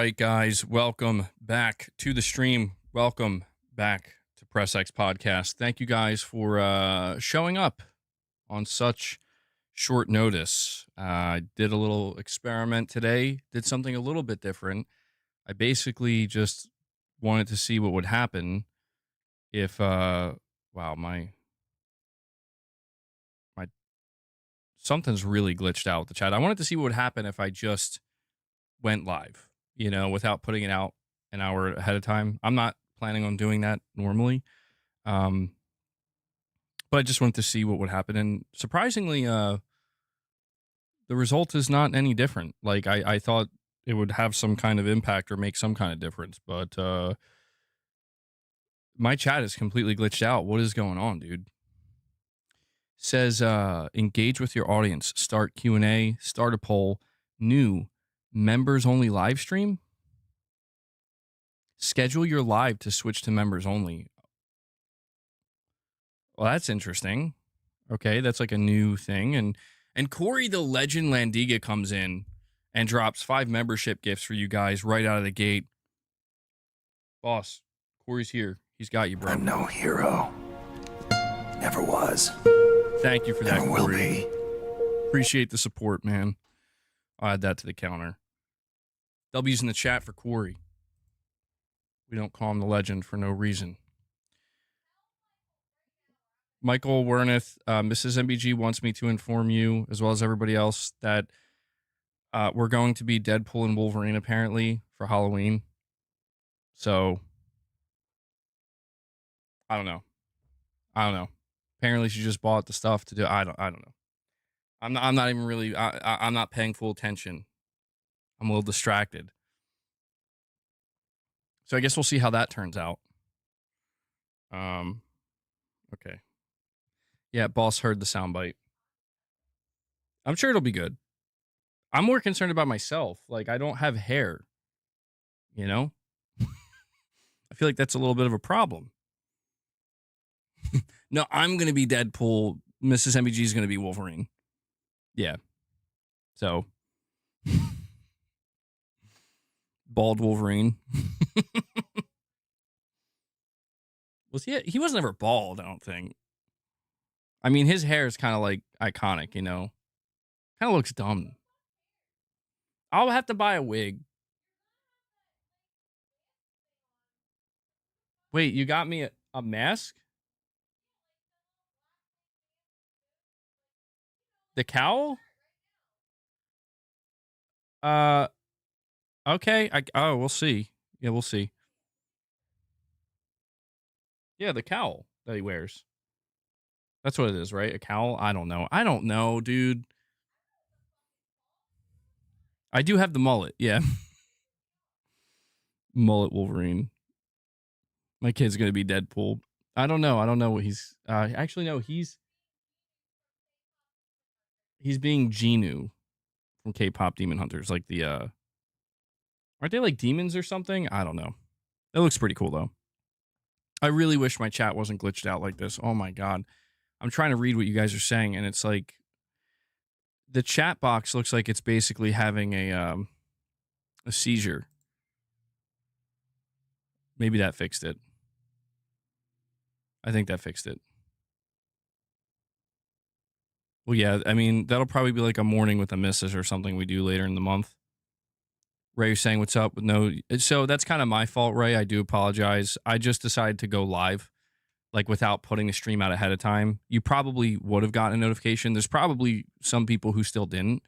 right, guys, welcome back to the stream. Welcome back to Press X Podcast. Thank you guys for showing up on such short notice. I did a little experiment today, did something a little bit different. I basically just wanted to see what would happen if, wow, my something's really glitched out with the chat. I wanted to see what would happen if I just went live, without putting it out an hour ahead of time. I'm not planning on doing that normally. Um, but I just wanted to see what would happen. And surprisingly, the result is not any different. Like I thought it would have some kind of impact or make some kind of difference, but my chat is completely glitched out. What is going on, dude? Says engage with your audience, start Q&A, start a poll, new members only live stream. Schedule your live to switch to members only. Well, that's interesting. Okay, that's like a new thing. And Corey the Legend Landiga comes in and drops 5 membership gifts for you guys right out of the gate. Boss, Corey's here. He's got you, bro. I'm no hero. Never was. Thank you for that, Never will Corey. be. Appreciate the support, man. I'll add that to the counter. W's in the chat for Corey. We don't call him the legend for no reason. Michael Werneth, Mrs. MBG wants me to inform you, as well as everybody else, that we're going to be Deadpool and Wolverine, apparently, for Halloween. So, I don't know. Apparently, she just bought the stuff to do. I don't know. I'm not even really. I'm not paying full attention. I'm a little distracted. So I guess we'll see how that turns out. Okay. Yeah, boss heard the soundbite. I'm sure it'll be good. I'm more concerned about myself. Like, I don't have hair. I feel like that's a little bit of a problem. No, I'm going to be Deadpool. Mrs. MBG is going to be Wolverine. Yeah. So, bald Wolverine. He wasn't ever bald, I don't think. I mean, his hair is kind of like iconic, Kind of looks dumb. I'll have to buy a wig. Wait, you got me a mask? The cowl? Okay. We'll see. Yeah, we'll see. Yeah, the cowl that he wears. That's what it is, right? A cowl? I don't know, dude. I do have the mullet, yeah. Mullet Wolverine. My kid's gonna be Deadpool. I don't know what he's actually no, he's being Genu from K-pop Demon Hunters, like the aren't they like demons or something? I don't know. It looks pretty cool though. I really wish my chat wasn't glitched out like this. Oh my god. I'm trying to read what you guys are saying, and it's like the chat box looks like it's basically having a seizure. Maybe that fixed it. I think that fixed it. Well, yeah, I mean, that'll probably be like a morning with a missus or something we do later in the month. Ray, you're saying what's up? No, so that's kind of my fault, Ray. I do apologize. I just decided to go live, like without putting the stream out ahead of time. You probably would have gotten a notification. There's probably some people who still didn't.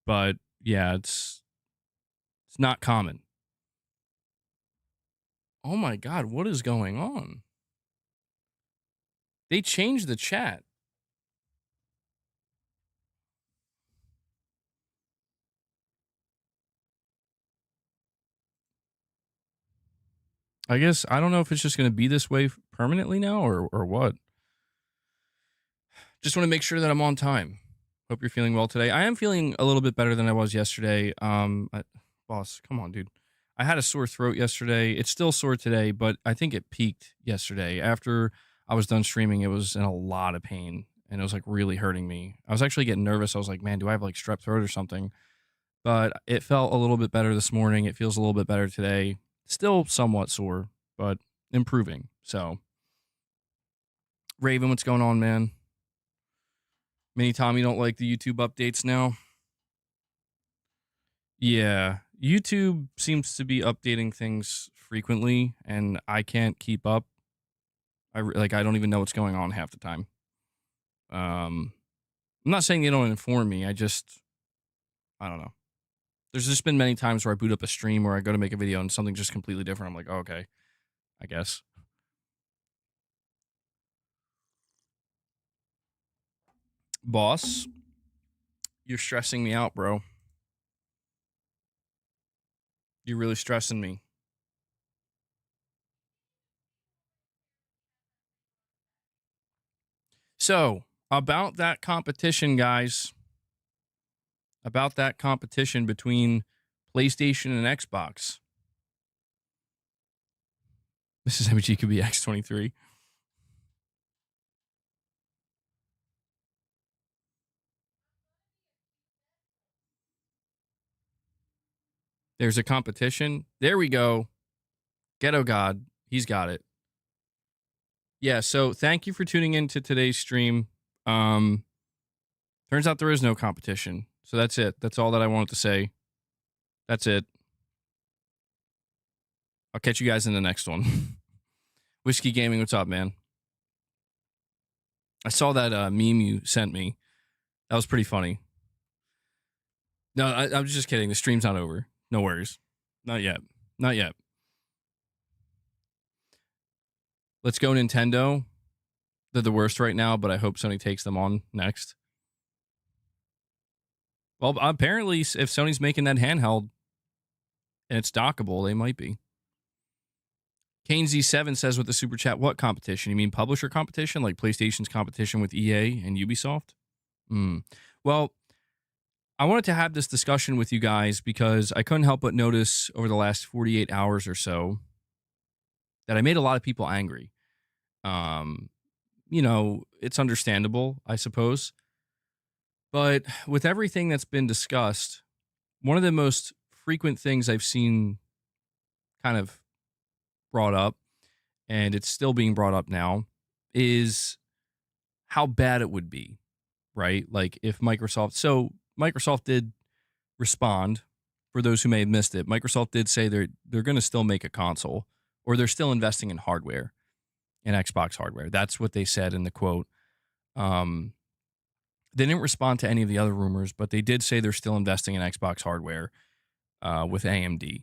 But yeah, it's not common. Oh my god, what is going on? They changed the chat. I guess I don't know if it's just going to be this way permanently now or what. Just want to make sure that I'm on time. Hope you're feeling well today. I am feeling a little bit better than I was yesterday. Boss, come on, dude. I had a sore throat yesterday. It's still sore today, but I think it peaked yesterday. After I was done streaming, it was in a lot of pain, and it was like really hurting me. I was actually getting nervous. I was like, man, do I have like strep throat or something? but it felt a little bit better this morning. It feels a little bit better today. Still somewhat sore, but improving. So, Raven, what's going on, man? Mini Tom, you don't like the YouTube updates now? Yeah, YouTube seems to be updating things frequently, and I can't keep up. I don't even know what's going on half the time. I'm not saying they don't inform me. I don't know. There's just been many times where I boot up a stream or I go to make a video and something just completely different. I'm like, oh, okay, I guess. Boss, you're stressing me out, bro. You're really stressing me. So, about that competition, guys, about that competition between PlayStation and Xbox. This is MG could be X23. There's a competition. There we go. Ghetto God. He's got it. Yeah, so thank you for tuning in to today's stream. Turns out there is no competition. So that's it. That's all that I wanted to say. That's it. I'll catch you guys in the next one. Whiskey Gaming, what's up, man? I saw that meme you sent me. That was pretty funny. No, I'm just kidding. The stream's not over. No worries. Not yet. Not yet. Let's go Nintendo. They're the worst right now, but I hope Sony takes them on next. Well, apparently, if Sony's making that handheld and it's dockable, they might be. Kane Z7 says with the super chat, what competition? You mean publisher competition, like PlayStation's competition with EA and Ubisoft? Well, I wanted to have this discussion with you guys because I couldn't help but notice over the last 48 hours or so that I made a lot of people angry. It's understandable, I suppose. But with everything that's been discussed, one of the most frequent things I've seen kind of brought up, and it's still being brought up now, is how bad it would be, right? Like if Microsoft did respond. For those who may have missed it, Microsoft did say they're going to still make a console, or they're still investing in hardware, in Xbox hardware. That's what they said in the quote. They didn't respond to any of the other rumors, but they did say they're still investing in Xbox hardware with AMD.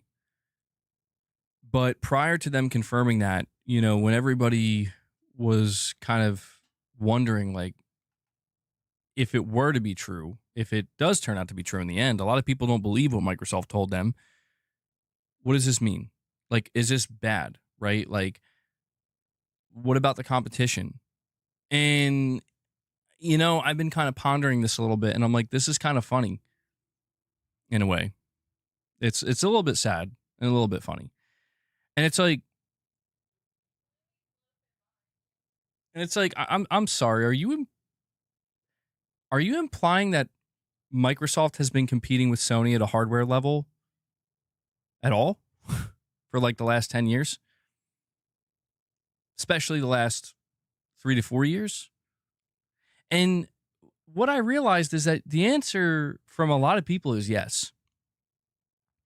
But prior to them confirming that, when everybody was kind of wondering, like, if it were to be true, if it does turn out to be true in the end, a lot of people don't believe what Microsoft told them. What does this mean? Like, is this bad, right? Like, what about the competition? And, I've been kind of pondering this a little bit, and I'm like, this is kind of funny in a way. It's a little bit sad and a little bit funny. And it's like, I'm sorry. Are you implying that Microsoft has been competing with Sony at a hardware level at all for like the last 10 years? Especially the last 3 to 4 years? And what I realized is that the answer from a lot of people is yes.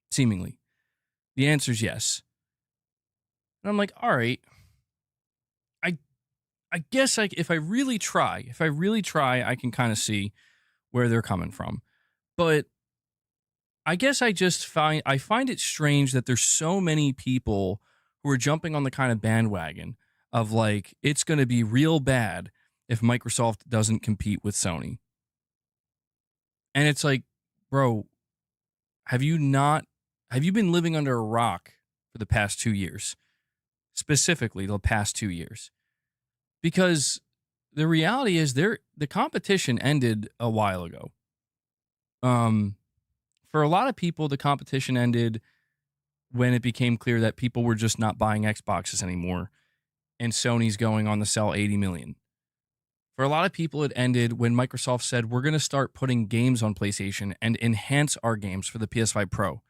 Seemingly. The answer is yes. And I'm like, all right. I guess if I really try, I can kind of see where they're coming from. But I guess I find it strange that there's so many people who are jumping on the kind of bandwagon of like, it's going to be real bad if Microsoft doesn't compete with Sony. And it's like, bro, have you been living under a rock for the past 2 years? Specifically, the past 2 years. Because the reality is the competition ended a while ago. For a lot of people, the competition ended when it became clear that people were just not buying Xboxes anymore, and Sony's going on to sell 80 million. For a lot of people, it ended when Microsoft said, we're going to start putting games on PlayStation and enhance our games for the PS5 Pro.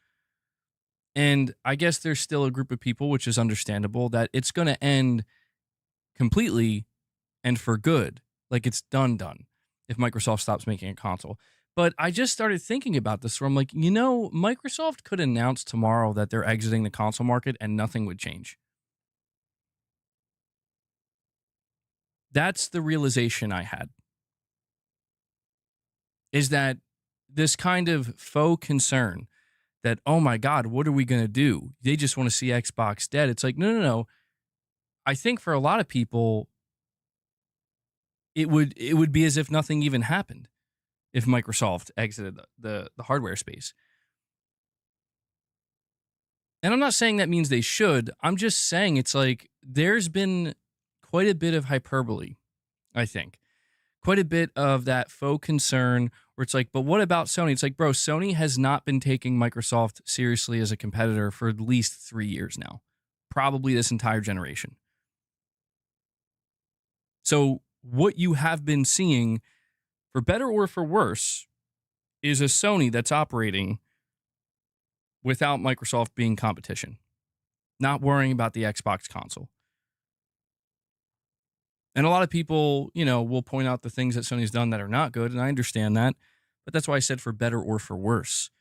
And I guess there's still a group of people, which is understandable, that it's going to end completely and for good. Like it's done if Microsoft stops making a console. But I just started thinking about this where I'm like, Microsoft could announce tomorrow that they're exiting the console market and nothing would change. That's the realization I had. Is that this kind of faux concern that, oh my God, what are we going to do? They just want to see Xbox dead. It's like, no. I think for a lot of people, it would be as if nothing even happened if Microsoft exited the hardware space. And I'm not saying that means they should. I'm just saying it's like there's been quite a bit of hyperbole, I think. Quite a bit of that faux concern where it's like, but what about Sony? It's like, bro, Sony has not been taking Microsoft seriously as a competitor for at least 3 years now, probably this entire generation. So what you have been seeing, for better or for worse, is a Sony that's operating without Microsoft being competition, not worrying about the Xbox console. And a lot of people, will point out the things that Sony's done that are not good, and I understand that. But that's why I said for better or for worse.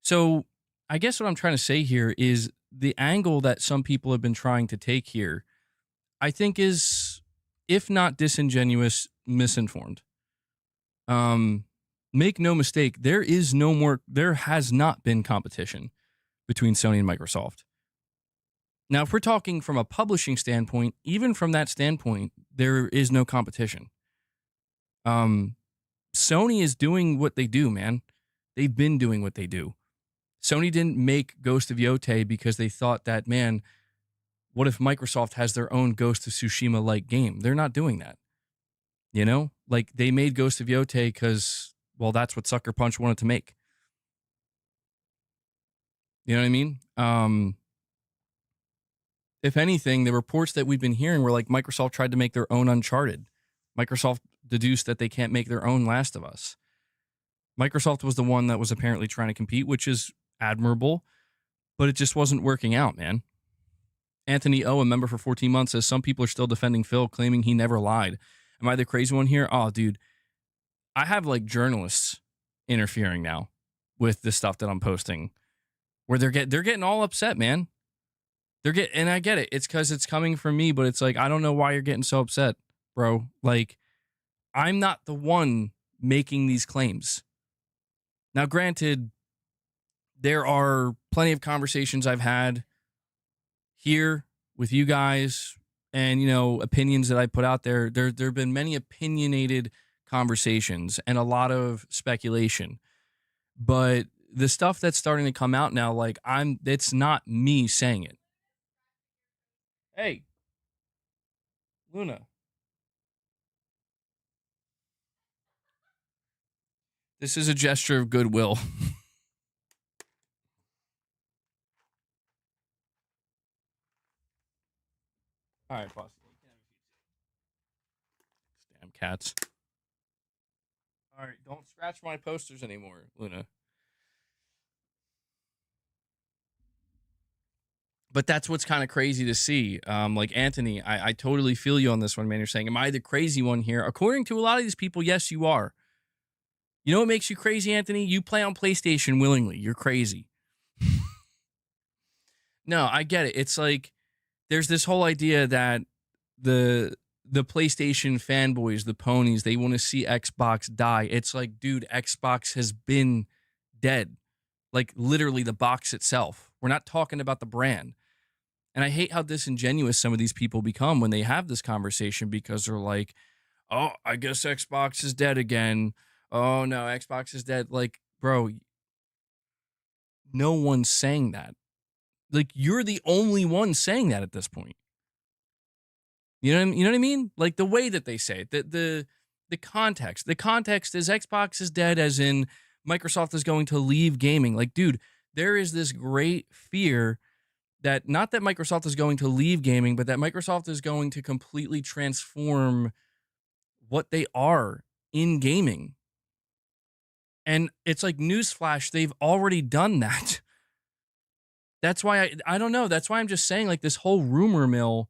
So I guess what I'm trying to say here is the angle that some people have been trying to take here, I think is, if not disingenuous, misinformed. Make no mistake, there has not been competition between Sony and Microsoft. Now, if we're talking from a publishing standpoint, even from that standpoint, there is no competition. Sony is doing what they do, man. They've been doing what they do. Sony didn't make Ghost of Yotei because they thought that, man, what if Microsoft has their own Ghost of Tsushima-like game? They're not doing that. Like they made Ghost of Yotei because, well, that's what Sucker Punch wanted to make. You know what I mean? If anything, the reports that we've been hearing were like Microsoft tried to make their own Uncharted. Microsoft deduced that they can't make their own Last of Us. Microsoft was the one that was apparently trying to compete, which is admirable, but it just wasn't working out, man. Anthony O, a member for 14 months, says some people are still defending Phil, claiming he never lied. Am I the crazy one here? Oh, dude. I have like journalists interfering now with the stuff that I'm posting where they're getting all upset, man. And I get it. It's because it's coming from me, but it's like, I don't know why you're getting so upset, bro. Like, I'm not the one making these claims. Now, granted, there are plenty of conversations I've had here with you guys and, opinions that I put out there. There have been many opinionated conversations and a lot of speculation. But the stuff that's starting to come out now, like, it's not me saying it. Hey, Luna. This is a gesture of goodwill. All right, boss. Damn cats. All right, don't scratch my posters anymore, Luna. But that's what's kind of crazy to see. Like Anthony, I totally feel you on this one, man. You're saying, am I the crazy one here? According to a lot of these people, yes, you are. You know what makes you crazy, Anthony? You play on PlayStation willingly. You're crazy. No, I get it. It's like there's this whole idea that the PlayStation fanboys, the ponies, they want to see Xbox die. It's like, dude, Xbox has been dead. Like literally the box itself. We're not talking about the brand. And I hate how disingenuous some of these people become when they have this conversation because they're like, oh, I guess Xbox is dead again. Oh, no, Xbox is dead. Like, bro, no one's saying that. Like, you're the only one saying that at this point. You know what I mean? Like, the way that they say it, the context. The context is Xbox is dead as in Microsoft is going to leave gaming. Like, dude, there is this great fear that not that Microsoft is going to leave gaming, but that Microsoft is going to completely transform what they are in gaming. And it's like newsflash, they've already done that. That's why I don't know. That's why I'm just saying like this whole rumor mill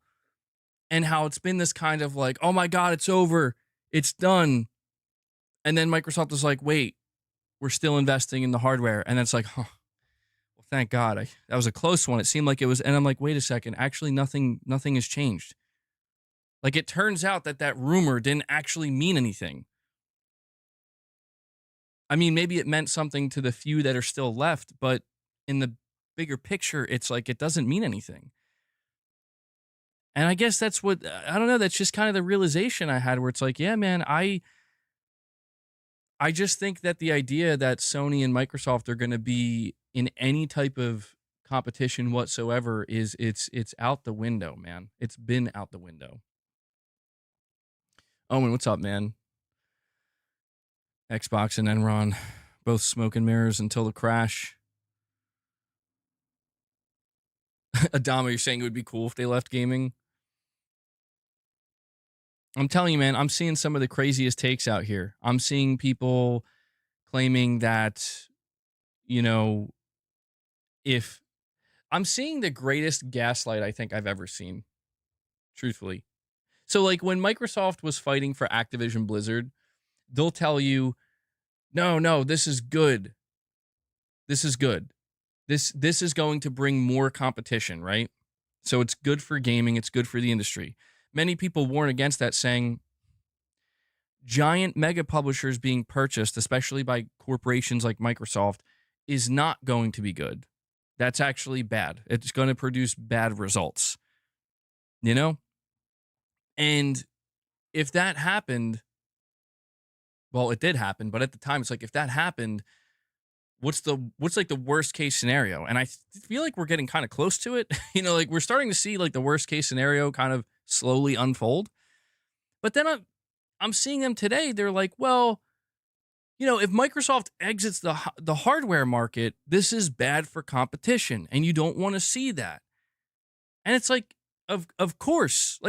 and how it's been this kind of like, oh my God, it's over. It's done. And then Microsoft is like, wait, we're still investing in the hardware. And it's like, huh, well, thank God. That was a close one. It seemed like it was. And I'm like, wait a second. Actually, nothing has changed. Like it turns out that that rumor didn't actually mean anything. I mean, maybe it meant something to the few that are still left, but in the bigger picture, it's like it doesn't mean anything. And I guess that's what I don't know. That's just kind of the realization I had where it's like, yeah, man, I just think that the idea that Sony and Microsoft are going to be in any type of competition whatsoever is it's out the window, man. It's been out the window. Owen, what's up, man? Xbox and Enron, both smoke and mirrors until the crash. Adama, you're saying it would be cool if they left gaming? I'm telling you, man, I'm seeing some of the craziest takes out here. I'm seeing people claiming that, you know, if I'm seeing the greatest gaslight I think I've ever seen, truthfully. So, like, when Microsoft was fighting for Activision Blizzard, they'll tell you, no, no, this is good. This is good. This is going to bring more competition, right? So it's good for gaming, it's good for the industry. Many people warn against that, saying giant mega publishers being purchased, especially by corporations like Microsoft, is not going to be good. That's actually bad. It's going to produce bad results, you know? And if that happened, well, it did happen, but at the time, it's like if that happened, what's like the worst case scenario? And I feel like we're getting kind of close to it. Like we're starting to see like the worst case scenario kind of slowly unfold. But then I'm seeing them today. They're like, well, if Microsoft exits the hardware market, this is bad for competition, and you don't want to see that. And it's like, of course,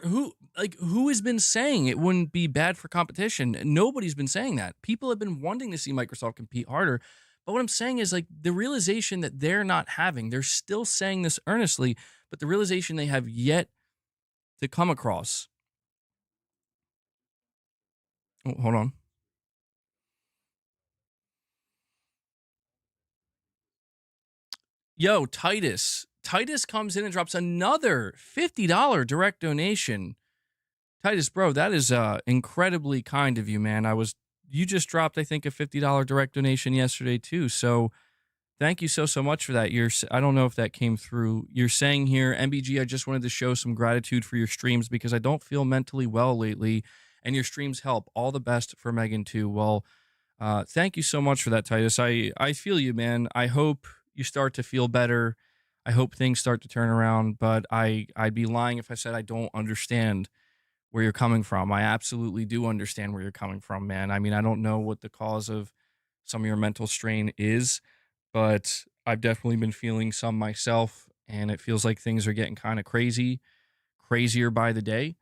who has been saying it wouldn't be bad for competition? Nobody's been saying that. People have been wanting to see Microsoft compete harder. But what I'm saying is like the realization that they're not having, they're still saying this earnestly, but the realization they have yet to come across. Oh, hold on. Yo, Titus. Titus comes in and drops another $50 direct donation. Titus, bro, that is incredibly kind of you, man. You just dropped, I think, a $50 direct donation yesterday too. So thank you so much for that. I don't know if that came through. You're saying here, MBG, I just wanted to show some gratitude for your streams because I don't feel mentally well lately, and your streams help. All the best for Megan too. Well, thank you so much for that, Titus. I feel you, man. I hope you start to feel better. I hope things start to turn around, but I'd be lying if I said I don't understand where you're coming from. I absolutely do understand where you're coming from, man. I mean, I don't know what the cause of some of your mental strain is, but I've definitely been feeling some myself, and it feels like things are getting kind of crazier by the day.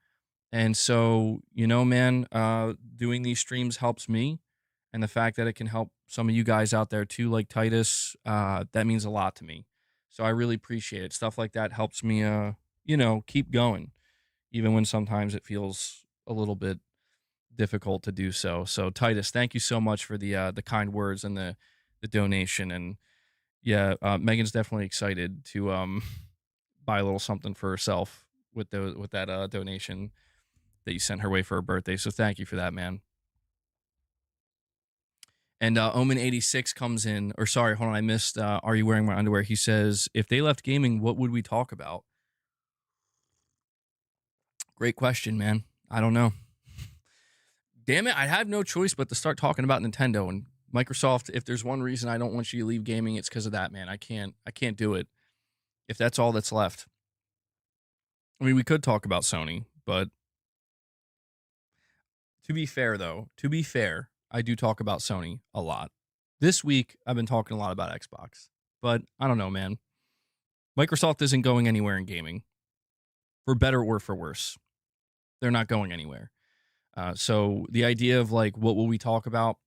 And so, man, doing these streams helps me. And the fact that it can help some of you guys out there too, like Titus, that means a lot to me. So I really appreciate it. Stuff like that helps me, keep going, even when sometimes it feels a little bit difficult to do so. So Titus, thank you so much for the kind words and the donation. And yeah, Megan's definitely excited to buy a little something for herself with that donation that you sent her way for her birthday. So thank you for that, man. And Omen86 comes in, or sorry, hold on, I missed. Are you wearing my underwear? He says, if they left gaming, what would we talk about? Great question, man. I don't know. Damn it, I have no choice but to start talking about Nintendo and Microsoft. If there's one reason I don't want you to leave gaming, it's because of that, man. I can't do it if that's all that's left. I mean, we could talk about Sony, but to be fair, I do talk about Sony a lot. This week, I've been talking a lot about Xbox, but I don't know, man. Microsoft isn't going anywhere in gaming, for better or for worse. They're not going anywhere. So the idea of like, what will we talk about?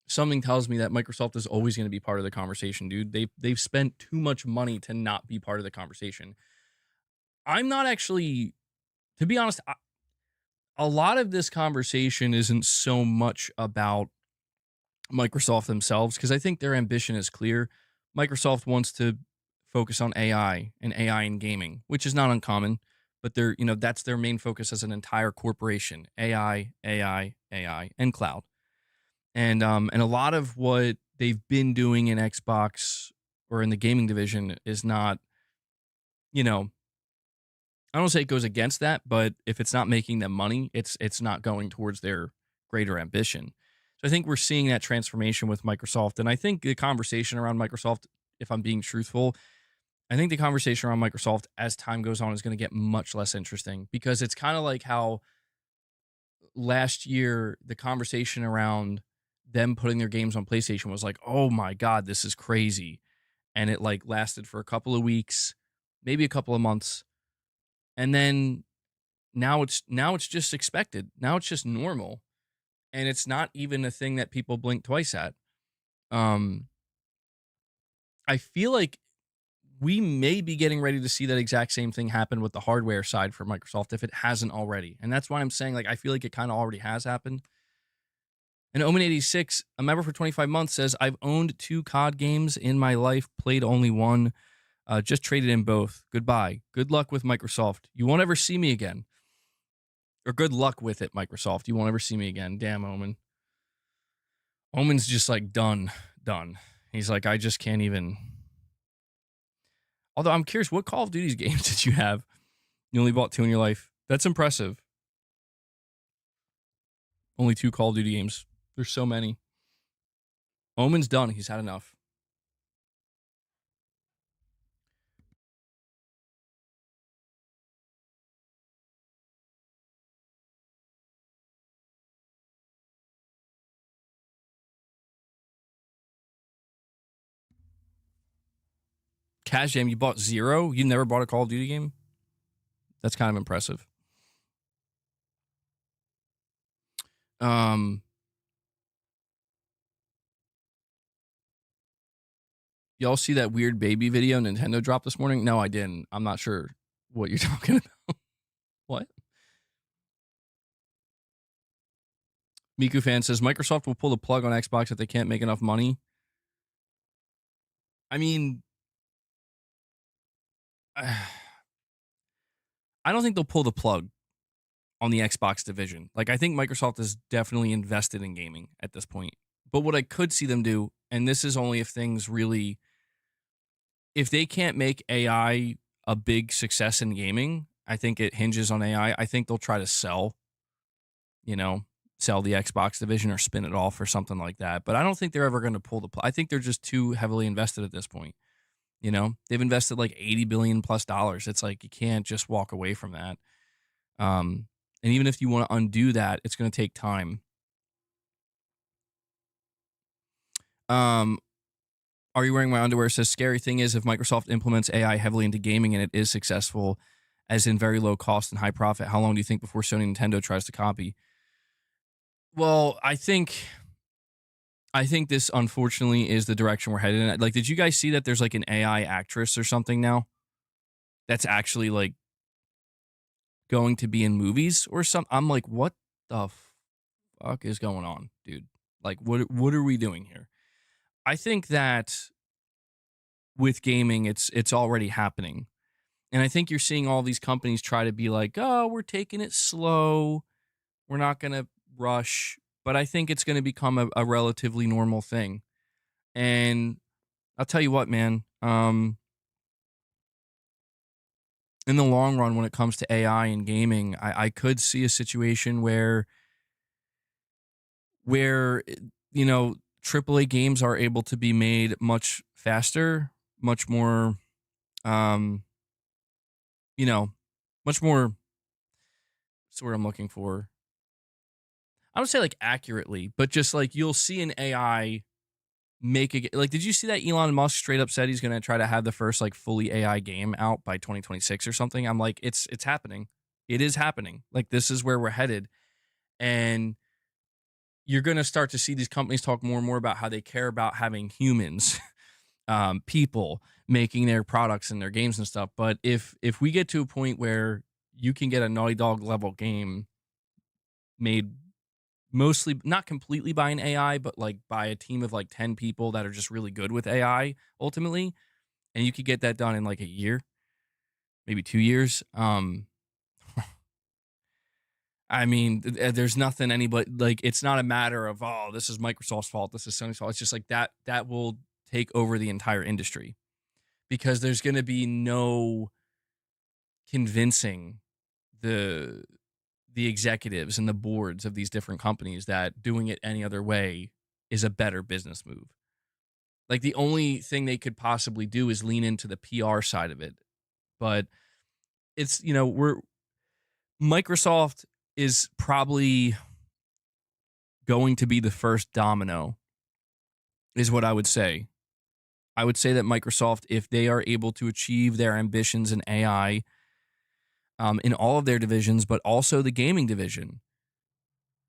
Something tells me that Microsoft is always going to be part of the conversation, dude. They've spent too much money to not be part of the conversation. I'm not actually, to be honest, a lot of this conversation isn't so much about Microsoft themselves because I think their ambition is clear. Microsoft wants to focus on AI and AI in gaming, which is not uncommon, but they're, that's their main focus as an entire corporation. AI, AI, AI, and cloud. And a lot of what they've been doing in Xbox or in the gaming division is not, you know, I don't say it goes against that, but if it's not making them money, it's not going towards their greater ambition. So I think we're seeing that transformation with Microsoft, and I think the conversation around Microsoft, if I'm being truthful, I think the conversation around Microsoft as time goes on is going to get much less interesting because it's kind of like how last year the conversation around them putting their games on PlayStation was like, "Oh my god, this is crazy." And it like lasted for a couple of weeks, maybe a couple of months, and then now it's just expected. Now it's just normal, and it's not even a thing that people blink twice at. Um, I feel like we may be getting ready to see that exact same thing happen with the hardware side for Microsoft if it hasn't already, and that's why I'm saying like I feel like it kind of already has happened. And Omen86, a member for 25 months, says I've owned 2 COD games in my life, played only one, just traded in both. Goodbye. Good luck with Microsoft. You won't ever see me again. Or good luck with it, Microsoft. You won't ever see me again. Damn, Omen. Omen's just like done, done. He's like, I just can't even. Although I'm curious, what Call of Duty's games did you have? You only bought 2 in your life. That's impressive. Only 2 Call of Duty games. There's so many. Omen's done. He's had enough. Cash Jam, you bought 0? You never bought a Call of Duty game? That's kind of impressive. Um, Y'all see that weird baby video Nintendo dropped this morning? No, I didn't. I'm not sure what you're talking about. What? Miku fan says Microsoft will pull the plug on Xbox if they can't make enough money. I mean, I don't think they'll pull the plug on the Xbox division. Like, I think Microsoft is definitely invested in gaming at this point. But what I could see them do, and this is only if things really, if they can't make AI a big success in gaming, I think it hinges on AI. I think they'll try to you know, sell the Xbox division or spin it off or something like that. But I don't think they're ever going to pull the plug. I think they're just too heavily invested at this point. They've invested like $80 billion plus dollars. It's like you can't just walk away from that. And even if you want to undo that, it's going to take time. Are you wearing my underwear? It says scary thing is if Microsoft implements AI heavily into gaming and it is successful, as in very low cost and high profit, how long do you think before Sony and Nintendo tries to copy? Well, I think this unfortunately is the direction we're headed in. Like, did you guys see that there's like an AI actress or something now that's actually like going to be in movies or something? I'm like, what the fuck is going on, dude? Like, what are we doing here? I think that with gaming, it's already happening. And I think you're seeing all these companies try to be like, oh, we're taking it slow. We're not going to rush. But I think it's going to become a relatively normal thing. And I'll tell you what, man. In the long run, when it comes to AI and gaming, I could see a situation where AAA games are able to be made much faster, much more, um, you know, much more. What's the word I'm looking for? I don't say like accurately, but just like you'll see an AI make a like. Did you see that Elon Musk straight up said he's going to try to have the first like fully AI game out by 2026 or something? I'm like, it's happening. It is happening. Like this is where we're headed. And you're going to start to see these companies talk more and more about how they care about having humans, people making their products and their games and stuff. But if we get to a point where you can get a Naughty Dog level game made mostly not completely by an AI, but like by a team of like 10 people that are just really good with AI ultimately, and you could get that done in like a year, maybe 2 years. I mean, there's nothing anybody like. It's not a matter of oh, this is Microsoft's fault, this is Sony's fault. It's just like that will take over the entire industry because there's going to be no convincing the the executives and the boards of these different companies that doing it any other way is a better business move. Like the only thing they could possibly do is lean into the PR side of it. But it's, we're Microsoft is probably going to be the first domino, is what I would say. I would say that Microsoft, if they are able to achieve their ambitions in AI in all of their divisions, but also the gaming division,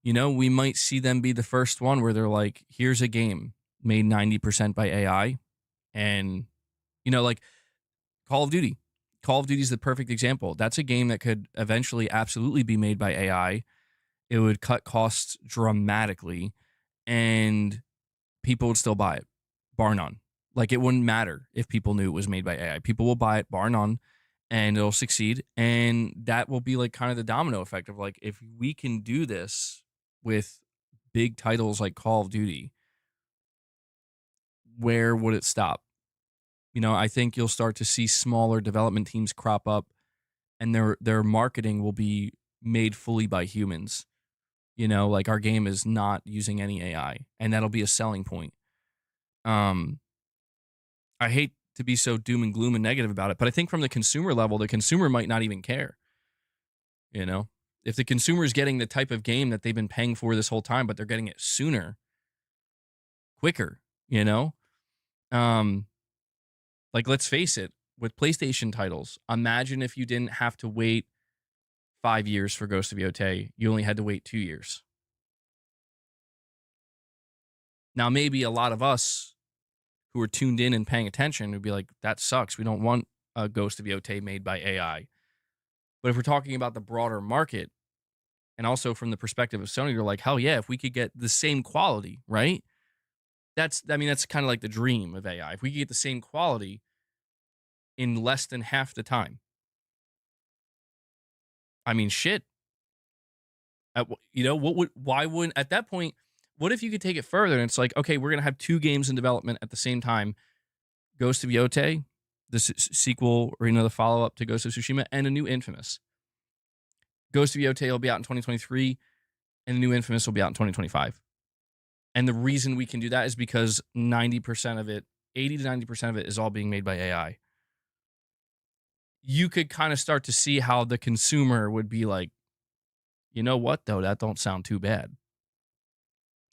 we might see them be the first one where they're like, here's a game made 90% by AI. And, like Call of Duty. Call of Duty is the perfect example. That's a game that could eventually absolutely be made by AI. It would cut costs dramatically and people would still buy it, bar none. Like it wouldn't matter if people knew it was made by AI. People will buy it, bar none, and it'll succeed. And that will be like kind of the domino effect of like, if we can do this with big titles like Call of Duty, where would it stop? I think you'll start to see smaller development teams crop up and their marketing will be made fully by humans. Like our game is not using any AI, and that'll be a selling point. Um, I hate to be so doom and gloom and negative about it, but I think from the consumer level, the consumer might not even care. You know, if the consumer is getting the type of game that they've been paying for this whole time, but they're getting it sooner, quicker, you know, um, like let's face it, with PlayStation titles, imagine if you didn't have to wait 5 years for Ghost of Yotei, you only had to wait 2 years. Now, maybe a lot of us who are tuned in and paying attention would be like, that sucks. We don't want a Ghost of Yotei made by AI. But if we're talking about the broader market and also from the perspective of Sony, you're like, hell yeah, if we could get the same quality, right? That's kind of like the dream of AI. If we could get the same quality in less than half the time, I mean, shit. Why wouldn't, at that point, what if you could take it further and it's like, okay, we're going to have two games in development at the same time, Ghost of Yotei, the sequel or, the follow-up to Ghost of Tsushima, and a new Infamous. Ghost of Yotei will be out in 2023, and the new Infamous will be out in 2025. And the reason we can do that is because 90% of it, 80 to 90% of it is all being made by AI. You could kind of start to see how the consumer would be like, you know what, though? That don't sound too bad.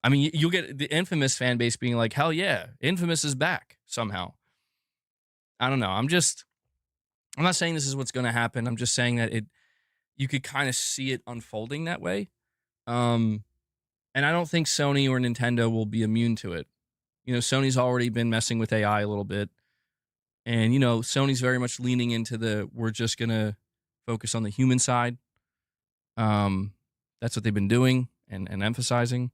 I mean, you'll get the Infamous fan base being like, hell yeah, Infamous is back somehow. I don't know. I'm not saying this is what's going to happen. I'm just saying that you could kind of see it unfolding that way. And I don't think Sony or Nintendo will be immune to it. Sony's already been messing with AI a little bit. And, Sony's very much leaning into we're just going to focus on the human side. That's what they've been doing and emphasizing.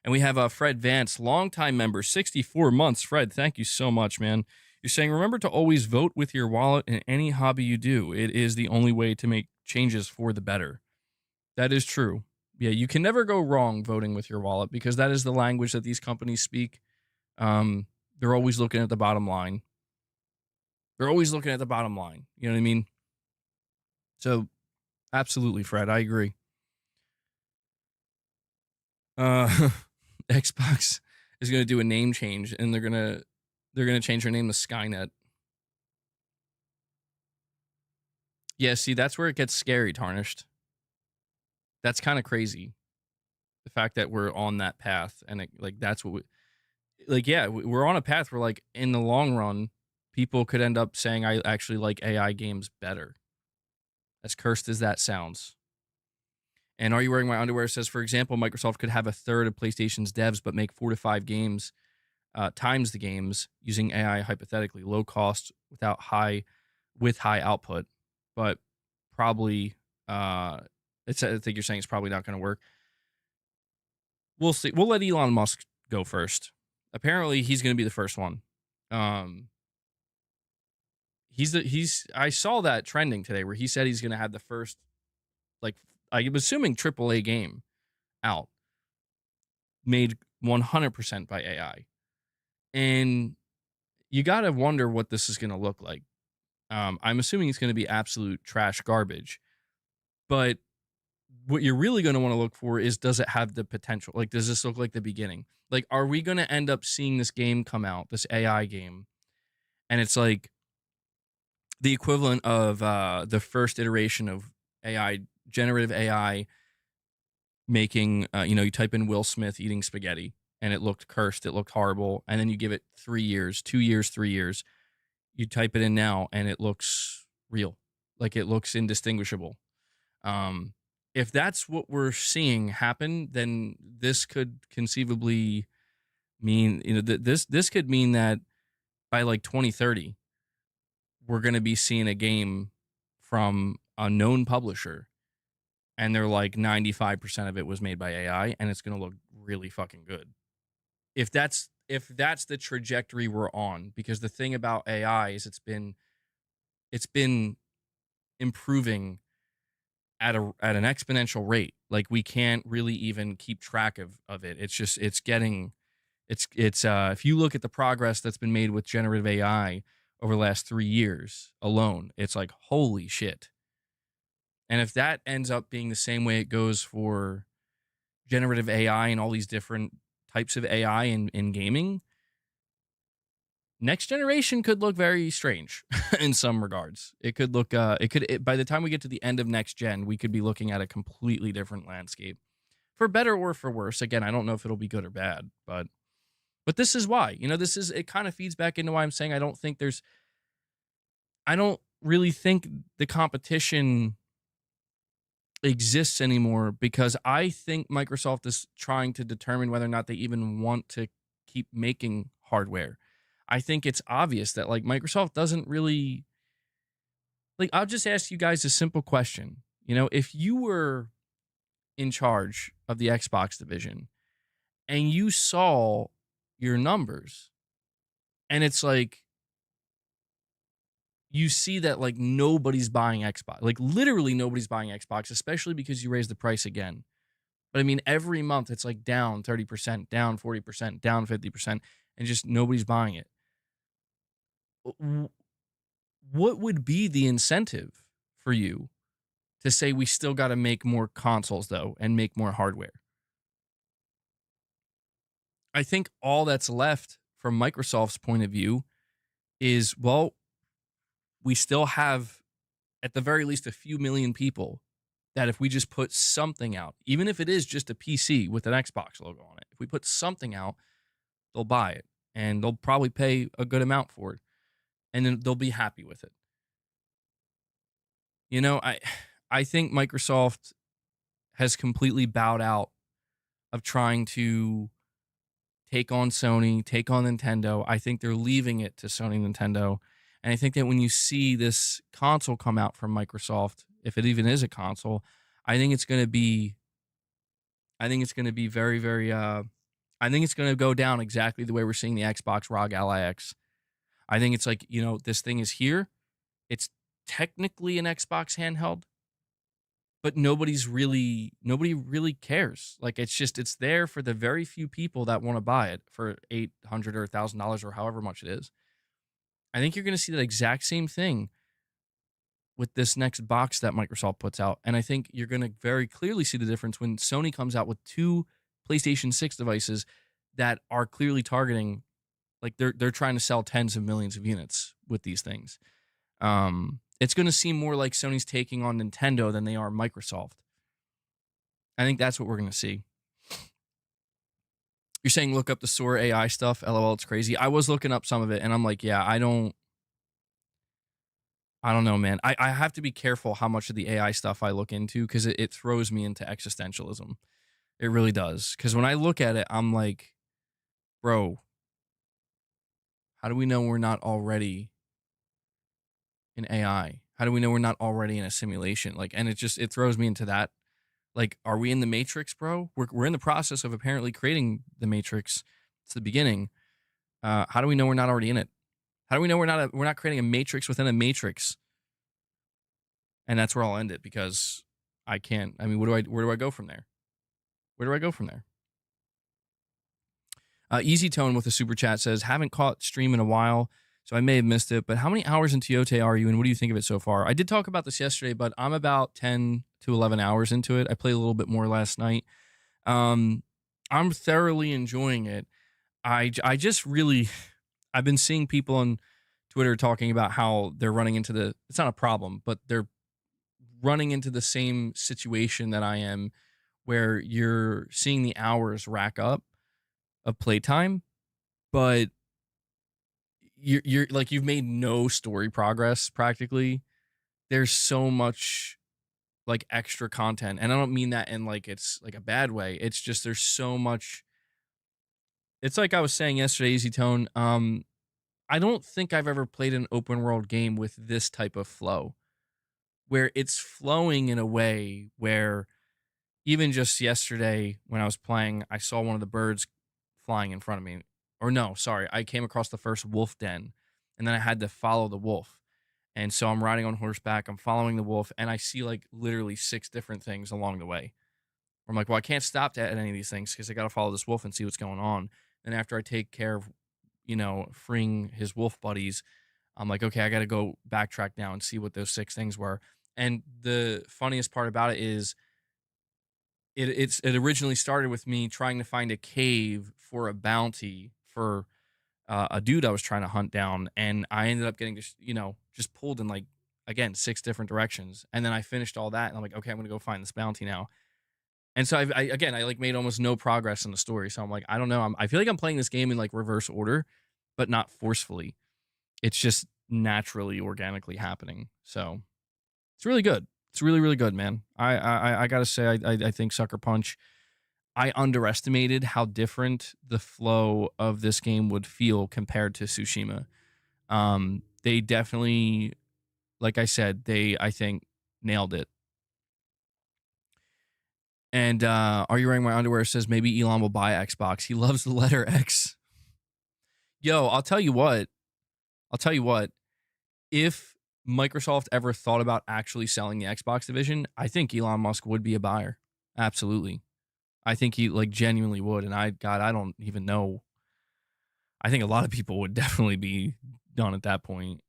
And we have Fred Vance, longtime member, 64 months. Fred, thank you so much, man. You're saying, remember to always vote with your wallet in any hobby you do. It is the only way to make changes for the better. That is true. Yeah, you can never go wrong voting with your wallet because that is the language that these companies speak. They're always looking at the bottom line. They're always looking at the bottom line. You know what I mean? So, absolutely, Fred. I agree. Xbox is going to do a name change, and they're gonna change their name to Skynet. Yeah, see, that's where it gets scary, Tarnished. That's kind of crazy. The fact that we're on that path, and that's what we're on a path where, like, in the long run, people could end up saying, I actually like AI games better. As cursed as that sounds. And Are You Wearing My Underwear says, for example, Microsoft could have a third of PlayStation's devs, but make 4 to 5 games times the games using AI hypothetically, low cost with high output, but probably I think you're saying it's probably not going to work. We'll see. We'll let Elon Musk go first. Apparently, he's going to be the first one. Um, he's. I saw that trending today where he said he's going to have the first, like, I'm assuming AAA game out made 100% by AI, and you got to wonder what this is going to look like. I'm assuming it's going to be absolute trash garbage, but what you're really going to want to look for is, does it have the potential? Like, does this look like the beginning? Like, are we going to end up seeing this game come out, this AI game, and it's like the equivalent of the first iteration of AI, generative AI making, you type in Will Smith eating spaghetti and it looked cursed, it looked horrible. And then you give it 3 years, 2 years, 3 years, you type it in now and it looks real, like it looks indistinguishable. Um, if that's what we're seeing happen, then this could conceivably mean, this could mean that by like 2030, we're going to be seeing a game from a known publisher and they're like 95% of it was made by AI and it's going to look really fucking good. If that's the trajectory we're on, because the thing about AI is it's been improving at an exponential rate. Like we can't really even keep track of it. It's just it's getting it's if you look at the progress that's been made with generative AI over the last 3 years alone, it's like holy shit. And if that ends up being the same way it goes for generative AI and all these different types of AI in gaming, next generation could look very strange in some regards. It could look by the time we get to the end of next gen, we could be looking at a completely different landscape. For better or for worse. Again, I don't know if it'll be good or bad, but this is why. It kind of feeds back into why I'm saying I don't really think the competition exists anymore, because I think Microsoft is trying to determine whether or not they even want to keep making hardware. I think it's obvious that like Microsoft doesn't really like. I'll just ask you guys a simple question. If you were in charge of the Xbox division and you saw your numbers and it's like you see that like nobody's buying Xbox, like literally nobody's buying Xbox, especially because you raised the price again. But I mean, every month it's like down 30%, down 40%, down 50%, and just nobody's buying it. What would be the incentive for you to say we still got to make more consoles though and make more hardware? I think all that's left from Microsoft's point of view is, well, we still have at the very least a few million people that if we just put something out, even if it is just a PC with an Xbox logo on it, if we put something out, they'll buy it and they'll probably pay a good amount for it and then they'll be happy with it. I think Microsoft has completely bowed out of trying to take on Sony, take on Nintendo. I think they're leaving it to Sony and Nintendo. And I think that when you see this console come out from Microsoft, if it even is a console, I think it's going to be very, very I think it's going to go down exactly the way we're seeing the Xbox ROG Ally X. I think it's like, this thing is here. It's technically an Xbox handheld, but nobody really cares. Like it's there for the very few people that want to buy it for $800 or $1,000 or however much it is. I think you're going to see that exact same thing with this next box that Microsoft puts out. And I think you're going to very clearly see the difference when Sony comes out with two PlayStation 6 devices that are clearly targeting, like they're trying to sell tens of millions of units with these things. It's going to seem more like Sony's taking on Nintendo than they are Microsoft. I think that's what we're going to see. You're saying look up the Sora AI stuff. LOL, it's crazy. I was looking up some of it and I'm like, yeah, I don't know, man. I have to be careful how much of the AI stuff I look into because it throws me into existentialism. It really does. Because when I look at it, I'm like, bro, how do we know we're not already in AI? How do we know we're not already in a simulation? Like, and it throws me into that. Like, are we in the Matrix, bro? We're in the process of apparently creating the Matrix. It's the beginning. How do we know we're not already in it? How do we know we're not creating a matrix within a matrix? And that's where I'll end it because I can't. I mean, where do I go from there? Where do I go from there? Easy Tone with a super chat says, haven't caught stream in a while, so I may have missed it. But how many hours into Yote are you, and what do you think of it so far? I did talk about this yesterday, but I'm about 10 to 11 hours into it. I played a little bit more last night. Um, I'm thoroughly enjoying it. I just really, I've been seeing people on Twitter talking about how they're running into it's not a problem, but they're running into the same situation that I am, where you're seeing the hours rack up of playtime, but you're like you've made no story progress practically. There's so much like extra content, and I don't mean that in like it's like a bad way. It's just there's so much. It's like I was saying yesterday, Easy Tone. I don't think I've ever played an open world game with this type of flow, where it's flowing in a way where even just yesterday when I was playing, I saw one of the birds flying in front of me. Or no, sorry, I came across the first wolf den, and then I had to follow the wolf. And so I'm riding on horseback, I'm following the wolf, and I see like literally six different things along the way. I'm like, well, I can't stop at any of these things because I got to follow this wolf and see what's going on. And after I take care of, freeing his wolf buddies, I'm like, okay, I got to go backtrack now and see what those six things were. And the funniest part about it is it originally started with me trying to find a cave for a bounty for a dude I was trying to hunt down, and I ended up getting just pulled in like again six different directions, and then I finished all that, and I'm like, okay, I'm gonna go find this bounty now. And so I like made almost no progress in the story, so I'm like, I don't know, I feel like I'm playing this game in like reverse order, but not forcefully. It's just naturally, organically happening. So it's really good. It's really, really good, man. I gotta say, I think Sucker Punch. I underestimated how different the flow of this game would feel compared to Tsushima. They definitely, like I said, I think nailed it. And are you wearing my underwear? Says maybe Elon will buy Xbox. He loves the letter X. Yo, I'll tell you what. I'll tell you what. If Microsoft ever thought about actually selling the Xbox division, I think Elon Musk would be a buyer. Absolutely. I think he like genuinely would. And I don't even know. I think a lot of people would definitely be done at that point.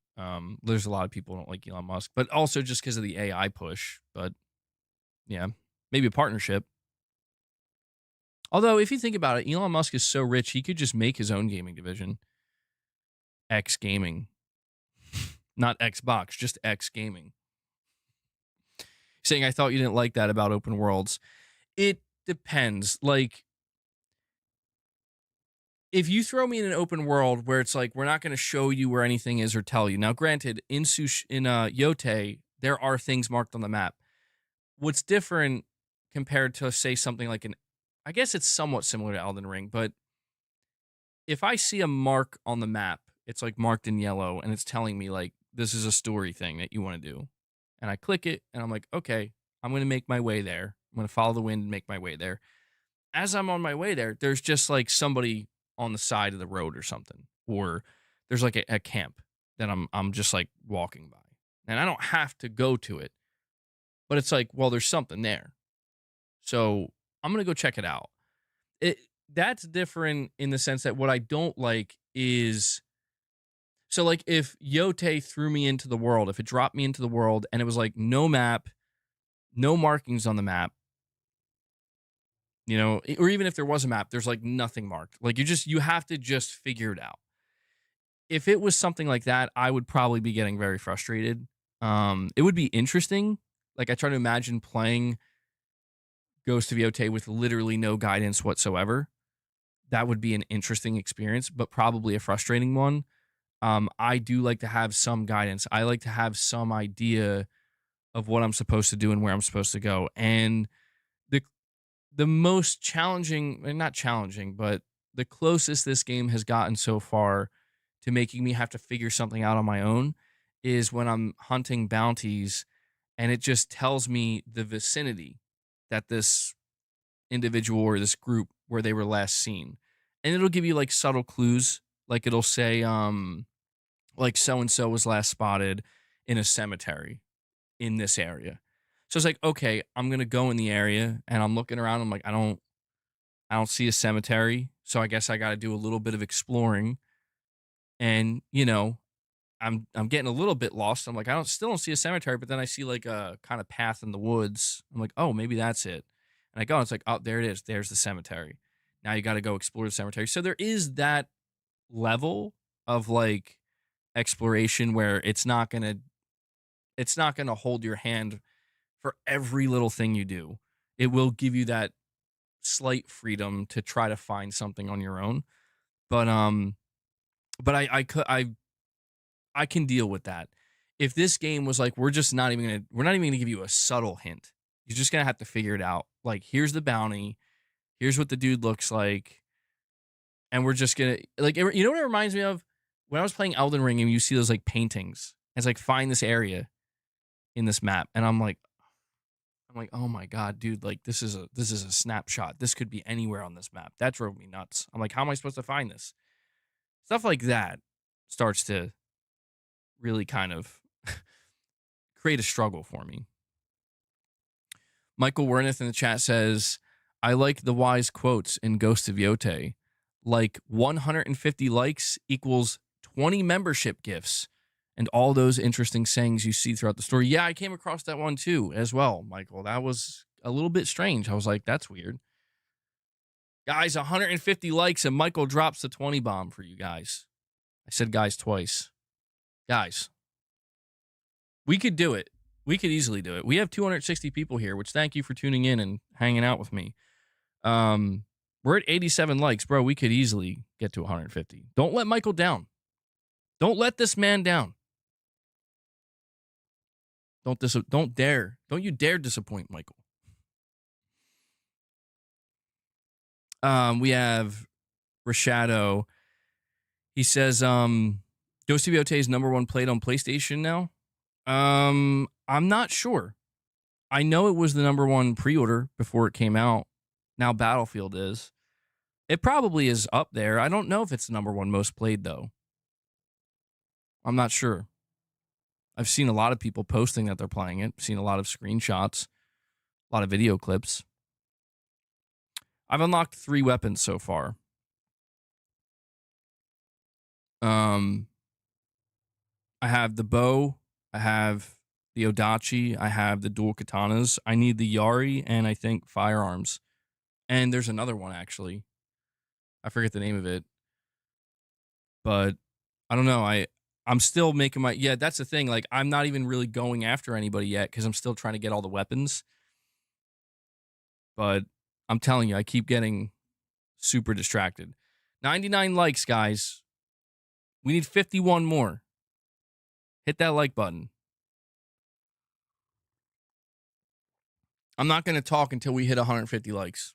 There's a lot of people who don't like Elon Musk, but also just because of the AI push. But yeah, maybe a partnership. Although, if you think about it, Elon Musk is so rich, he could just make his own gaming division. X Gaming. Not Xbox, just X Gaming. Saying, I thought you didn't like that about open worlds. It depends. Like, if you throw me in an open world where it's like, we're not going to show you where anything is or tell you. Now, granted, in Yote, there are things marked on the map. What's different compared to, say, something like I guess it's somewhat similar to Elden Ring, but if I see a mark on the map, it's like marked in yellow and it's telling me like this is a story thing that you want to do. And I click it and I'm like, okay, I'm going to make my way there. I'm going to follow the wind and make my way there. As I'm on my way there, there's just like somebody on the side of the road or something, or there's like a camp that I'm just like walking by. And I don't have to go to it, but it's like, well, there's something there. So I'm going to go check it out. That's different in the sense that what I don't like is, so like if Yote threw me into the world, if it dropped me into the world and it was like no map, no markings on the map, or even if there was a map, there's like nothing marked. Like you have to just figure it out. If it was something like that, I would probably be getting very frustrated. It would be interesting. Like I try to imagine playing Ghost of Yote with literally no guidance whatsoever. That would be an interesting experience, but probably a frustrating one. I do like to have some guidance. I like to have some idea of what I'm supposed to do and where I'm supposed to go. And the the most challenging, not challenging, but the closest this game has gotten so far to making me have to figure something out on my own is when I'm hunting bounties and it just tells me the vicinity that this individual or this group where they were last seen. And it'll give you like subtle clues. Like it'll say, like so and so was last spotted in a cemetery in this area. So it's like, okay, I'm gonna go in the area and I'm looking around. I'm like, I don't see a cemetery. So I guess I gotta do a little bit of exploring. And, I'm getting a little bit lost. I'm like, I don't see a cemetery, but then I see like a kind of path in the woods. I'm like, oh, maybe that's it. And I go, it's like, oh, there it is. There's the cemetery. Now you got to go explore the cemetery. So there is that level of like exploration where it's not gonna hold your hand for every little thing you do. It will give you that slight freedom to try to find something on your own. But I can deal with that. If this game was like, we're not even gonna give you a subtle hint. You're just gonna have to figure it out. Like, here's the bounty, here's what the dude looks like, and we're just gonna like, you know what it reminds me of? When I was playing Elden Ring and you see those like paintings, it's like find this area in this map, and I'm like, oh my god, dude, like this is a snapshot. This could be anywhere on this map. That drove me nuts. I'm like, how am I supposed to find this? Stuff like that starts to really kind of create a struggle for me. Michael Werneth in the chat says, I like the wise quotes in Ghost of Yote. Like 150 likes equals 20 membership gifts and all those interesting sayings you see throughout the story. Yeah, I came across that one too, as well, Michael. That was a little bit strange. I was like, that's weird. Guys, 150 likes and Michael drops the 20 bomb for you guys. I said guys twice. Guys, we could do it. We could easily do it. We have 260 people here, which thank you for tuning in and hanging out with me. We're at 87 likes, bro. We could easily get to 150. Don't let Michael down. Don't let this man down. Don't you dare disappoint Michael. We have Rashado. He says, Ghost of Yote is number one played on PlayStation now. I'm not sure. I know it was the number one pre-order before it came out. Now Battlefield is. It probably is up there. I don't know if it's the number one most played, though. I'm not sure. I've seen a lot of people posting that they're playing it. Seen a lot of screenshots, a lot of video clips. I've unlocked 3 weapons so far. I have the bow, I have the Odachi, I have the dual katanas. I need the Yari and I think firearms. And there's another one actually. I forget the name of it. But I don't know. I'm still making yeah, that's the thing. Like, I'm not even really going after anybody yet because I'm still trying to get all the weapons. But I'm telling you, I keep getting super distracted. 99 likes, guys. We need 51 more. Hit that like button. I'm not going to talk until we hit 150 likes.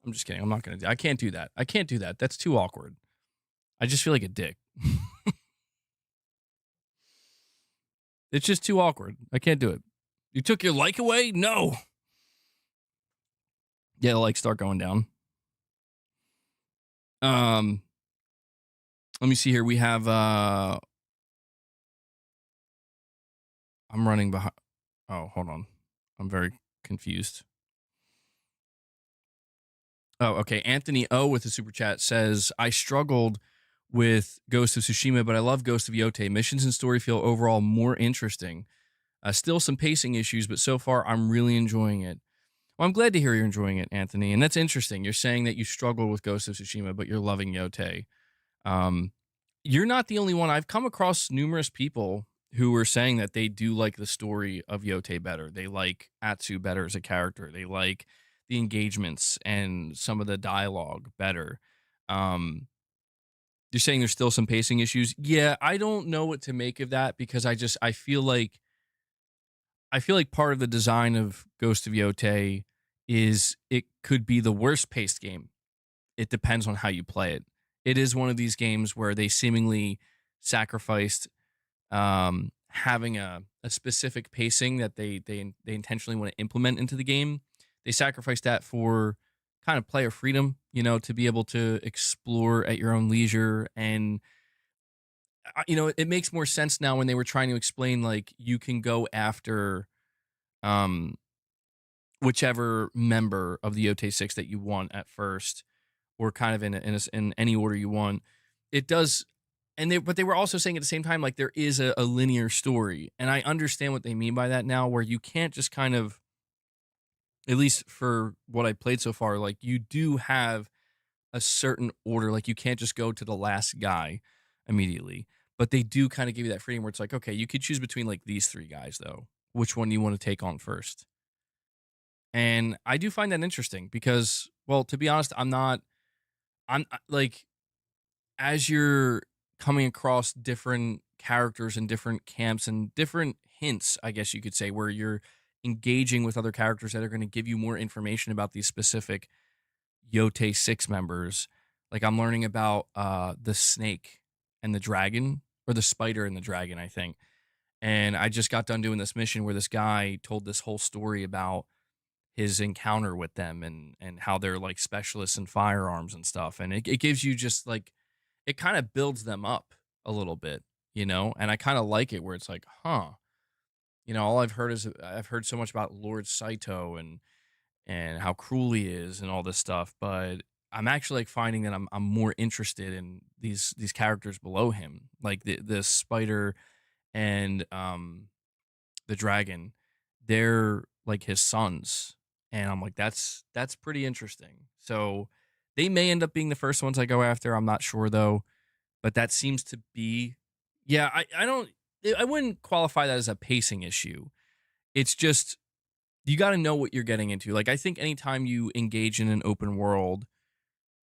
I'm just kidding. I'm not going to. I can't do that. I can't do that. That's too awkward. I just feel like a dick. It's just too awkward. I can't do it. You took your like away? No. Yeah, the likes start going down. Let me see here. We have I'm running behind. Oh, hold on. I'm very confused. Oh, okay. Anthony O with the super chat says, I struggled with Ghost of Tsushima, but I love Ghost of Yote. Missions and story feel overall more interesting. Still some pacing issues, but so far I'm really enjoying it. Well, I'm glad to hear you're enjoying it, Anthony. And that's interesting. You're saying that you struggled with Ghost of Tsushima, but you're loving Yote. You're not the only one. I've come across numerous people who were saying that they do like the story of Yote better. They like Atsu better as a character. They like the engagements and some of the dialogue better. Um, you're saying there's still some pacing issues. Yeah, I don't know what to make of that because I feel like part of the design of Ghost of Yote is it could be the worst paced game. It depends on how you play it. It is one of these games where they seemingly sacrificed having a specific pacing that they intentionally want to implement into the game. They sacrificed that for kind of player freedom, to be able to explore at your own leisure. And it makes more sense now when they were trying to explain like you can go after um whichever member of the Ote 6 that you want at first, or kind of in any order you want. It does, but they were also saying at the same time like there is a linear story, and I understand what they mean by that now, where you can't just kind of, at least for what I played so far, like you do have a certain order, like you can't just go to the last guy immediately, but they do kind of give you that freedom where it's like, okay, you could choose between like these three guys though, which one you want to take on first. And I do find that interesting because, well, to be honest, I'm like, as you're coming across different characters and different camps and different hints, I guess you could say, where you're engaging with other characters that are going to give you more information about these specific Yote 6 members. Like I'm learning about the snake and the dragon, or the spider and the dragon, I think. And I just got done doing this mission where this guy told this whole story about his encounter with them, and how they're like specialists in firearms and stuff. And it gives you just like, it kind of builds them up a little bit, and I kind of like it where it's like, huh, all I've heard so much about Lord Saito and how cruel he is and all this stuff, but I'm actually like finding that I'm more interested in these characters below him, like the spider and the dragon. They're like his sons, and I'm like, that's pretty interesting. So they may end up being the first ones I go after. I'm not sure though, but that seems to be, yeah. I don't, I wouldn't qualify that as a pacing issue. It's just you got to know what you're getting into. Like I think anytime you engage in an open world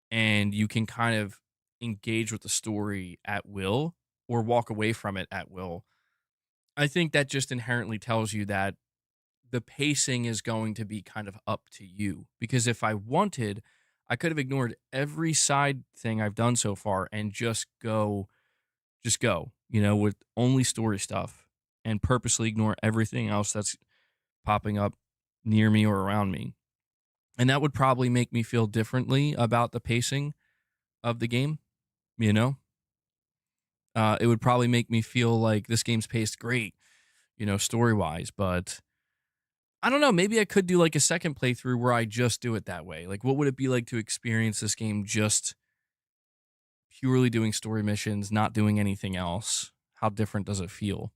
and you can kind of engage with the story at will or walk away from it at will, I think that just inherently tells you that the pacing is going to be kind of up to you. Because if I wanted, I could have ignored every side thing I've done so far and just go, with only story stuff, and purposely ignore everything else that's popping up near me or around me. And that would probably make me feel differently about the pacing of the game, you know? It would probably make me feel like this game's paced great, story wise, but I don't know. Maybe I could do like a second playthrough where I just do it that way. Like, what would it be like to experience this game just purely doing story missions, not doing anything else? How different does it feel?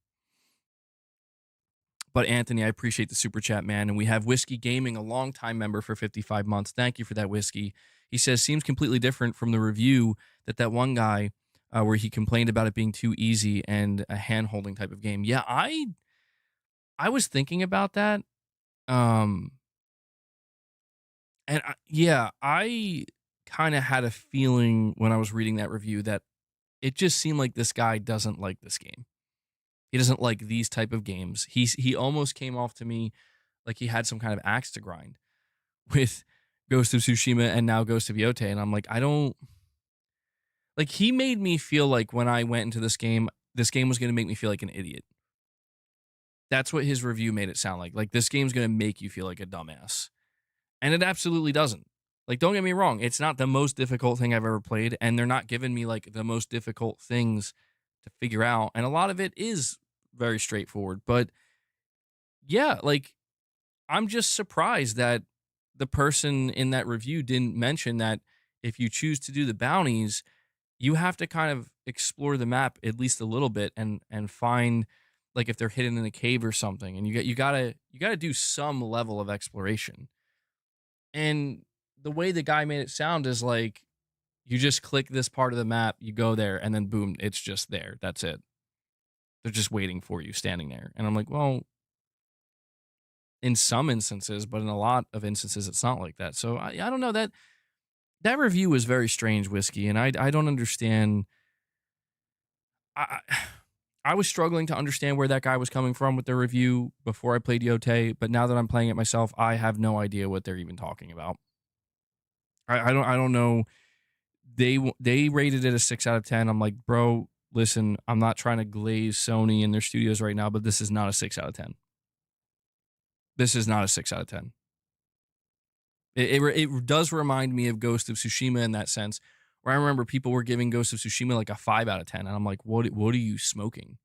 But Anthony, I appreciate the super chat, man. And we have Whiskey Gaming, a longtime member for 55 months. Thank you for that, Whiskey. He says, seems completely different from the review that one guy where he complained about it being too easy and a hand holding type of game. Yeah, I was thinking about that. Um, yeah, I kind of had a feeling when I was reading that review that it just seemed like this guy doesn't like this game. He doesn't like these type of games. He almost came off to me like he had some kind of axe to grind with Ghost of Tsushima and now Ghost of Yote. And I'm like, I don't like, he made me feel like when I went into this game was going to make me feel like an idiot. That's what his review made it sound like. Like, this game's going to make you feel like a dumbass. And it absolutely doesn't. Like, don't get me wrong, it's not the most difficult thing I've ever played, and they're not giving me like the most difficult things to figure out. And a lot of it is very straightforward. But yeah, like, I'm just surprised that the person in that review didn't mention that if you choose to do the bounties, you have to kind of explore the map at least a little bit and find like if they're hidden in a cave or something. And you gotta do some level of exploration. And the way the guy made it sound is like You just click this part of the map, you go there, and then boom, it's just there. That's it. They're just waiting for you, standing there. And I'm like, well, in some instances, but in a lot of instances, it's not like that. So I don't know that review was very strange, Whiskey, and I don't understand. I I was struggling to understand where that guy was coming from with the review before I played Yote, but now that I'm playing it myself, I have no idea what they're even talking about. I don't know. They rated it a 6 out of 10. I'm like, bro, listen, I'm not trying to glaze Sony and their studios right now, but this is not a 6 out of 10. This is not a 6 out of 10. It does remind me of Ghost of Tsushima in that sense, where I remember people were giving Ghost of Tsushima like a 5 out of 10, and I'm like, what are you smoking?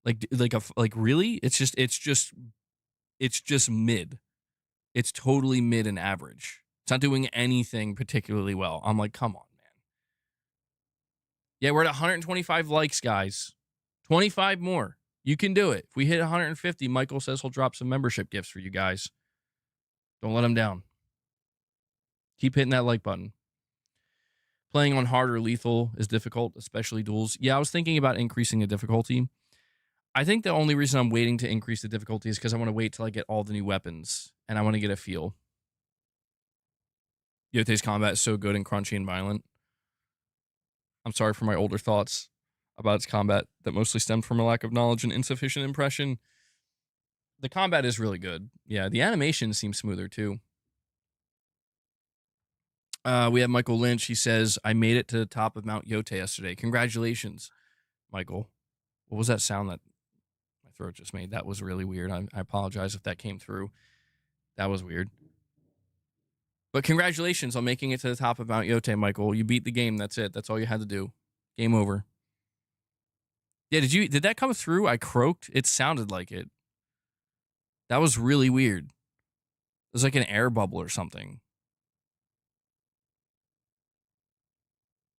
Like really? It's just mid. It's totally mid and average. It's not doing anything particularly well. I'm like, come on, man. Yeah, we're at 125 likes, guys. 25 more. You can do it. If we hit 150, Michael says he'll drop some membership gifts for you guys. Don't let him down. Keep hitting that like button. Playing on hard or lethal is difficult, especially duels. Yeah, I was thinking about increasing the difficulty. I think the only reason I'm waiting to increase the difficulty is because I want to wait till I get all the new weapons and I want to get a feel. Yote's combat is so good and crunchy and violent. I'm sorry for my older thoughts about its combat that mostly stemmed from a lack of knowledge and insufficient impression. The combat is really good. Yeah, the animation seems smoother too. We have Michael Lynch. He says, I made it to the top of Mount Yote yesterday. Congratulations, Michael. What was that sound that my throat just made? That was really weird. I apologize if that came through. That was weird. But congratulations on making it to the top of Mount Yote, Michael. You beat the game. That's it. That's all you had to do. Game over. Yeah, did that come through? I croaked. It sounded like it. That was really weird. It was like an air bubble or something.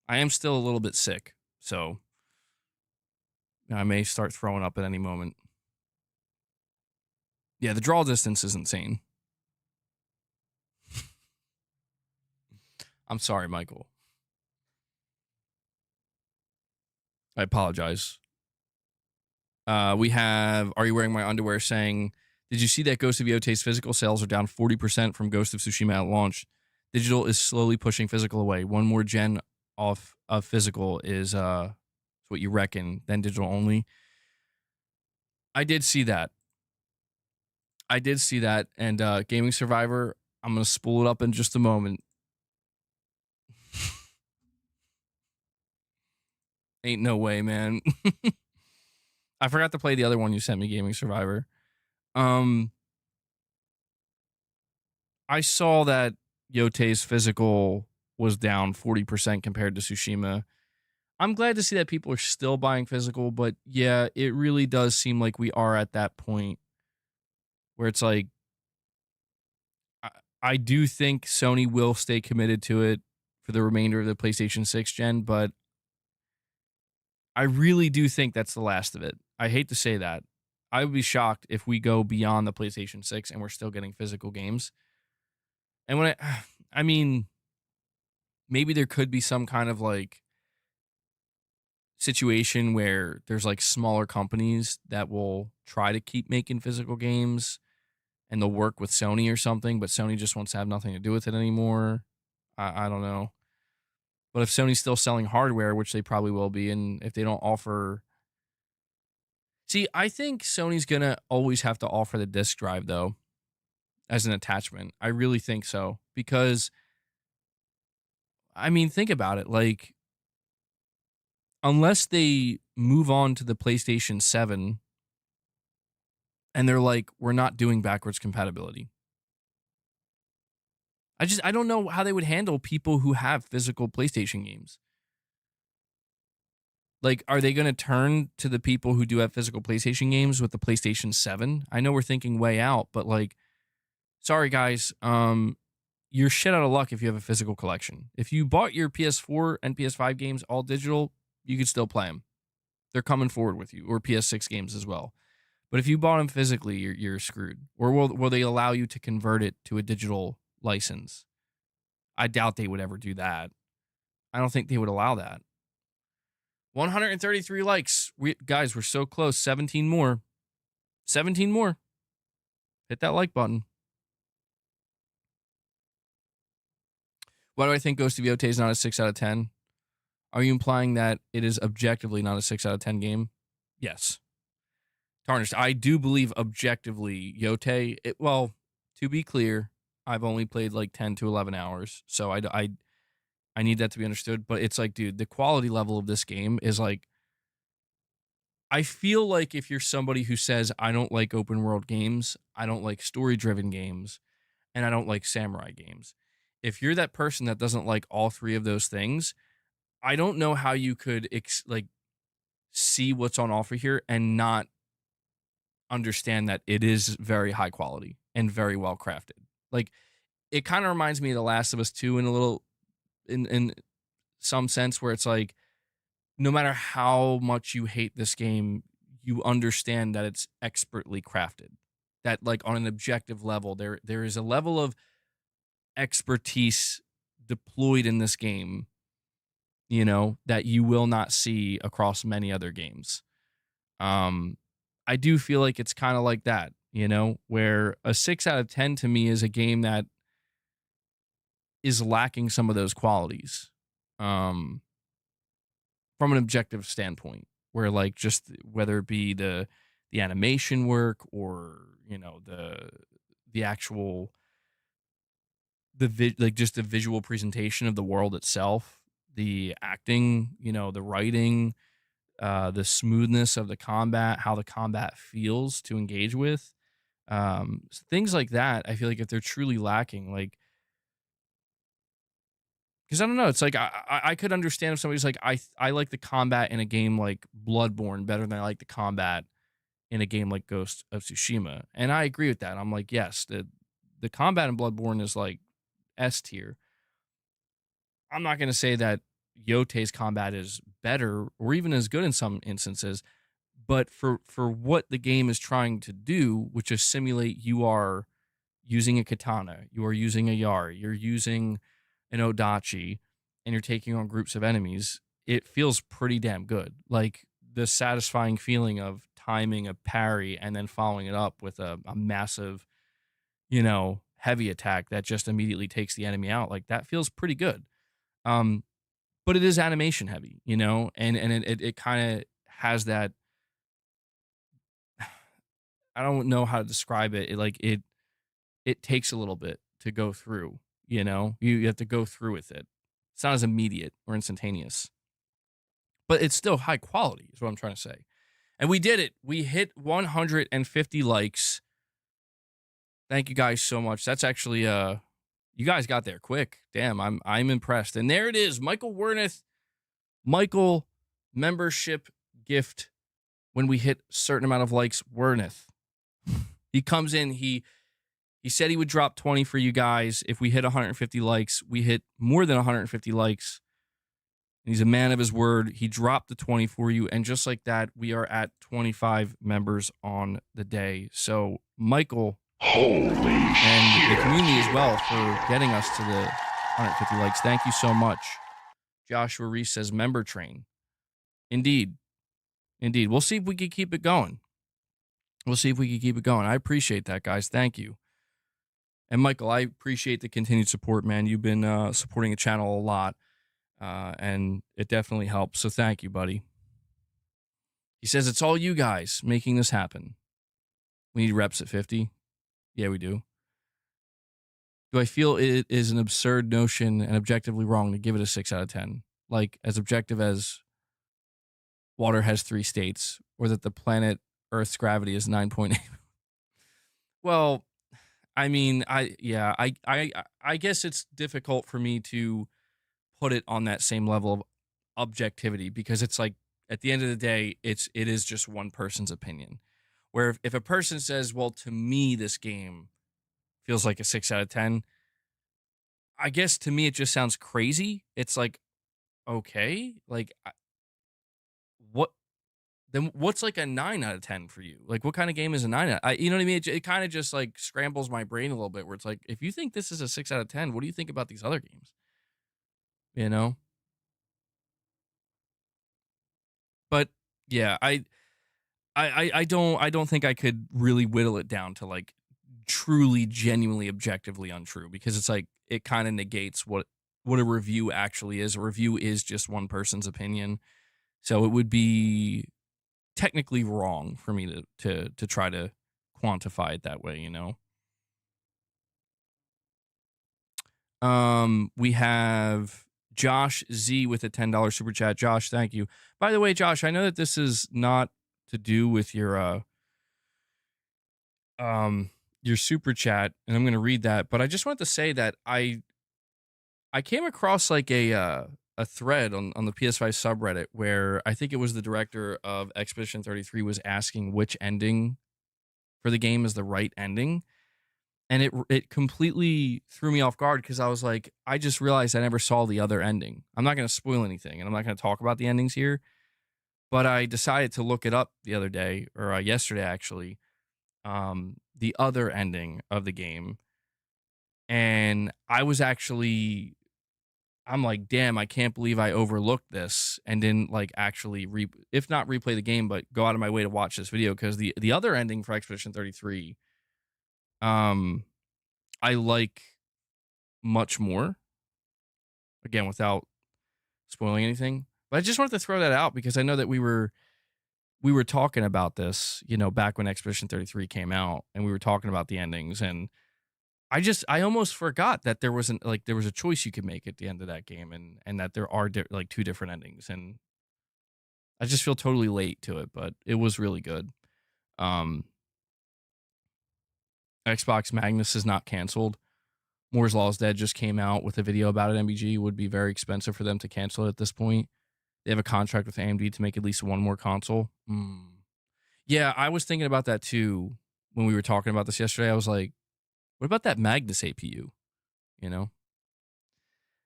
I am still a little bit sick, so I may start throwing up at any moment. Yeah, the draw distance is insane. I'm sorry, Michael. I apologize. We have Are You Wearing My Underwear saying, did you see that Ghost of Yote's physical sales are down 40% from Ghost of Tsushima at launch? Digital is slowly pushing physical away. One more gen off of physical is what you reckon, then digital only. I did see that. And Gaming Survivor, I'm going to spool it up in just a moment. Ain't no way, man. I forgot to play the other one you sent me, Gaming Survivor. I saw that Yote's physical was down 40% compared to Tsushima. I'm glad to see that people are still buying physical, but yeah, it really does seem like we are at that point where it's like, I do think Sony will stay committed to it for the remainder of the PlayStation 6 gen, but I really do think that's the last of it. I hate to say that. I would be shocked if we go beyond the PlayStation 6 and we're still getting physical games. And I mean, maybe there could be some kind of like situation where there's like smaller companies that will try to keep making physical games and they'll work with Sony or something, but Sony just wants to have nothing to do with it anymore. I don't know. But if Sony's still selling hardware, which they probably will be, and if they don't offer. See, I think Sony's going to always have to offer the disk drive, though, as an attachment. I really think so. Because, I mean, think about it. Like, unless they move on to the PlayStation 7 and they're like, we're not doing backwards compatibility. I don't know how they would handle people who have physical PlayStation games. Like, are they going to turn to the people who do have physical PlayStation games with the PlayStation 7? I know we're thinking way out, but like, sorry guys, you're shit out of luck if you have a physical collection. If you bought your PS4 and PS5 games all digital, you could still play them. They're coming forward with you, or PS6 games as well. But if you bought them physically, you're screwed. Or will they allow you to convert it to a digital license? I doubt they would ever do that. I don't think they would allow that. 133 likes. Guys, we're so close. 17 more. 17 more. Hit that like button. Why do I think Ghost of Yotei is not a 6 out of 10? Are you implying that it is objectively not a 6 out of 10 game? Yes. Tarnished. I do believe objectively Yotei, well, to be clear, I've only played like 10 to 11 hours. So I need that to be understood. But it's like, dude, the quality level of this game is like, I feel like if you're somebody who says, I don't like open world games, I don't like story driven games, and I don't like samurai games. If you're that person that doesn't like all three of those things, I don't know how you could like see what's on offer here and not understand that it is very high quality and very well crafted. Like it kind of reminds me of The Last of Us 2 in a little in some sense where it's like no matter how much you hate this game, you understand that it's expertly crafted. That like on an objective level, there is a level of expertise deployed in this game, that you will not see across many other games. I do feel like it's kind of like that, where a 6 out of 10 to me is a game that is lacking some of those qualities. From an objective standpoint, where like just whether it be the animation work or the actual like just the visual presentation of the world itself, the acting, the writing, the smoothness of the combat, how the combat feels to engage with, things like that. I feel like if they're truly lacking, like because I don't know, it's like I could understand if somebody's like I like the combat in a game like Bloodborne better than I like the combat in a game like Ghost of Tsushima, and I agree with that. I'm like, yes, the combat in Bloodborne is like S tier. I'm not going to say that Yotei's combat is better or even as good in some instances, but for what the game is trying to do, which is simulate you are using a katana, you are using a yari, you're using an odachi, and you're taking on groups of enemies, it feels pretty damn good. Like the satisfying feeling of timing a parry and then following it up with a massive, heavy attack that just immediately takes the enemy out. Like that feels pretty good. Um, but it is animation heavy, and it kind of has that. I don't know how to describe it. It takes a little bit to go through. You have to go through with it. It's not as immediate or instantaneous, but it's still high quality. Is what I'm trying to say. And we did it. We hit 150 likes. Thank you guys so much. That's actually you guys got there quick. Damn, I'm impressed. And there it is, Michael Wernath. Michael membership gift when we hit certain amount of likes. Wernath. He comes in. He said he would drop 20 for you guys if we hit 150 likes. We hit more than 150 likes. And he's a man of his word. He dropped the 20 for you. And just like that, we are at 25 members on the day. So, Michael, Holy and the community as well for getting us to the 150 likes. Thank you so much. Joshua Reese says member train. Indeed. We'll see if we can keep it going. I appreciate that, guys. Thank you. And Michael, I appreciate the continued support, man. You've been supporting the channel a lot, and it definitely helps. So thank you, buddy. He says it's all you guys making this happen. We need reps at 50. Yeah, we do. Do I feel it is an absurd notion and objectively wrong to give it a 6 out of 10? Like as objective as water has 3 states, or that the planet Earth's gravity is 9.8? Well, I mean, I guess it's difficult for me to put it on that same level of objectivity because it's like at the end of the day, it is just one person's opinion. Where if a person says, "Well, to me, this game feels like a 6 out of 10," I guess to me it just sounds crazy. It's like, okay, like what? Then what's like a 9 out of 10 for you? Like what kind of game is a 9 out? You know what I mean? It kind of just like scrambles my brain a little bit. Where it's like, if you think this is a 6 out of 10, what do you think about these other games? You know? But yeah, I don't think I could really whittle it down to like truly genuinely objectively untrue, because it's like it kind of negates what a review actually is. A review is just one person's opinion. So it would be technically wrong for me to try to quantify it that way, you know. We have Josh Z with a $10 super chat. Josh, thank you. By the way, Josh, I know that this is not to do with um your super chat, and I'm going to read that, but I just wanted to say that I came across like a thread on the PS5 subreddit where I think it was the director of Expedition 33 was asking which ending for the game is the right ending, and it completely threw me off guard because I was like, I just realized I never saw the other ending. I'm not going to spoil anything, and I'm not going to talk about the endings here, but I decided to look it up the other day, or yesterday actually, the other ending of the game, and I'm like, damn, I can't believe I overlooked this and didn't like actually if not replay the game, but go out of my way to watch this video, because the other ending for Expedition 33, um, I like much more. Again, without spoiling anything, but I just wanted to throw that out because I know that we were talking about this, you know, back when Expedition 33 came out, and we were talking about the endings, and I almost forgot that there was a choice you could make at the end of that game, and that there are like two different endings, and I just feel totally late to it, but it was really good. Um, Xbox Magnus is not canceled. Moore's Law is Dead just came out with a video about it. MBG would be very expensive for them to cancel it at this point. They have a contract with AMD to make at least one more console. Yeah, I was thinking about that too when we were talking about this yesterday. I was like, what about that Magnus APU? You know,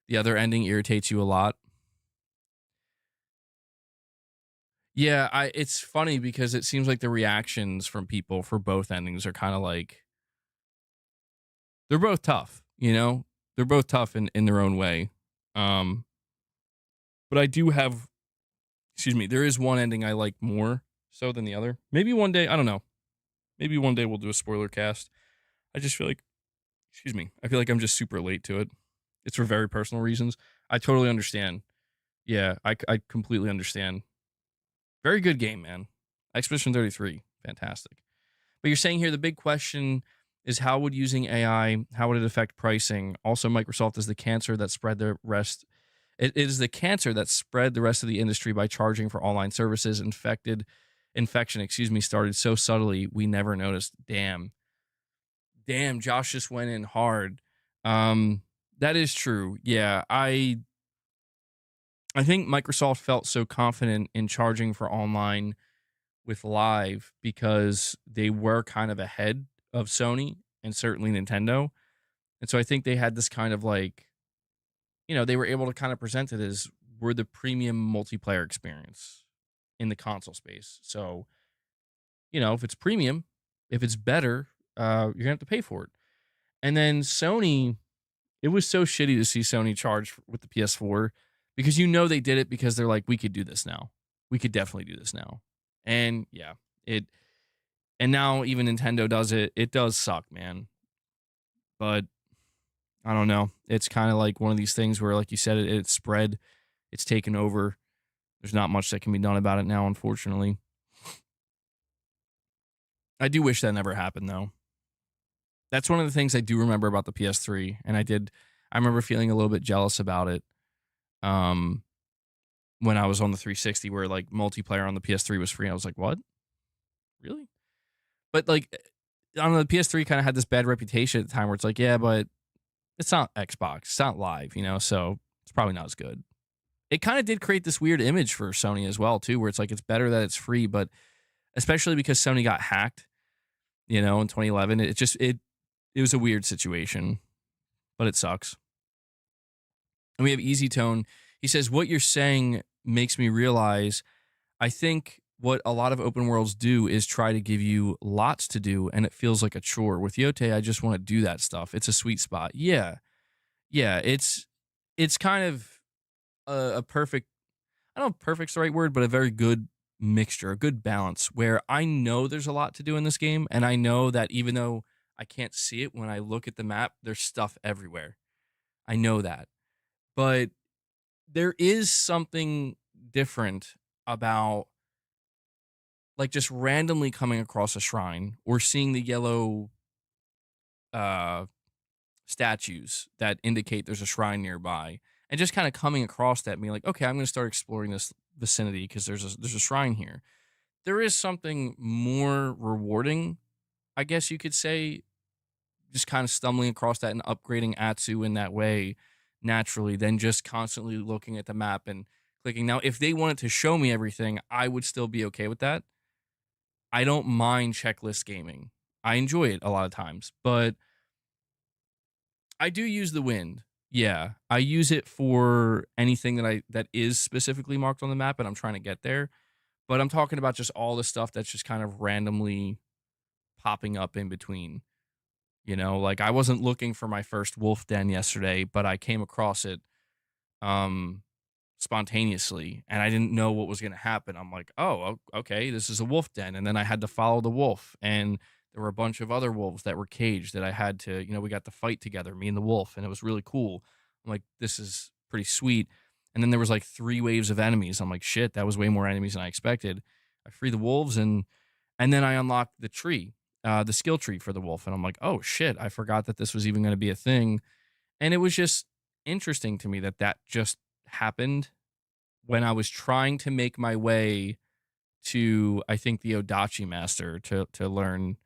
the other ending irritates you a lot. Yeah, it's funny because it seems like the reactions from people for both endings are kind of like they're both tough, you know? They're both tough in their own way. Um, but I do have excuse me, there is one ending I like more so than the other. Maybe one day, I don't know. Maybe one day we'll do a spoiler cast. I just feel like excuse me, I feel like I'm just super late to it. It's for very personal reasons. I totally understand. Yeah, I completely understand. Very good game, man. Expedition 33, fantastic. But you're saying here the big question is how would using AI, how would it affect pricing? Also, Microsoft is the cancer that spread the rest. It is the cancer that spread the rest of the industry by charging for online services. Infection, excuse me, started so subtly we never noticed. Damn, Josh just went in hard. That is true. Yeah, I think Microsoft felt so confident in charging for online with live because they were kind of ahead of Sony and certainly Nintendo. And so I think they had this kind of like, you know, they were able to kind of present it as we're the premium multiplayer experience in the console space. So, you know, if it's premium, if it's better, you're gonna have to pay for it. And then Sony, it was so shitty to see Sony charge with the PS4 because you know they did it because they're like, we could do this now. We could definitely do this now. And yeah, it and now even Nintendo does it. It does suck, man. But I don't know. It's kind of like one of these things where, like you said, it's spread, it's taken over. There's not much that can be done about it now, unfortunately. I do wish that never happened, though. That's one of the things I do remember about the PS3, and I remember feeling a little bit jealous about it. Um, when I was on the 360, where like multiplayer on the PS3 was free, I was like, what? Really? But like, I don't know, the PS3 kind of had this bad reputation at the time, where it's like, yeah, but it's not Xbox, it's not live, you know, so it's probably not as good. It kind of did create this weird image for Sony as well, too, where it's like it's better that it's free, but especially because Sony got hacked, you know, in 2011, it was a weird situation, but it sucks. And we have Easy Tone. He says, what you're saying makes me realize I think what a lot of open worlds do is try to give you lots to do, and it feels like a chore. With Yote, I just want to do that stuff. It's a sweet spot. Yeah. Yeah. It's kind of a perfect, I don't know if perfect's the right word, but a very good mixture, a good balance where I know there's a lot to do in this game. And I know that even though I can't see it when I look at the map, there's stuff everywhere. I know that. But there is something different about like just randomly coming across a shrine or seeing the yellow uh statues that indicate there's a shrine nearby and just kind of coming across that and being like, okay, I'm going to start exploring this vicinity because there's a shrine here. There is something more rewarding, I guess you could say, just kind of stumbling across that and upgrading Atsu in that way naturally than just constantly looking at the map and clicking. Now, if they wanted to show me everything, I would still be okay with that. I don't mind checklist gaming. I enjoy it a lot of times, but I do use the wind. Yeah, I use it for anything that is specifically marked on the map, and I'm trying to get there. But I'm talking about just all the stuff that's just kind of randomly popping up in between. You know, like I wasn't looking for my first wolf den yesterday, but I came across it um spontaneously and I didn't know what was going to happen. I'm like, "Oh, okay, this is a wolf den." And then I had to follow the wolf and there were a bunch of other wolves that were caged that I had to, we got to fight together, me and the wolf, and it was really cool. I'm like, "This is pretty sweet." And then there was like 3 waves of enemies. I'm like, "Shit, that was way more enemies than I expected." I free the wolves and then I unlocked the tree, the skill tree for the wolf, and I'm like, "Oh shit, I forgot that this was even going to be a thing." And it was just interesting to me that that just happened when I was trying to make my way to, I think, the Odachi Master to learn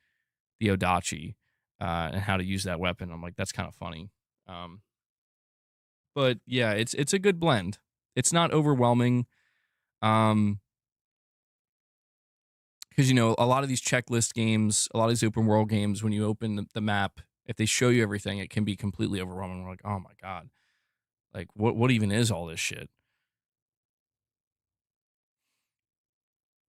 the Odachi and how to use that weapon. I'm like, that's kind of funny. Um, but yeah, it's a good blend. It's not overwhelming. Um, because a lot of these checklist games, a lot of these open world games, when you open the map, if they show you everything, it can be completely overwhelming. We're like, oh my god, like what even is all this shit?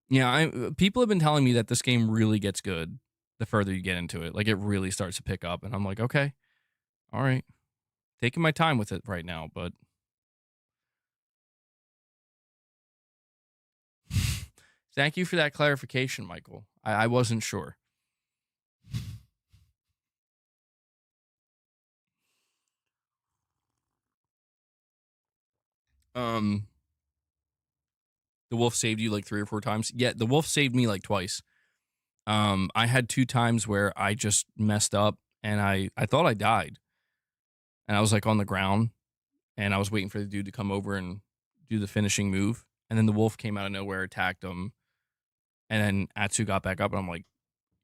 Yeah, people have been telling me that this game really gets good the further you get into it. Like it really starts to pick up, and I'm like, okay, all right, taking my time with it right now. But thank you for that clarification, Michael. I wasn't sure. Um, the wolf saved you like 3 or 4 times. Yeah, the wolf saved me like twice. I had 2 times where I just messed up, and I thought I died, and I was like on the ground, and I was waiting for the dude to come over and do the finishing move, and then the wolf came out of nowhere, attacked him, and then Atsu got back up, and I'm like,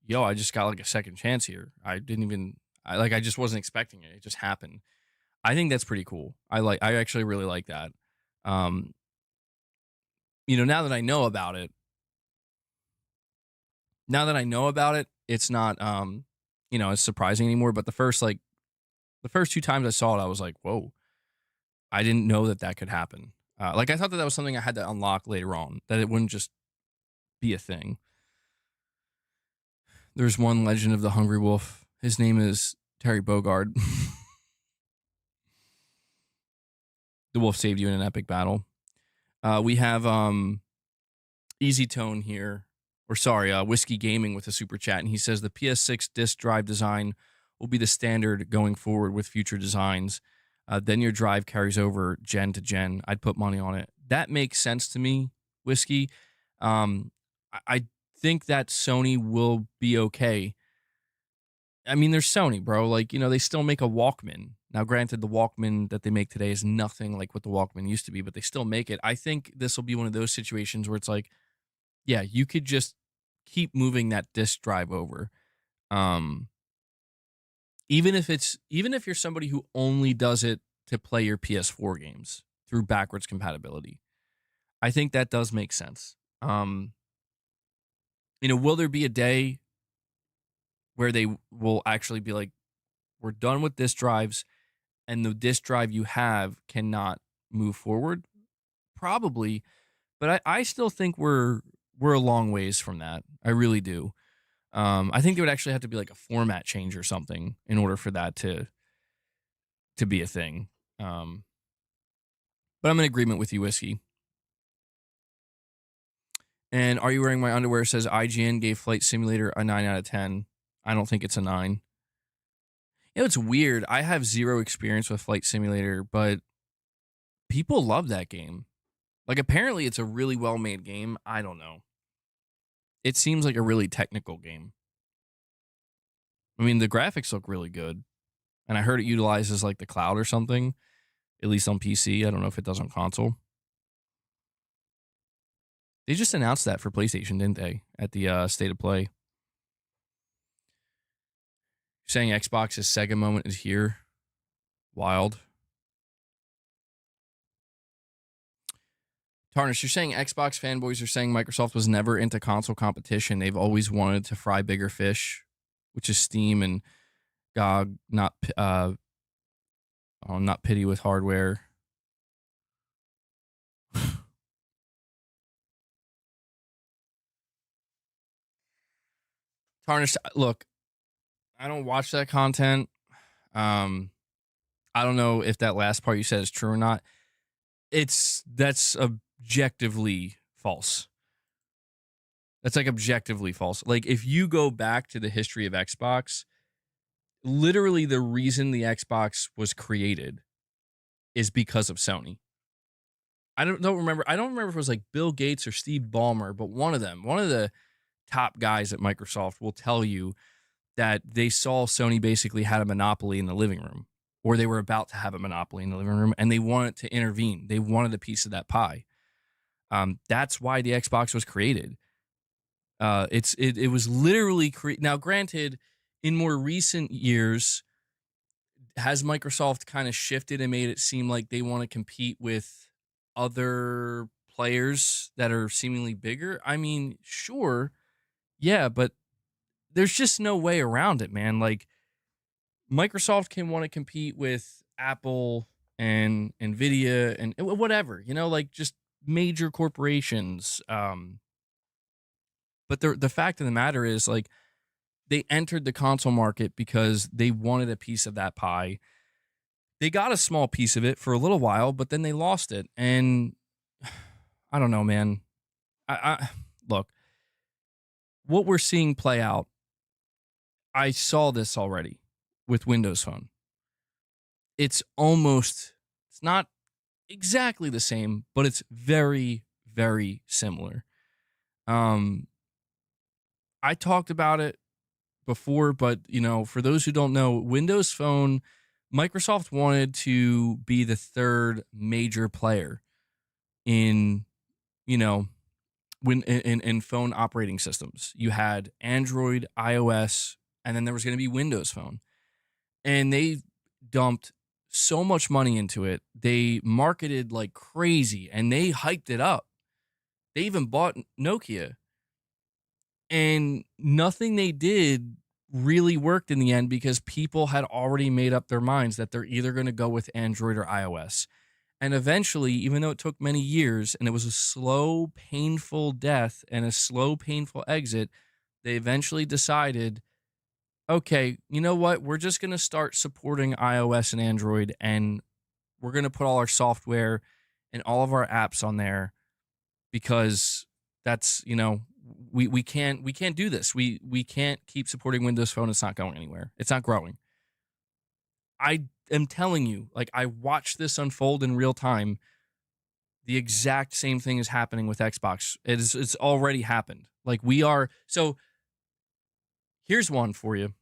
yo, I just got like a second chance here. I didn't even, I just wasn't expecting it. It just happened. I think that's pretty cool. I actually really like that. Um, now that I know about it, it's not, it's surprising anymore. But the first 2 times I saw it, I was like, whoa, I didn't know that that could happen. Like I thought that that was something I had to unlock later on, that it wouldn't just be a thing. There's one Legend of the Hungry Wolf. His name is Terry Bogard. The wolf saved you in an epic battle. We have Easy Tone here, or sorry, Whiskey Gaming with a super chat, and he says the PS6 disk drive design will be the standard going forward with future designs. Then your drive carries over gen to gen. I'd put money on it. That makes sense to me, Whiskey. I think that Sony will be okay. I mean, there's Sony, bro. Like, they still make a Walkman. Now, granted, the Walkman that they make today is nothing like what the Walkman used to be, but they still make it. I think this will be one of those situations where it's like, yeah, you could just keep moving that disk drive over. Um, even if you're somebody who only does it to play your PS4 games through backwards compatibility, I think that does make sense. Will there be a day where they will actually be like, we're done with disk drives and the disk drive you have cannot move forward? Probably, but I still think we're a long ways from that. I really do. I think there would actually have to be like a format change or something in order for that to be a thing. Um, but I'm in agreement with you, Whiskey. And Are You Wearing My Underwear says IGN gave Flight Simulator a 9 out of 10. I don't think it's a 9. You know, it's weird. I have zero experience with Flight Simulator, but people love that game. Like, apparently it's a really well-made game. I don't know. It seems like a really technical game. I mean, the graphics look really good. And I heard it utilizes like the cloud or something, at least on PC. I don't know if it does on console. They just announced that for PlayStation, didn't they? At the State of Play. Saying Xbox's Sega moment is here. Wild. Tarnish, you're saying Xbox fanboys are saying Microsoft was never into console competition. They've always wanted to fry bigger fish, which is Steam and GOG, not pity with hardware. Tarnish, look, I don't watch that content. I don't know if that last part you said is true or not. That's objectively false. That's like objectively false. Like, if you go back to the history of Xbox, literally the reason the Xbox was created is because of Sony. I don't remember if it was like Bill Gates or Steve Ballmer, but one of the top guys at Microsoft will tell you that they saw Sony basically had a monopoly in the living room, or they were about to have a monopoly in the living room, and they wanted to intervene. They wanted a piece of that pie. That's why the Xbox was created. It was literally created. Now, granted, in more recent years, has Microsoft kind of shifted and made it seem like they want to compete with other players that are seemingly bigger? I mean, sure, yeah, but there's just no way around it, man. Like, Microsoft can want to compete with Apple and Nvidia and whatever, like just major corporations. But the fact of the matter is, like, they entered the console market because they wanted a piece of that pie. They got a small piece of it for a little while, but then they lost it. And I don't know, man. I look, what we're seeing play out, I saw this already with Windows Phone. It's not exactly the same, but it's very, very similar. I talked about it before, but for those who don't know, Windows Phone, Microsoft wanted to be the third major player in, in phone operating systems. You had Android, iOS, and then there was going to be Windows Phone. And they dumped so much money into it. They marketed like crazy and they hyped it up. They even bought Nokia. And nothing they did really worked in the end because people had already made up their minds that they're either going to go with Android or iOS. And eventually, even though it took many years and it was a slow, painful death and a slow, painful exit, they eventually decided, okay, you know what? We're just going to start supporting iOS and Android, and we're going to put all our software and all of our apps on there because that's, we can't do this. We can't keep supporting Windows Phone. It's not going anywhere. It's not growing. I am telling you, like, I watched this unfold in real time. The exact same thing is happening with Xbox. It's already happened. Like, so here's one for you.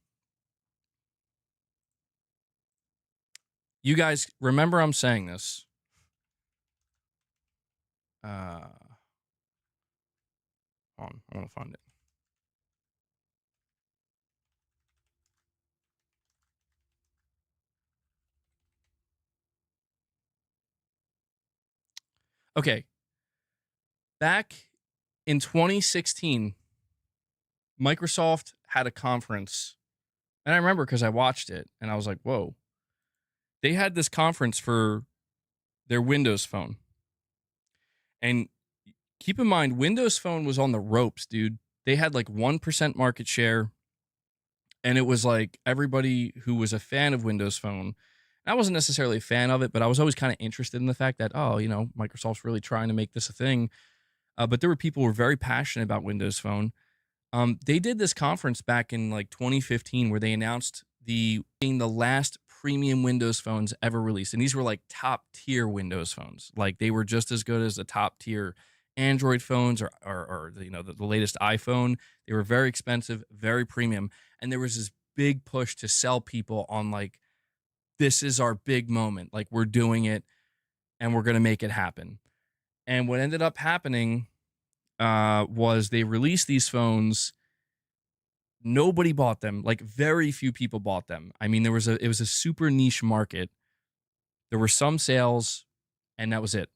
You guys remember I'm saying this. Hold on, I want to find it. Okay. Back in 2016, Microsoft had a conference. And I remember because I watched it and I was like, whoa. They had this conference for their Windows Phone. And keep in mind, Windows Phone was on the ropes, dude. They had like 1% market share. And it was like everybody who was a fan of Windows Phone. I wasn't necessarily a fan of it, but I was always kind of interested in the fact that, Microsoft's really trying to make this a thing. But there were people who were very passionate about Windows Phone. They did this conference back in like 2015 where they announced the being the last premium Windows phones ever released, and these were like top tier Windows phones. Like they were just as good as the top tier Android phones or the latest iPhone. They were very expensive, very premium, and there was this big push to sell people on like this is our big moment, like we're doing it and we're gonna make it happen. And what ended up happening was they released these phones. Nobody bought them. Like very few people bought them. I mean, it was a super niche market. There were some sales, and that was it.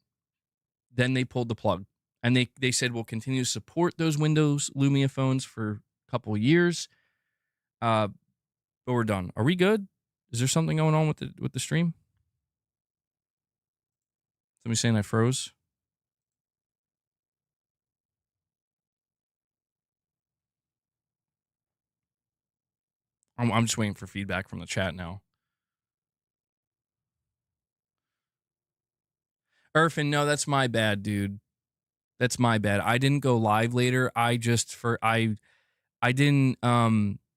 Then they pulled the plug, and they said we'll continue to support those Windows Lumia phones for a couple of years. Uh, but we're done. Are we good? Is there something going on with the stream? Somebody saying I froze. I'm just waiting for feedback from the chat now. Irfan, no, that's my bad, dude. That's my bad. I didn't go live later. I didn't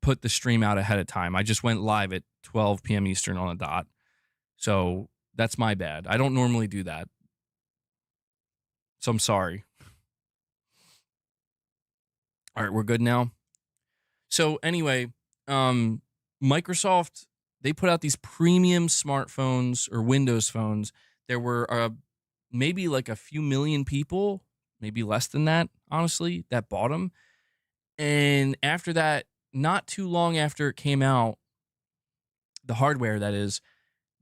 put the stream out ahead of time. I just went live at 12 p.m. Eastern on the dot. So that's my bad. I don't normally do that. So I'm sorry. All right, we're good now. So anyway, Microsoft, they put out these premium smartphones or Windows phones. There were maybe like a few million people, maybe less than that, honestly, that bought them. And after that, not too long after it came out, the hardware that is,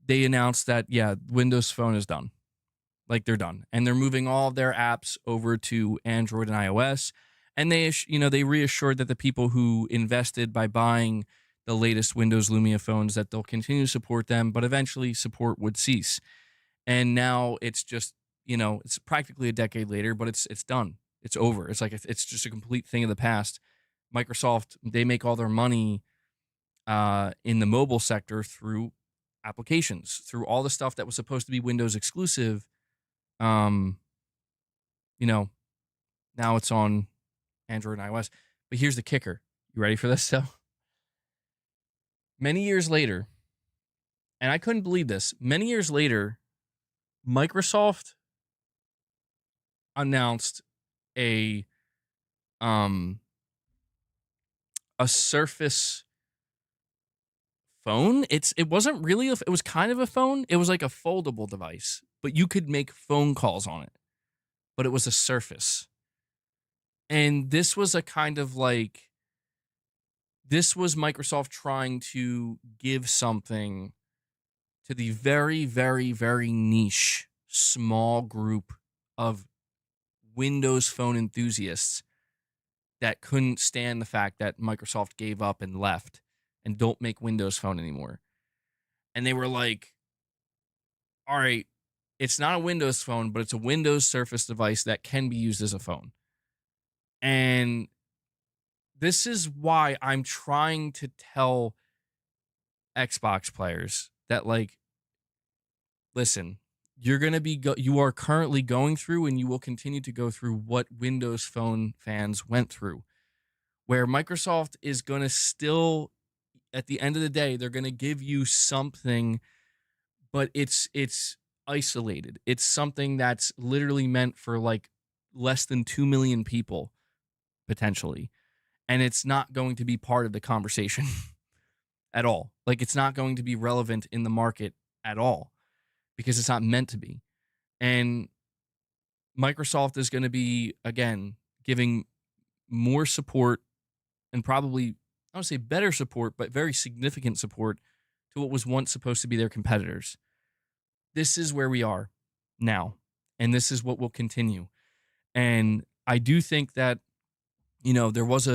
they announced that, yeah, Windows Phone is done. Like they're done. And they're moving all of their apps over to Android and iOS. And they reassured that the people who invested by buying the latest Windows Lumia phones that they'll continue to support them, but eventually support would cease. And now it's just, it's practically a decade later, but it's done. It's over. It's like it's just a complete thing of the past. Microsoft, they make all their money in the mobile sector through applications, through all the stuff that was supposed to be Windows exclusive. Um, now it's on Android and iOS. But here's the kicker. You ready for this? So many years later, and I couldn't believe this, many years later, Microsoft announced a Surface phone. It wasn't really it was kind of a phone. It was like a foldable device, but you could make phone calls on it. But it was a Surface. And this was a kind of like this was Microsoft trying to give something to the very, very, very niche small group of Windows Phone enthusiasts that couldn't stand the fact that Microsoft gave up and left and don't make Windows Phone anymore. And they were like, all right, it's not a Windows Phone, but it's a Windows Surface device that can be used as a phone. And this is why I'm trying to tell Xbox players that, like, listen, you're going to be, you are currently going through and you will continue to go through what Windows Phone fans went through, where Microsoft is going to still, at the end of the day, they're going to give you something, but it's isolated. It's something that's literally meant for like less than 2 million people potentially. And it's not going to be part of the conversation at all. Like it's not going to be relevant in the market at all because it's not meant to be. And Microsoft is going to be, again, giving more support and probably, I would say better support, but very significant support to what was once supposed to be their competitors. This is where we are now, and this is what will continue. And I do think that, there was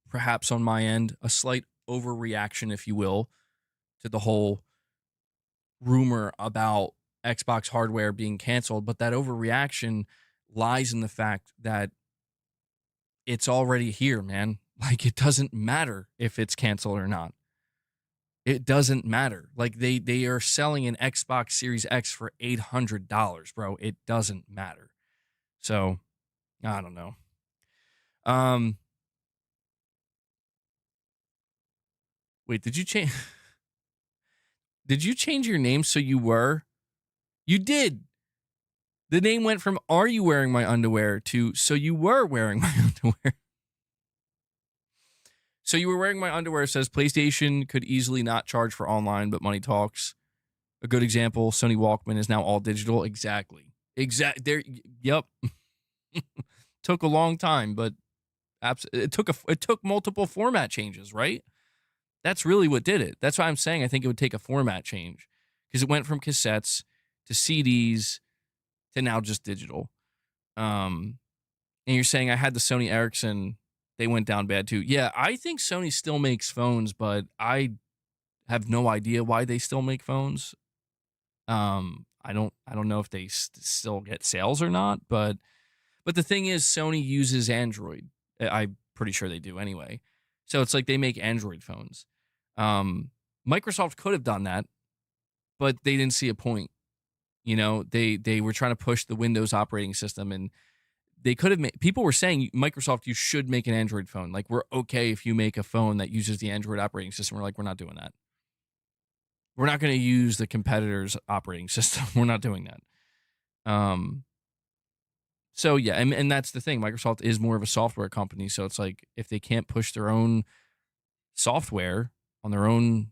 perhaps on my end, a slight overreaction, if you will, to the whole rumor about Xbox hardware being canceled. But that overreaction lies in the fact that it's already here, man. Like, it doesn't matter if it's canceled or not. It doesn't matter. Like, they are selling an Xbox Series X for $800, bro. It doesn't matter. So, I don't know. Um, Wait, did you change? Did you change your name so you were? You did. The name went from "Are you wearing my underwear" to "So you were wearing my underwear." So you were wearing my underwear says PlayStation could easily not charge for online, but money talks. A good example: Sony Walkman is now all digital. Exactly. There. Yep. Took a long time, but it took multiple format changes, right? That's really what did it. That's why I'm saying I think it would take a format change because it went from cassettes to CDs to now just digital. Um, and you're saying I had the Sony Ericsson, they went down bad too. Yeah, I think Sony still makes phones, but I have no idea why they still make phones. I don't know if they still get sales or not, but the thing is, Sony uses Android. I'm pretty sure they do anyway. So it's like they make Android phones. Um, Microsoft could have done that, but they didn't see a point. You know, they were trying to push the Windows operating system, and they could have made. People were saying Microsoft, you should make an Android phone. Like we're okay if you make a phone that uses the Android operating system. We're like, we're not doing that. We're not going to use the competitor's operating system. We're not doing that. Um, So yeah, and that's the thing. Microsoft is more of a software company, so it's like if they can't push their own software on their own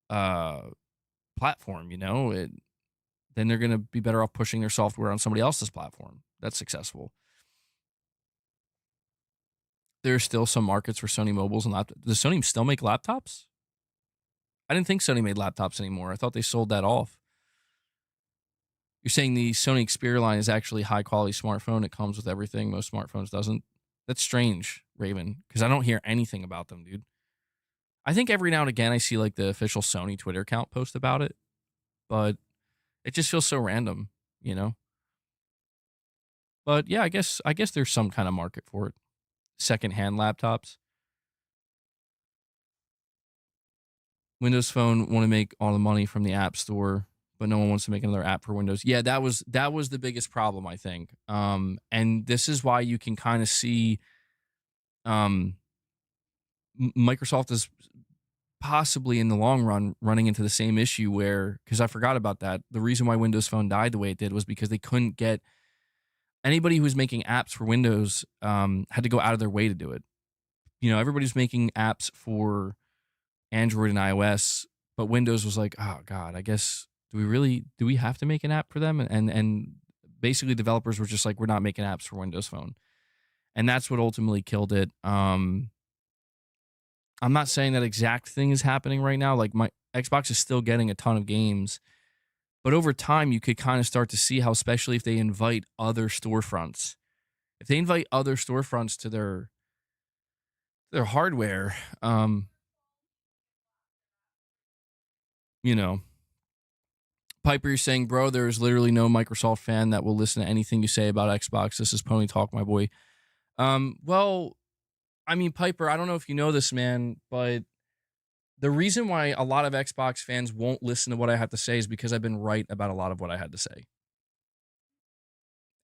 uh platform, then they're going to be better off pushing their software on somebody else's platform that's successful. There are still some markets for Sony mobiles and laptops. Does Sony still make laptops? I didn't think Sony made laptops anymore. I thought they sold that off. You're saying the Sony Xperia line is actually a high quality smartphone. It comes with everything. Most smartphones doesn't. That's strange, Raven, because I don't hear anything about them, dude. I think every now and again I see like the official Sony Twitter account post about it, but it just feels so random, you know? But yeah, I guess there's some kind of market for it. Secondhand laptops. Windows Phone want to make all the money from the App Store, but no one wants to make another app for Windows. Yeah, that was the biggest problem, I think. And this is why you can kind of see um Microsoft is possibly in the long run running into the same issue where, because I forgot about that, the reason why Windows Phone died the way it did was because they couldn't get anybody who was making apps for Windows had to go out of their way to do it. Everybody's making apps for Android and iOS, but Windows was like, oh God, I guess do we have to make an app for them? And basically developers were just like, we're not making apps for Windows Phone, and that's what ultimately killed it. I'm not saying that exact thing is happening right now. Like my Xbox is still getting a ton of games, but over time you could kind of start to see how, especially if they invite other storefronts, to their hardware, you know, Piper, you're saying, bro, there is literally no Microsoft fan that will listen to anything you say about Xbox. This is Pony Talk, my boy. Well, I mean, Piper, I don't know if you know this, man, but the reason why a lot of Xbox fans won't listen to what I have to say is because I've been right about a lot of what I had to say.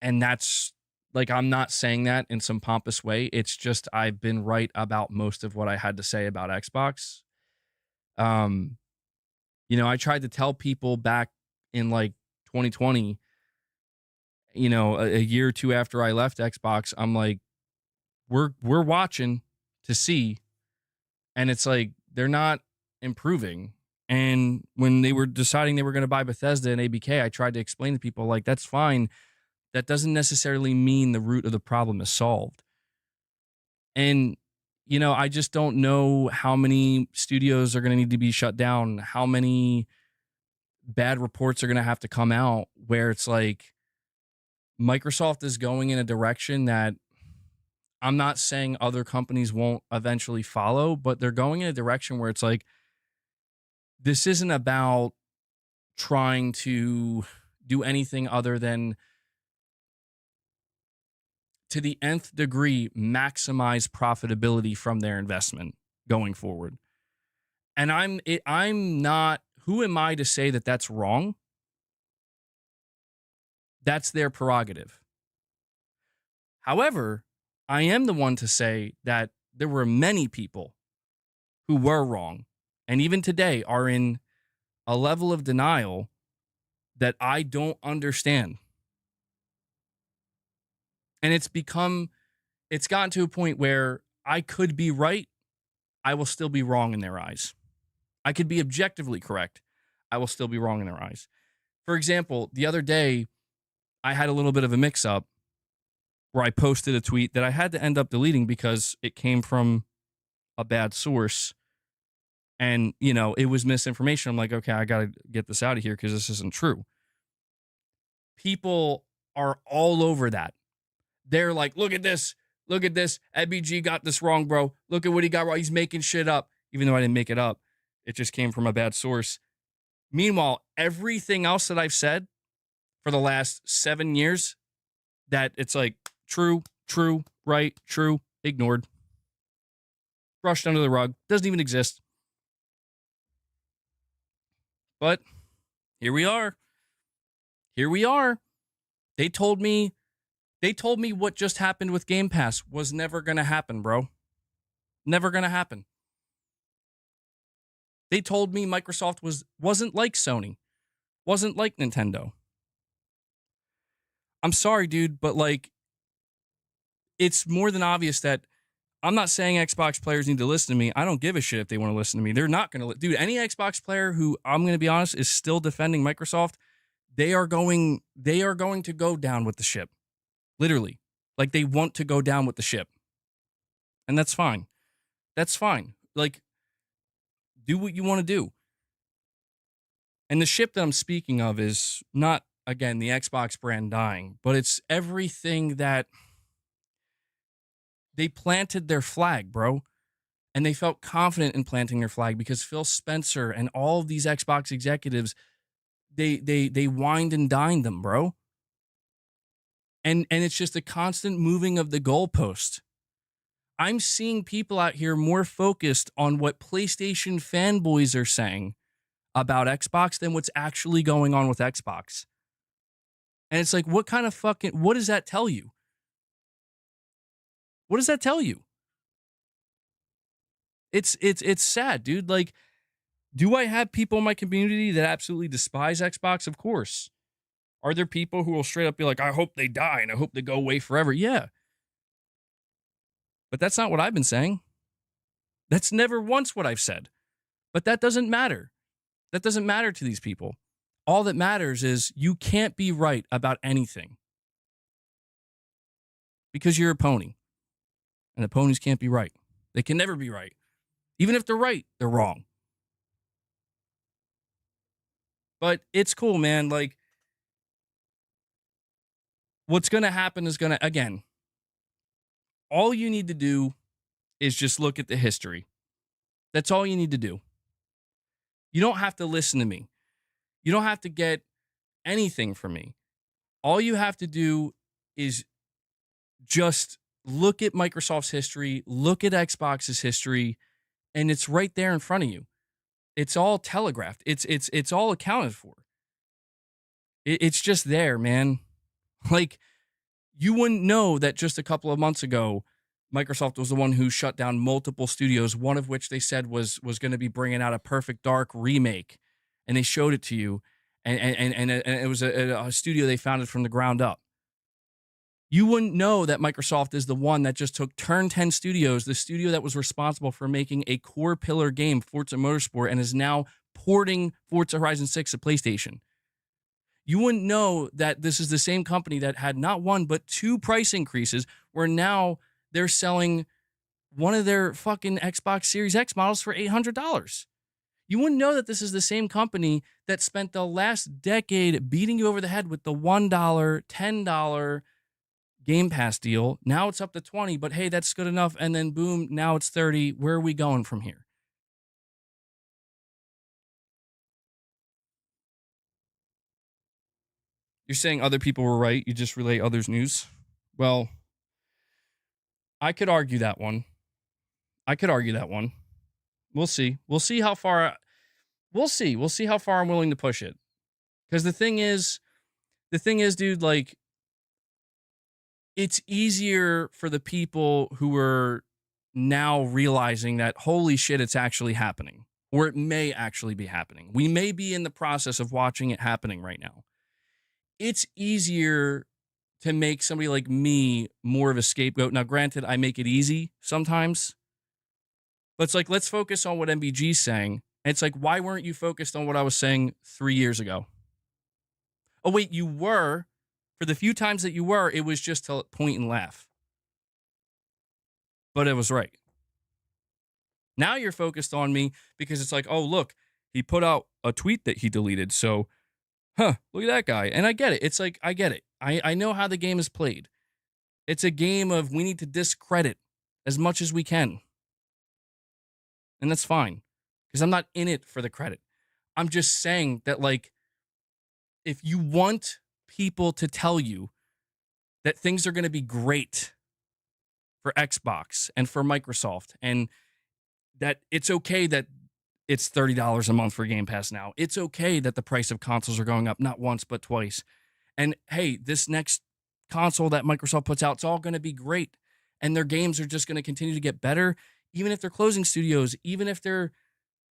And that's like, I'm not saying that in some pompous way. It's just I've been right about most of what I had to say about Xbox. Um, I tried to tell people back in like 2020, a year or two after I left Xbox, I'm like, we're watching to see, and it's like they're not improving. And when they were deciding they were going to buy Bethesda and ABK, I tried to explain to people like that's fine. That doesn't necessarily mean the root of the problem is solved. And I just don't know how many studios are going to need to be shut down, how many bad reports are going to have to come out where it's like Microsoft is going in a direction that I'm not saying other companies won't eventually follow, but they're going in a direction where it's like, this isn't about trying to do anything other than, to the nth degree, maximize profitability from their investment going forward. And I'm not, who am I to say that that's wrong? That's their prerogative. However, I am the one to say that there were many people who were wrong and even today are in a level of denial that I don't understand. And it's gotten to a point where I could be right, I will still be wrong in their eyes. I could be objectively correct, I will still be wrong in their eyes. For example, the other day, I had a little bit of a mix up where I posted a tweet that I had to end up deleting because it came from a bad source and, it was misinformation. I'm like, okay, I got to get this out of here because this isn't true. People are all over that. They're like, look at this. Look at this. EBG got this wrong, bro. Look at what he got wrong. He's making shit up. Even though I didn't make it up, it just came from a bad source. Meanwhile, everything else that I've said for the last 7 years, that it's like true, right, true, ignored, brushed under the rug, doesn't even exist. But here we are. Here we are. They told me what just happened with Game Pass was never going to happen, bro. Never going to happen. They told me Microsoft wasn't like Sony, wasn't like Nintendo. I'm sorry, dude, but like, it's more than obvious that I'm not saying Xbox players need to listen to me. I don't give a shit if they want to listen to me. They're not going to. Dude, any Xbox player who, I'm going to be honest, is still defending Microsoft, they are going to go down with the ship. Literally. Like, they want to go down with the ship. And that's fine. That's fine. Like, do what you want to do. And the ship that I'm speaking of is not, again, the Xbox brand dying, but it's everything that they planted their flag, bro. And they felt confident in planting their flag because Phil Spencer and all of these Xbox executives, they wined and dined them, bro. And it's just a constant moving of the goalpost. I'm seeing people out here more focused on what PlayStation fanboys are saying about Xbox than what's actually going on with Xbox. And it's like, what does that tell you? What does that tell you? It's sad, dude. Like, do I have people in my community that absolutely despise Xbox? Of course. Are there people who will straight up be like, I hope they die and I hope they go away forever? Yeah. But that's not what I've been saying. That's never once what I've said. But that doesn't matter. That doesn't matter to these people. All that matters is you can't be right about anything because you're a pony. And the ponies can't be right. They can never be right. Even if they're right, they're wrong. But it's cool, man. Like, what's going to happen is again, all you need to do is just look at the history. That's all you need to do. You don't have to listen to me. You don't have to get anything from me. All you have to do is just look at Microsoft's history, look at Xbox's history, and it's right there in front of you. It's all telegraphed. It's all accounted for. It's just there, man. Like, you wouldn't know that just a couple of months ago, Microsoft was the one who shut down multiple studios, one of which they said was going to be bringing out a Perfect Dark remake, and they showed it to you, and it was a studio they founded from the ground up. You wouldn't know that Microsoft is the one that just took Turn 10 Studios, the studio that was responsible for making a core pillar game, Forza Motorsport, and is now porting Forza Horizon 6 to PlayStation. You wouldn't know that this is the same company that had not one, but two price increases, where now they're selling one of their fucking Xbox Series X models for $800. You wouldn't know that this is the same company that spent the last decade beating you over the head with the $1, $10 Game Pass deal. Now it's up to 20, but hey, that's good enough. And then boom, now it's 30. Where are we going from here? You're saying other people were right. You just relay others' news. Well, I could argue that one. We'll see. We'll see how far. We'll see. We'll see how far I'm willing to push it. Because the thing is, dude, like, it's easier for the people who are now realizing that holy shit, it's actually happening, or it may actually be happening. We may be in the process of watching it happening right now. It's easier to make somebody like me more of a scapegoat. Now, granted, I make it easy sometimes, but it's like, let's focus on what MBG's saying. And it's like, why weren't you focused on what I was saying 3 years ago? Oh, wait, you were. For the few times that you were, it was just to point and laugh. But it was right. Now you're focused on me because it's like, oh, look, he put out a tweet that he deleted. So, look at that guy. And I get it. It's like, I get it. I know how the game is played. It's a game of we need to discredit as much as we can. And that's fine because I'm not in it for the credit. I'm just saying that, like, if you want people to tell you that things are going to be great for Xbox and for Microsoft, and that it's okay that it's $30 a month for Game Pass now. It's okay that the price of consoles are going up not once but twice. And hey, this next console that Microsoft puts out, it's all going to be great. And their games are just going to continue to get better, even if they're closing studios, even if they're,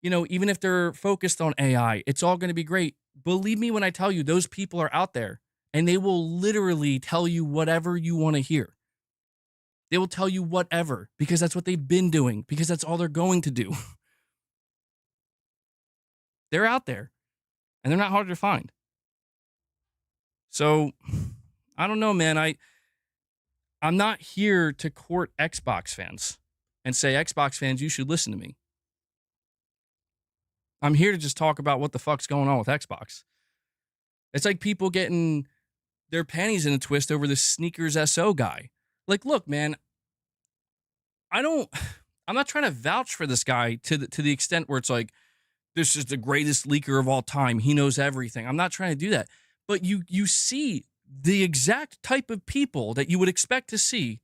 even if they're focused on AI, it's all going to be great. Believe me when I tell you, those people are out there and they will literally tell you whatever you want to hear. They will tell you whatever because that's what they've been doing, because that's all they're going to do. They're out there and they're not hard to find. So I don't know, man. I'm not here to court Xbox fans and say, Xbox fans, you should listen to me. I'm here to just talk about what the fuck's going on with Xbox. It's like people getting their panties in a twist over this sneakers SO guy. Like, look, man, I'm not trying to vouch for this guy to the extent where it's like, this is the greatest leaker of all time. He knows everything. I'm not trying to do that. But you see the exact type of people that you would expect to see.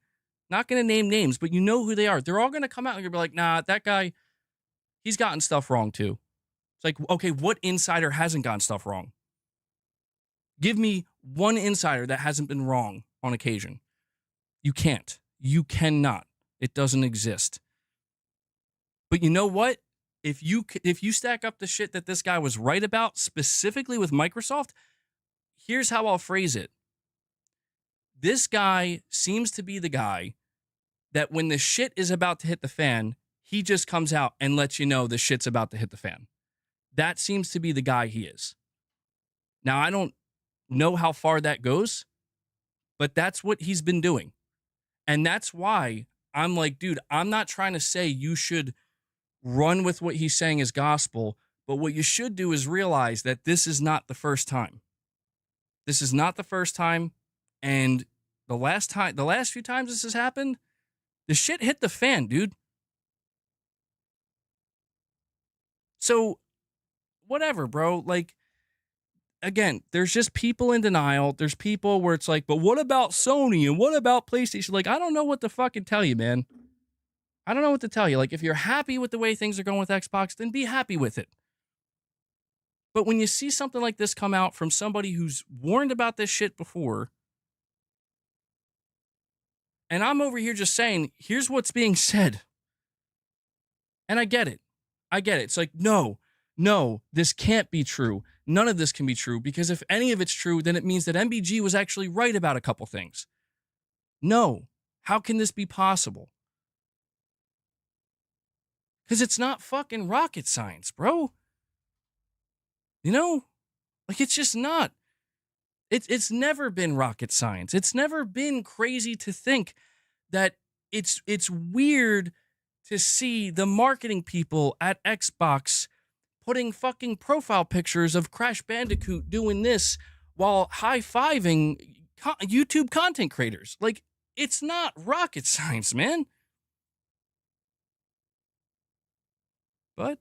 Not going to name names, but you know who they are. They're all going to come out and you're be like, nah, that guy, he's gotten stuff wrong too. It's like, okay, what insider hasn't gotten stuff wrong? Give me one insider that hasn't been wrong on occasion. You can't. You cannot. It doesn't exist. But you know what? If you stack up the shit that this guy was right about, specifically with Microsoft, here's how I'll phrase it. This guy seems to be the guy that when the shit is about to hit the fan, he just comes out and lets you know the shit's about to hit the fan. That seems to be the guy he is. Now, I don't know how far that goes, but that's what he's been doing. And that's why I'm like, dude, I'm not trying to say you should run with what he's saying as gospel, but what you should do is realize that this is not the first time. This is not the first time. And the last few times this has happened, the shit hit the fan, dude. So, whatever, bro. Like, again, there's just people in denial. There's people where it's like, but what about Sony and what about PlayStation? Like, I don't know what to fucking tell you, man. I don't know what to tell you. Like, if you're happy with the way things are going with Xbox, then be happy with it. But when you see something like this come out from somebody who's warned about this shit before, and I'm over here just saying, here's what's being said. And I get it. I get it. It's like, no, this can't be true. None of this can be true, because if any of it's true, then it means that MBG was actually right about a couple things. No. How can this be possible? Because it's not fucking rocket science, bro. You know? Like, it's just not. It's never been rocket science. It's never been crazy to think that it's weird to see the marketing people at Xbox putting fucking profile pictures of Crash Bandicoot doing this while high-fiving YouTube content creators. Like, it's not rocket science, man. But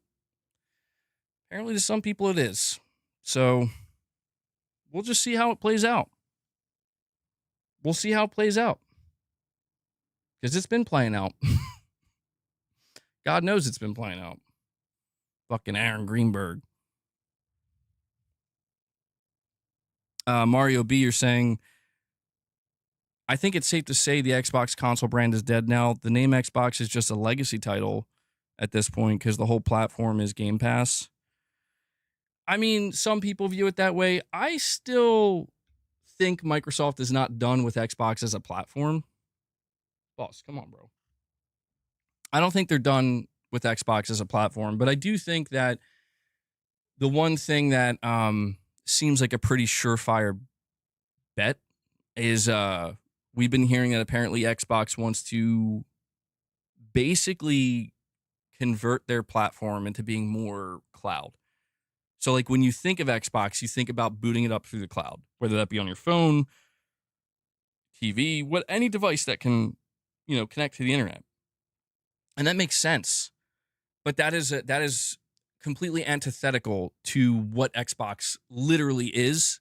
apparently to some people it is. So we'll just see how it plays out. We'll see how it plays out. Because it's been playing out. God knows it's been playing out. Fucking Aaron Greenberg. Mario B, you're saying I think it's safe to say the Xbox console brand is dead now. The name Xbox is just a legacy title at this point because the whole platform is Game Pass. I mean, some people view it that way. I still think Microsoft is not done with Xbox as a platform. Boss, come on, bro. I don't think they're done with Xbox as a platform, but I do think that the one thing that seems like a pretty surefire bet is we've been hearing that apparently Xbox wants to basically convert their platform into being more cloud. So like when you think of Xbox, you think about booting it up through the cloud, whether that be on your phone, TV, what any device that can, connect to the internet. And that makes sense. But that is completely antithetical to what Xbox literally is.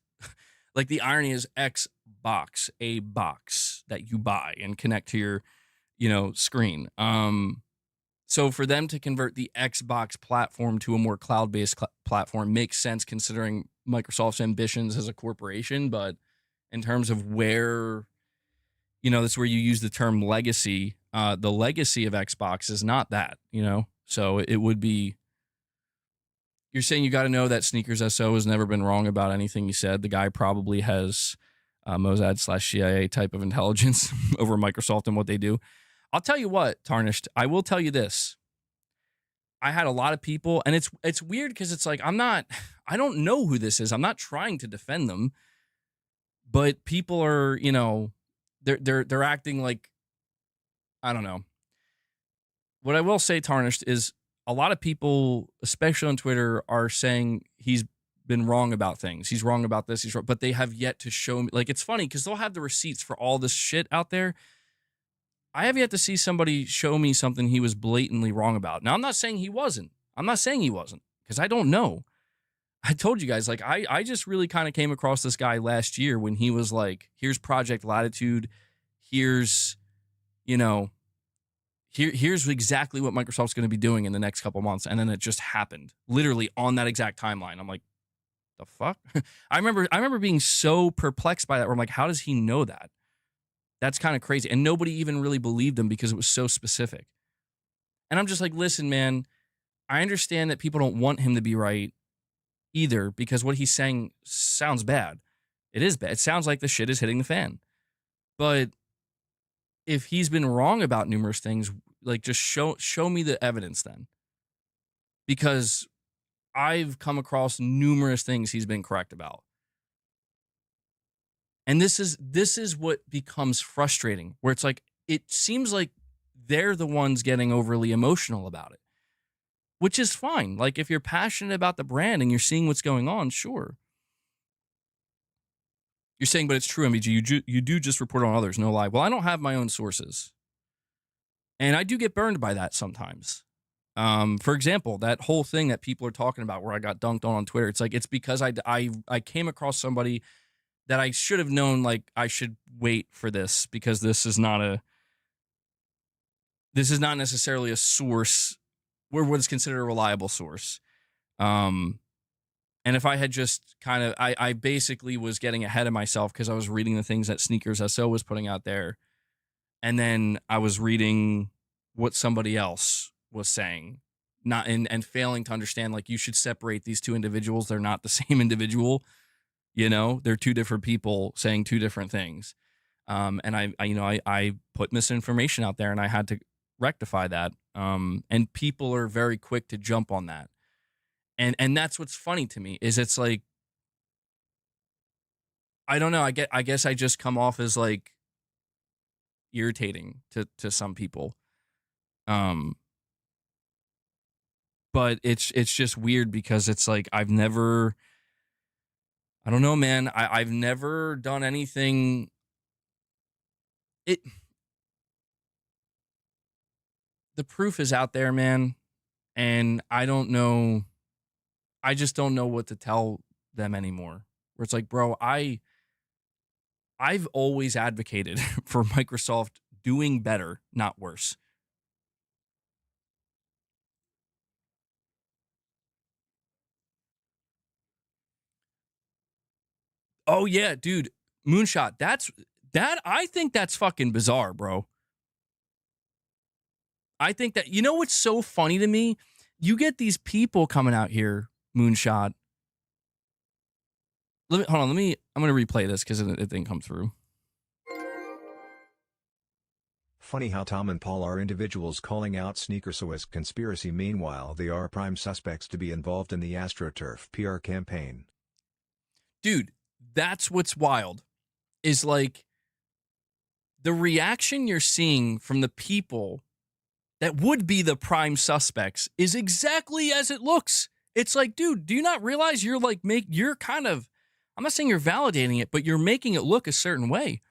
Like the irony is Xbox, a box that you buy and connect to your, screen. So for them to convert the Xbox platform to a more cloud-based platform makes sense considering Microsoft's ambitions as a corporation. But in terms of where, that's where you use the term legacy. The legacy of Xbox is not that, So it would be. You're saying you got to know that Sneakers SO has never been wrong about anything he said. The guy probably has Mossad/CIA type of intelligence over Microsoft and what they do. I'll tell you what, Tarnished. I will tell you this. I had a lot of people, and it's weird because it's like I don't know who this is. I'm not trying to defend them, but people are, they're acting like I don't know. What I will say, Tarnished, is a lot of people, especially on Twitter, are saying he's been wrong about things. He's wrong about this. He's wrong, but they have yet to show me. Like it's funny because they'll have the receipts for all this shit out there. I have yet to see somebody show me something he was blatantly wrong about. Now I'm not saying he wasn't. I'm not saying he wasn't because I don't know. I told you guys, like I just really kind of came across this guy last year when he was like, "Here's Project Latitude. Here's, you know." Here's exactly what Microsoft's going to be doing in the next couple months. And then it just happened literally on that exact timeline. I'm like, the fuck? I remember being so perplexed by that where I'm like, how does he know that? That's kind of crazy. And nobody even really believed him because it was so specific. And I'm just like, listen, man, I understand that people don't want him to be right either because what he's saying sounds bad. It is bad. It sounds like the shit is hitting the fan. But if he's been wrong about numerous things, like just show me the evidence then. Because I've come across numerous things he's been correct about. And this is what becomes frustrating, where it's like it seems like they're the ones getting overly emotional about it, which is fine. Like if you're passionate about the brand and you're seeing what's going on, sure. You're saying, but it's true, MBG. You do just report on others, no lie. Well, I don't have my own sources. And I do get burned by that sometimes. For example, that whole thing that people are talking about where I got dunked on Twitter, it's like it's because I came across somebody that I should have known, like I should wait for this because this is not necessarily a source where what is considered a reliable source. And if I had just kind of, I basically was getting ahead of myself because I was reading the things that Sneakers SO was putting out there. And then I was reading what somebody else was saying, not and failing to understand, like, you should separate these two individuals. They're not the same individual. They're two different people saying two different things. And I put misinformation out there and I had to rectify that. And people are very quick to jump on that. And that's what's funny to me is it's like, I don't know. I guess I just come off as like irritating to some people. But it's just weird because it's like I don't know, man. I've never done anything. The proof is out there, man, and I don't know. I just don't know what to tell them anymore. Where it's like, bro, I've always advocated for Microsoft doing better, not worse. Oh yeah, dude, Moonshot. I think that's fucking bizarre, bro. I think that, you know what's so funny to me? You get these people coming out here, Moonshot. Hold on, I'm going to replay this because it didn't come through. Funny how Tom and Paul are individuals calling out Sneakerso as conspiracy, meanwhile they are prime suspects to be involved in the AstroTurf PR campaign. Dude, that's what's wild. Is like the reaction you're seeing from the people that would be the prime suspects is exactly as it looks. It's like, dude, do you not realize you're kind of, I'm not saying you're validating it, but you're making it look a certain way.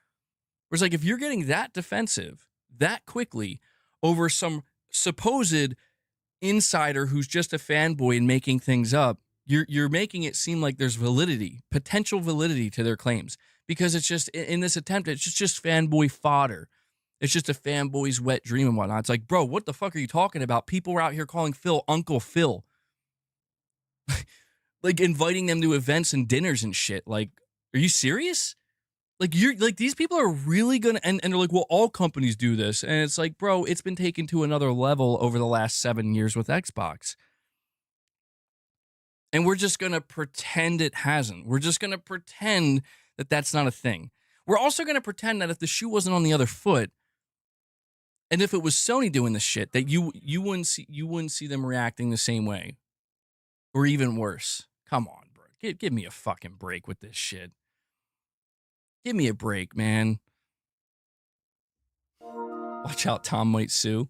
Whereas like if you're getting that defensive that quickly over some supposed insider who's just a fanboy and making things up, you're making it seem like there's potential validity to their claims, because it's just in this attempt, it's just fanboy fodder. It's just a fanboy's wet dream and whatnot. It's like, bro, what the fuck are you talking about? People are out here calling Phil Uncle Phil, like inviting them to events and dinners and shit. Like, are you serious? Like, you're like, these people are really gonna, and they're like, well, all companies do this. And it's like, bro, it's been taken to another level over the last 7 years with Xbox. And we're just gonna pretend it hasn't. We're just gonna pretend that that's not a thing. We're also gonna pretend that if the shoe wasn't on the other foot, and if it was Sony doing this shit, that you wouldn't see them reacting the same way, or even worse. Come on, bro, give me a fucking break with this shit. Give me a break, man. Watch out, Tom might sue.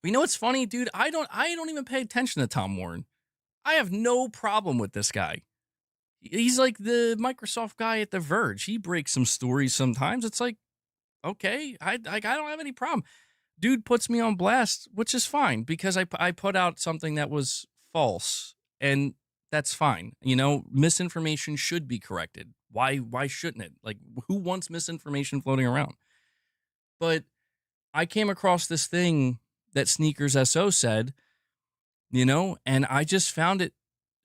But you know what's funny, dude? I don't even pay attention to Tom Warren. I have no problem with this guy. He's like the Microsoft guy at The Verge. He breaks some stories sometimes. It's like, okay, I don't have any problem. Dude puts me on blast, which is fine, because I put out something that was false, and that's fine. You know, misinformation should be corrected. Why shouldn't it? Like, who wants misinformation floating around? But I came across this thing that Sneakers SO said, you know, and I just found it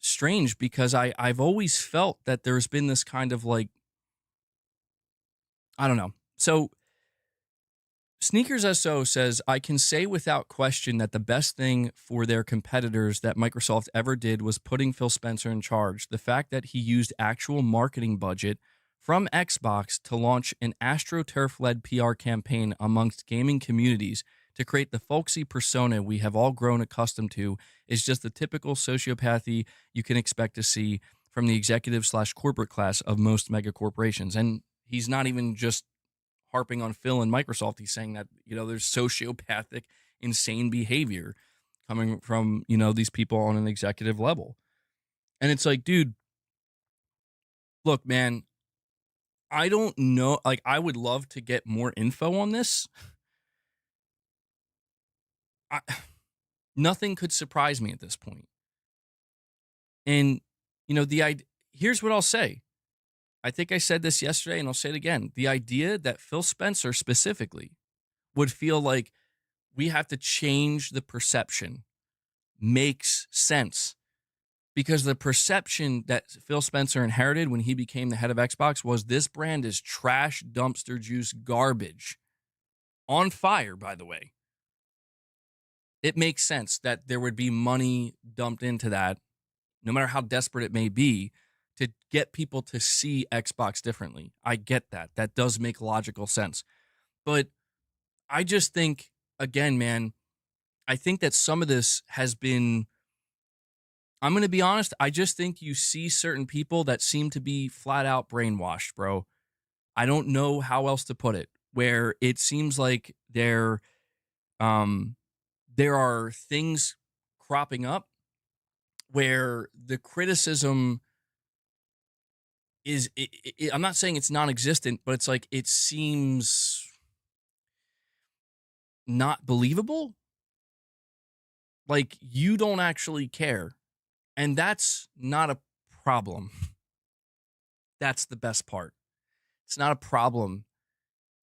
strange, because I've always felt that there's been this kind of like, I don't know. So Sneakers SO says, I can say without question that the best thing for their competitors that Microsoft ever did was putting Phil Spencer in charge. The fact that he used actual marketing budget from Xbox to launch an AstroTurf-led PR campaign amongst gaming communities to create the folksy persona we have all grown accustomed to is just the typical sociopathy you can expect to see from the executive/corporate class of most mega corporations. And he's not even just harping on Phil and Microsoft. He's saying that, you know, there's sociopathic, insane behavior coming from, you know, these people on an executive level. And it's like, dude, look, man, I don't know. Like, I would love to get more info on this. Nothing could surprise me at this point. And, you know, here's what I'll say. I think I said this yesterday, and I'll say it again. The idea that Phil Spencer specifically would feel like we have to change the perception makes sense, because the perception that Phil Spencer inherited when he became the head of Xbox was this brand is trash, dumpster juice, garbage. On fire, by the way. It makes sense that there would be money dumped into that, no matter how desperate it may be, to get people to see Xbox differently. I get that. That does make logical sense. But I just think, again, man, I think that some of this has been, I'm going to be honest, I just think you see certain people that seem to be flat out brainwashed, bro. I don't know how else to put it, where it seems like there are things cropping up where the criticism is, I'm not saying it's non-existent, but it's like it seems not believable. Like, you don't actually care. And that's not a problem. That's the best part. It's not a problem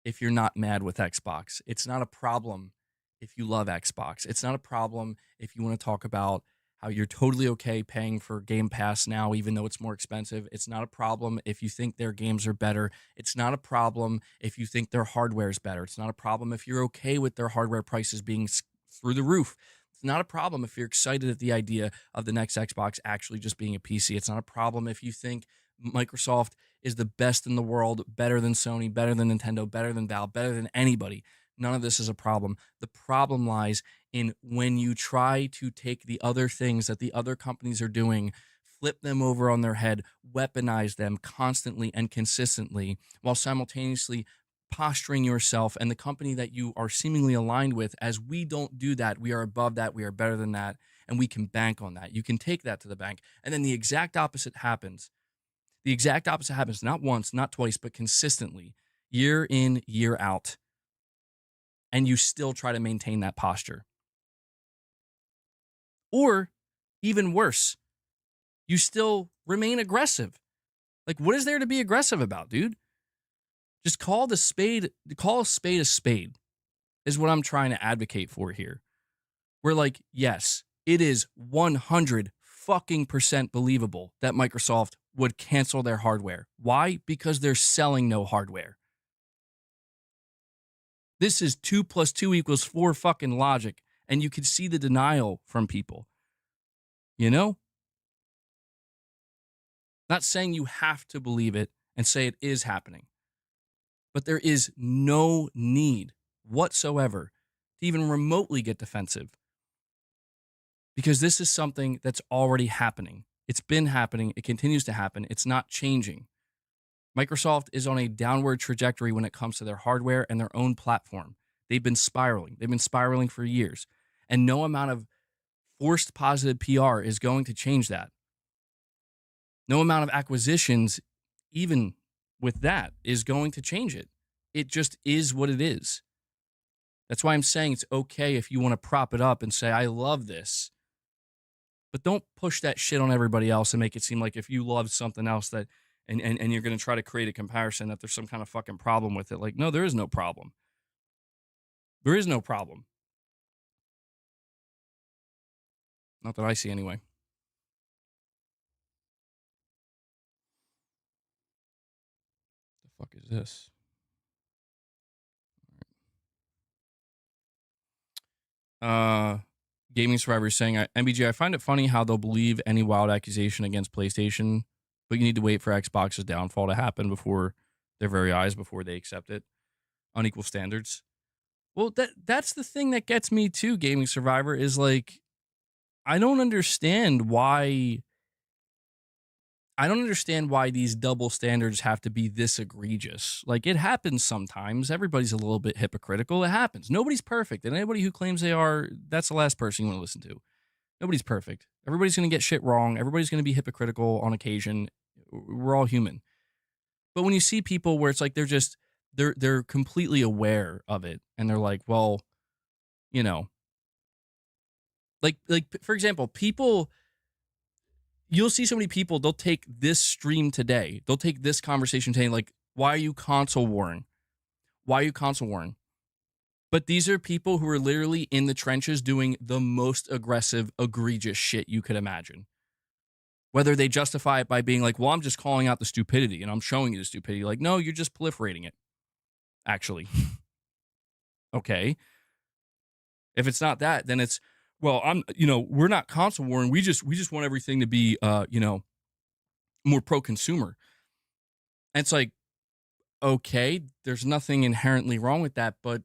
if you're not mad with Xbox. It's not a problem if you love Xbox. It's not a problem if you want to talk about how you're totally okay paying for Game Pass now, even though it's more expensive. It's not a problem if you think their games are better. It's not a problem if you think their hardware is better. It's not a problem if you're okay with their hardware prices being through the roof. It's not a problem if you're excited at the idea of the next Xbox actually just being a PC. It's not a problem if you think Microsoft is the best in the world, better than Sony, better than Nintendo, better than Valve, better than anybody. None of this is a problem. The problem lies in when you try to take the other things that the other companies are doing, flip them over on their head, weaponize them constantly and consistently, while simultaneously posturing yourself and the company that you are seemingly aligned with as we don't do that. We are above that. We are better than that. And we can bank on that. You can take that to the bank. And then the exact opposite happens. The exact opposite happens not once, not twice, but consistently, year in, year out. And you still try to maintain that posture. Or even worse, you still remain aggressive. Like, what is there to be aggressive about, dude? Just call a spade a spade, is what I'm trying to advocate for here. We're like, yes, it is 100 fucking percent believable that Microsoft would cancel their hardware. Why? Because they're selling no hardware. This is 2 + 2 = 4 fucking logic, and you can see the denial from people. You know? Not saying you have to believe it and say it is happening, but there is no need whatsoever to even remotely get defensive, because this is something that's already happening. It's been happening. It continues to happen. It's not changing. Microsoft is on a downward trajectory when it comes to their hardware and their own platform. They've been spiraling. They've been spiraling for years. And no amount of forced positive PR is going to change that. No amount of acquisitions, even with that, is going to change it. It just is what it is. That's why I'm saying it's okay if you want to prop it up and say, I love this. But don't push that shit on everybody else and make it seem like if you love something else that and you're going to try to create a comparison that there's some kind of fucking problem with it. Like, no, there is no problem. There is no problem. Not that I see anyway. The fuck is this? Gaming Survivor is saying, MBG, I find it funny how they'll believe any wild accusation against PlayStation, but you need to wait for Xbox's downfall to happen before their very eyes, before they accept it. Unequal standards. Well, that's the thing that gets me too, Gaming Survivor, is like, I don't understand why these double standards have to be this egregious. Like, it happens sometimes. Everybody's a little bit hypocritical. It happens. Nobody's perfect. And anybody who claims they are, that's the last person you want to listen to. Nobody's perfect. Everybody's going to get shit wrong. Everybody's going to be hypocritical on occasion. We're all human. But when you see people where it's like they're completely aware of it and they're like, well, you know, like for example, people, you'll see so many people, they'll take this stream today, they'll take this conversation today, like, why are you console warring? Why are you console warring? But these are people who are literally in the trenches doing the most aggressive, egregious shit you could imagine. Whether they justify it by being like, well, I'm just calling out the stupidity and I'm showing you the stupidity. Like, no, you're just proliferating it, actually. Okay. If it's not that, then it's, well, we're not console warring. We just want everything to be, more pro-consumer. And it's like, okay, there's nothing inherently wrong with that, but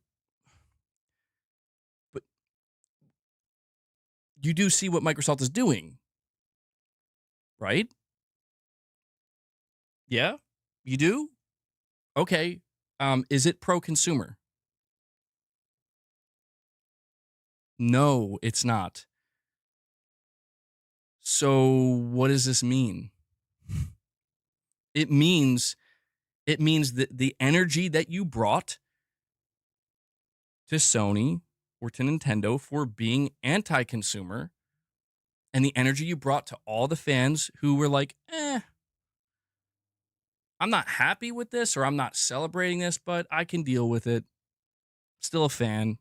you do see what Microsoft is doing, right? Yeah, you do? Okay. Is it pro-consumer? No, it's not. So what does this mean? It means that the energy that you brought to Sony or to Nintendo for being anti-consumer, and the energy you brought to all the fans who were like, I'm not happy with this or I'm not celebrating this, but I can deal with it. Still a fan,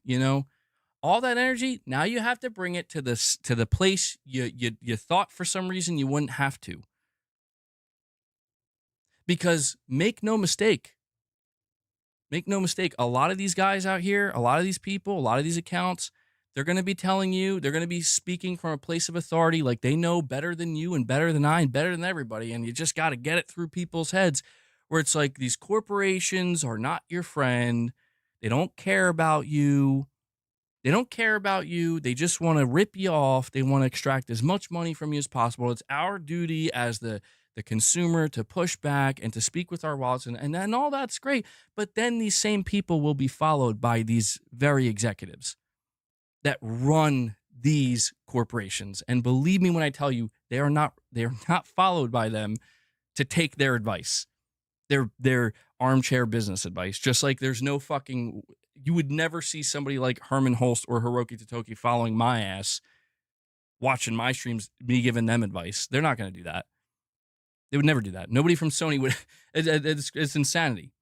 All that energy, now you have to bring it to the place you thought for some reason you wouldn't have to. Because make no mistake, a lot of these guys out here, a lot of these people, a lot of these accounts, they're going to be telling you, they're going to be speaking from a place of authority, like they know better than you and better than I and better than everybody. And you just got to get it through people's heads where it's like these corporations are not your friend. They don't care about you. They don't care about you. They just want to rip you off. They want to extract as much money from you as possible. It's our duty as the consumer to push back and to speak with our wallets. And then all that's great. But then these same people will be followed by these very executives that run these corporations. And believe me when I tell you, they are not followed by them to take their advice. Their armchair business advice. Just like there's no fucking, you would never see somebody like Herman Holst or Hiroki Totoki following my ass, watching my streams, me giving them advice. They're not going to do that. They would never do that. Nobody from Sony would. It's insanity.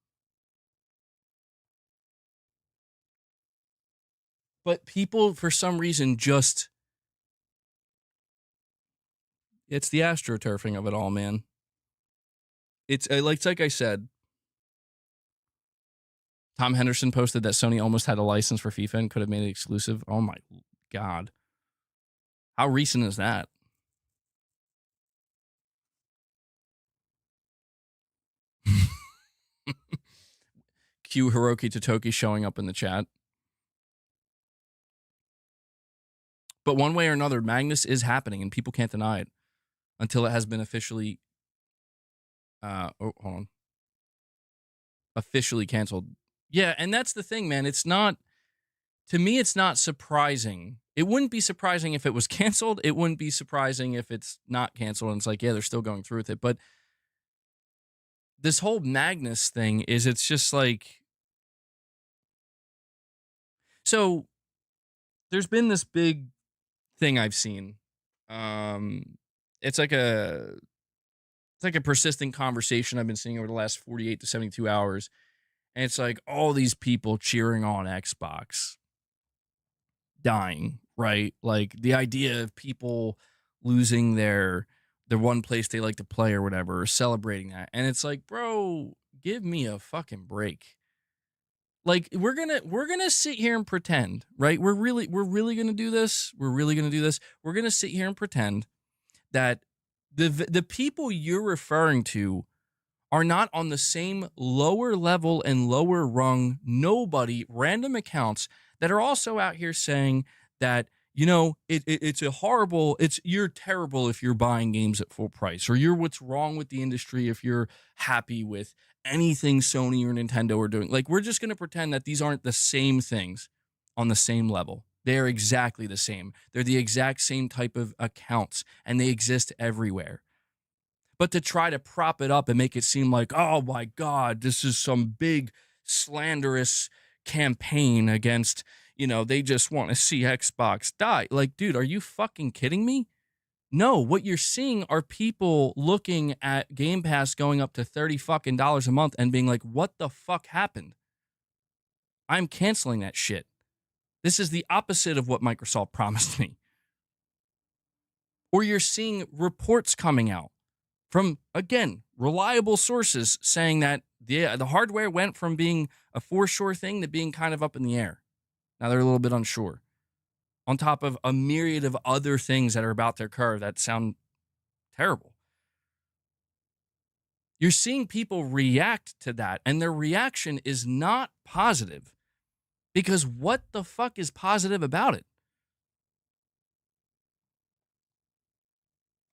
But people, for some reason, just, it's the astroturfing of it all, man. It's like I said, Tom Henderson posted that Sony almost had a license for FIFA and could have made it exclusive. Oh my God. How recent is that? Cue Hiroki Totoki showing up in the chat. But one way or another, Magnus is happening and people can't deny it until it has been officially hold on. Officially canceled. Yeah, and that's the thing, man. It's not, to me, it's not surprising. It wouldn't be surprising if it was canceled. It wouldn't be surprising if it's not canceled and it's like, yeah, they're still going through with it. But this whole Magnus thing is, it's just like, so there's been this big thing I've seen. It's like a persistent conversation I've been seeing over the last 48 to 72 hours. And it's like all these people cheering on Xbox dying, right? Like the idea of people losing their one place they like to play or whatever, or celebrating that. And it's like, bro, give me a fucking break. Like we're gonna sit here and pretend, right? We're really gonna do this. We're really gonna do this. We're gonna sit here and pretend that the people you're referring to are not on the same lower level and lower rung, nobody, random accounts that are also out here saying that, you know, it's a horrible, you're terrible if you're buying games at full price, or you're what's wrong with the industry if you're happy with anything Sony or Nintendo are doing. Like, we're just going to pretend that these aren't the same things on the same level. They're exactly the same. They're the exact same type of accounts, and they exist everywhere. But to try to prop it up and make it seem like, oh my God, this is some big slanderous campaign against, you know, they just want to see Xbox die. Like, dude, are you fucking kidding me? No, what you're seeing are people looking at Game Pass going up to $30 fucking dollars a month and being like, what the fuck happened? I'm canceling that shit. This is the opposite of what Microsoft promised me. Or you're seeing reports coming out from, again, reliable sources saying that the hardware went from being a for sure thing to being kind of up in the air. Now they're a little bit unsure. On top of a myriad of other things that are about their curve that sound terrible. You're seeing people react to that, and their reaction is not positive. Because what the fuck is positive about it?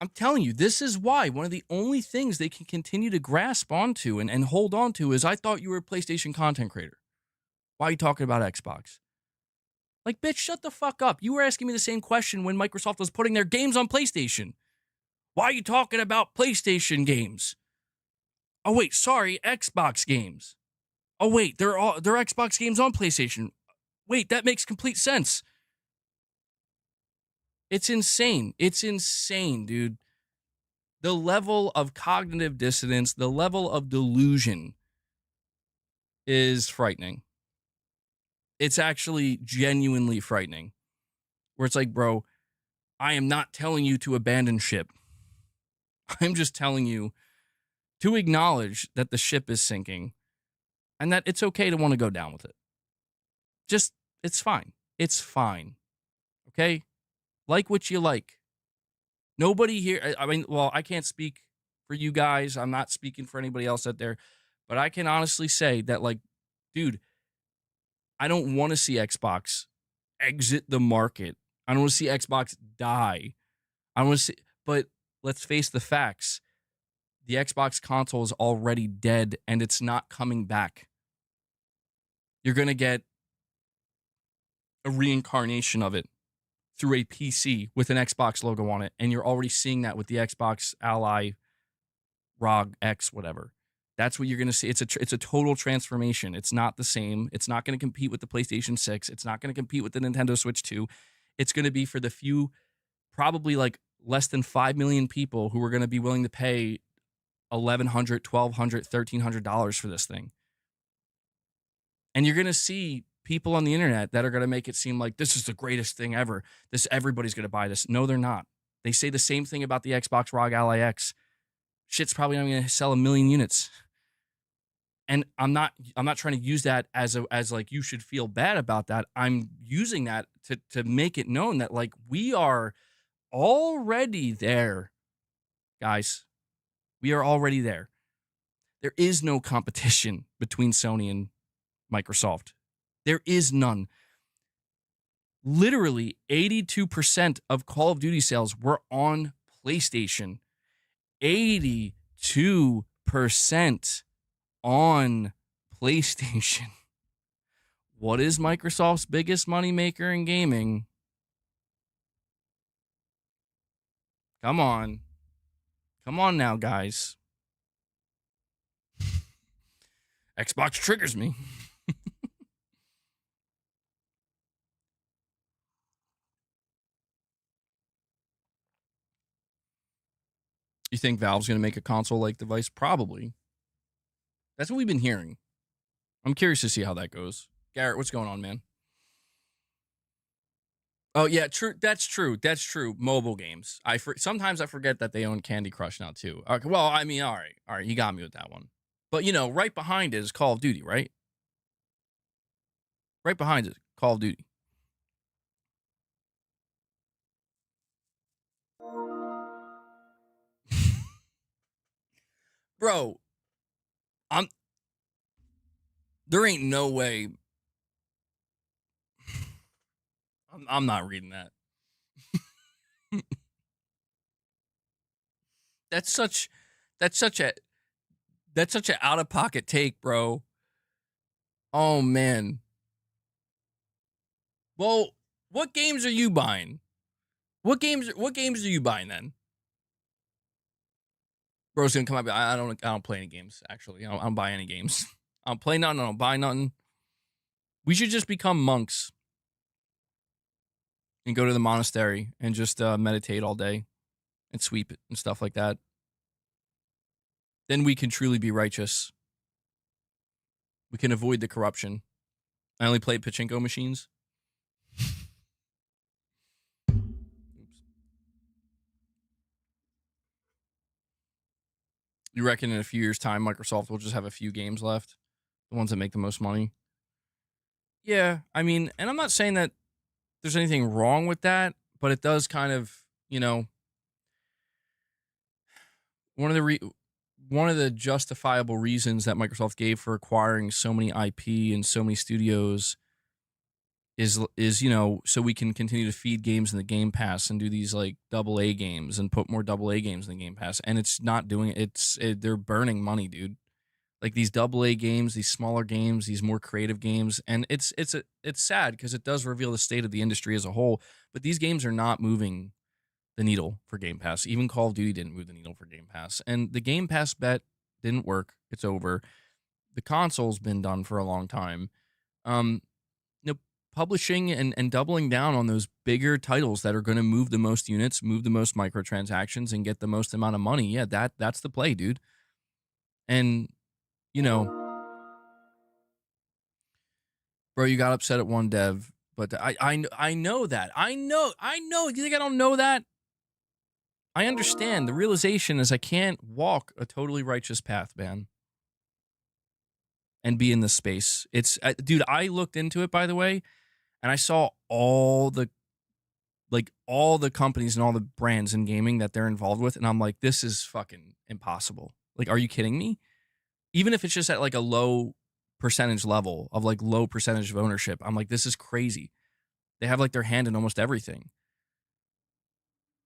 I'm telling you, this is why one of the only things they can continue to grasp onto and hold on to is, I thought you were a PlayStation content creator. Why are you talking about Xbox? Like, bitch, shut the fuck up. You were asking me the same question when Microsoft was putting their games on PlayStation. Why are you talking about PlayStation games? Oh, wait, sorry, Xbox games. Oh, wait, they're Xbox games on PlayStation. Wait, that makes complete sense. It's insane. It's insane, dude. The level of cognitive dissonance, the level of delusion is frightening. It's actually genuinely frightening. Where it's like, bro, I am not telling you to abandon ship. I'm just telling you to acknowledge that the ship is sinking and that it's okay to want to go down with it. Just, it's fine. It's fine. Okay? Like what you like. Nobody here, I mean, well, I can't speak for you guys. I'm not speaking for anybody else out there, but I can honestly say that, like, dude, I don't want to see Xbox exit the market. I don't want to see Xbox die. I want to see, but let's face the facts. The Xbox console is already dead and it's not coming back. You're going to get a reincarnation of it through a PC with an Xbox logo on it. And you're already seeing that with the Xbox Ally, ROG X, whatever. That's what you're going to see. It's a total transformation. It's not the same. It's not going to compete with the PlayStation 6. It's not going to compete with the Nintendo Switch 2. It's going to be for the few, probably like less than 5 million people who are going to be willing to pay $1,100, $1,200, $1,300 for this thing. And you're going to see people on the internet that are going to make it seem like this is the greatest thing ever. Everybody's going to buy this. No, they're not. They say the same thing about the Xbox ROG Ally X. Shit's probably not going to sell 1 million units. And I'm not trying to use that as like you should feel bad about that. I'm using that to make it known that, like, we are already there, guys. We are already there. There is no competition between Sony and Microsoft. There is none. Literally 82% of Call of Duty sales were on PlayStation. 82% on PlayStation. What is Microsoft's biggest moneymaker in gaming? Come on. Come on now, guys. Xbox triggers me. You think Valve's going to make a console-like device? Probably. That's what we've been hearing. I'm curious to see how that goes. Garrett, what's going on, man? Oh, yeah, true. That's true. That's true. Mobile games. Sometimes I forget that they own Candy Crush now, too. Okay, well, I mean, all right. All right, you got me with that one. But, you know, right behind it is Call of Duty, right? Right behind it, Call of Duty. Bro, there ain't no way. I'm not reading that. That's such a out of pocket take, bro. Oh man. Well, what games are you buying? What games are you buying then? Bro's gonna come up. I don't play any games, actually. I don't buy any games. I don't play nothing, I don't buy nothing. We should just become monks and go to the monastery and just meditate all day and sweep it and stuff like that. Then we can truly be righteous. We can avoid the corruption. I only play pachinko machines. Oops. You reckon in a few years' time, Microsoft will just have a few games left? The ones that make the most money? Yeah, I mean, and I'm not saying that there's anything wrong with that, but it does kind of, you know, one of the justifiable reasons that Microsoft gave for acquiring so many IP and so many studios is you know, so we can continue to feed games in the Game Pass and do these like AA games and put more AA games in the Game Pass, and it's not doing it. They're burning money, dude. Like these AA games, these smaller games, these more creative games, and it's sad because it does reveal the state of the industry as a whole. But these games are not moving the needle for Game Pass. Even Call of Duty didn't move the needle for Game Pass, and the Game Pass bet didn't work. It's over. The console's been done for a long time. You know, publishing and doubling down on those bigger titles that are going to move the most units, move the most microtransactions, and get the most amount of money. Yeah, that's the play, dude. And you know, Bro, you got upset at one dev, but I know that. I know. You think I don't know that? I understand. The realization is I can't walk a totally righteous path, man, and be in this space. Dude, I looked into it, by the way, and I saw all the companies and all the brands in gaming that they're involved with, and I'm like, this is fucking impossible. Like, are you kidding me? Even if it's just at like a low percentage level of like low percentage of ownership, I'm like, this is crazy. They have like their hand in almost everything.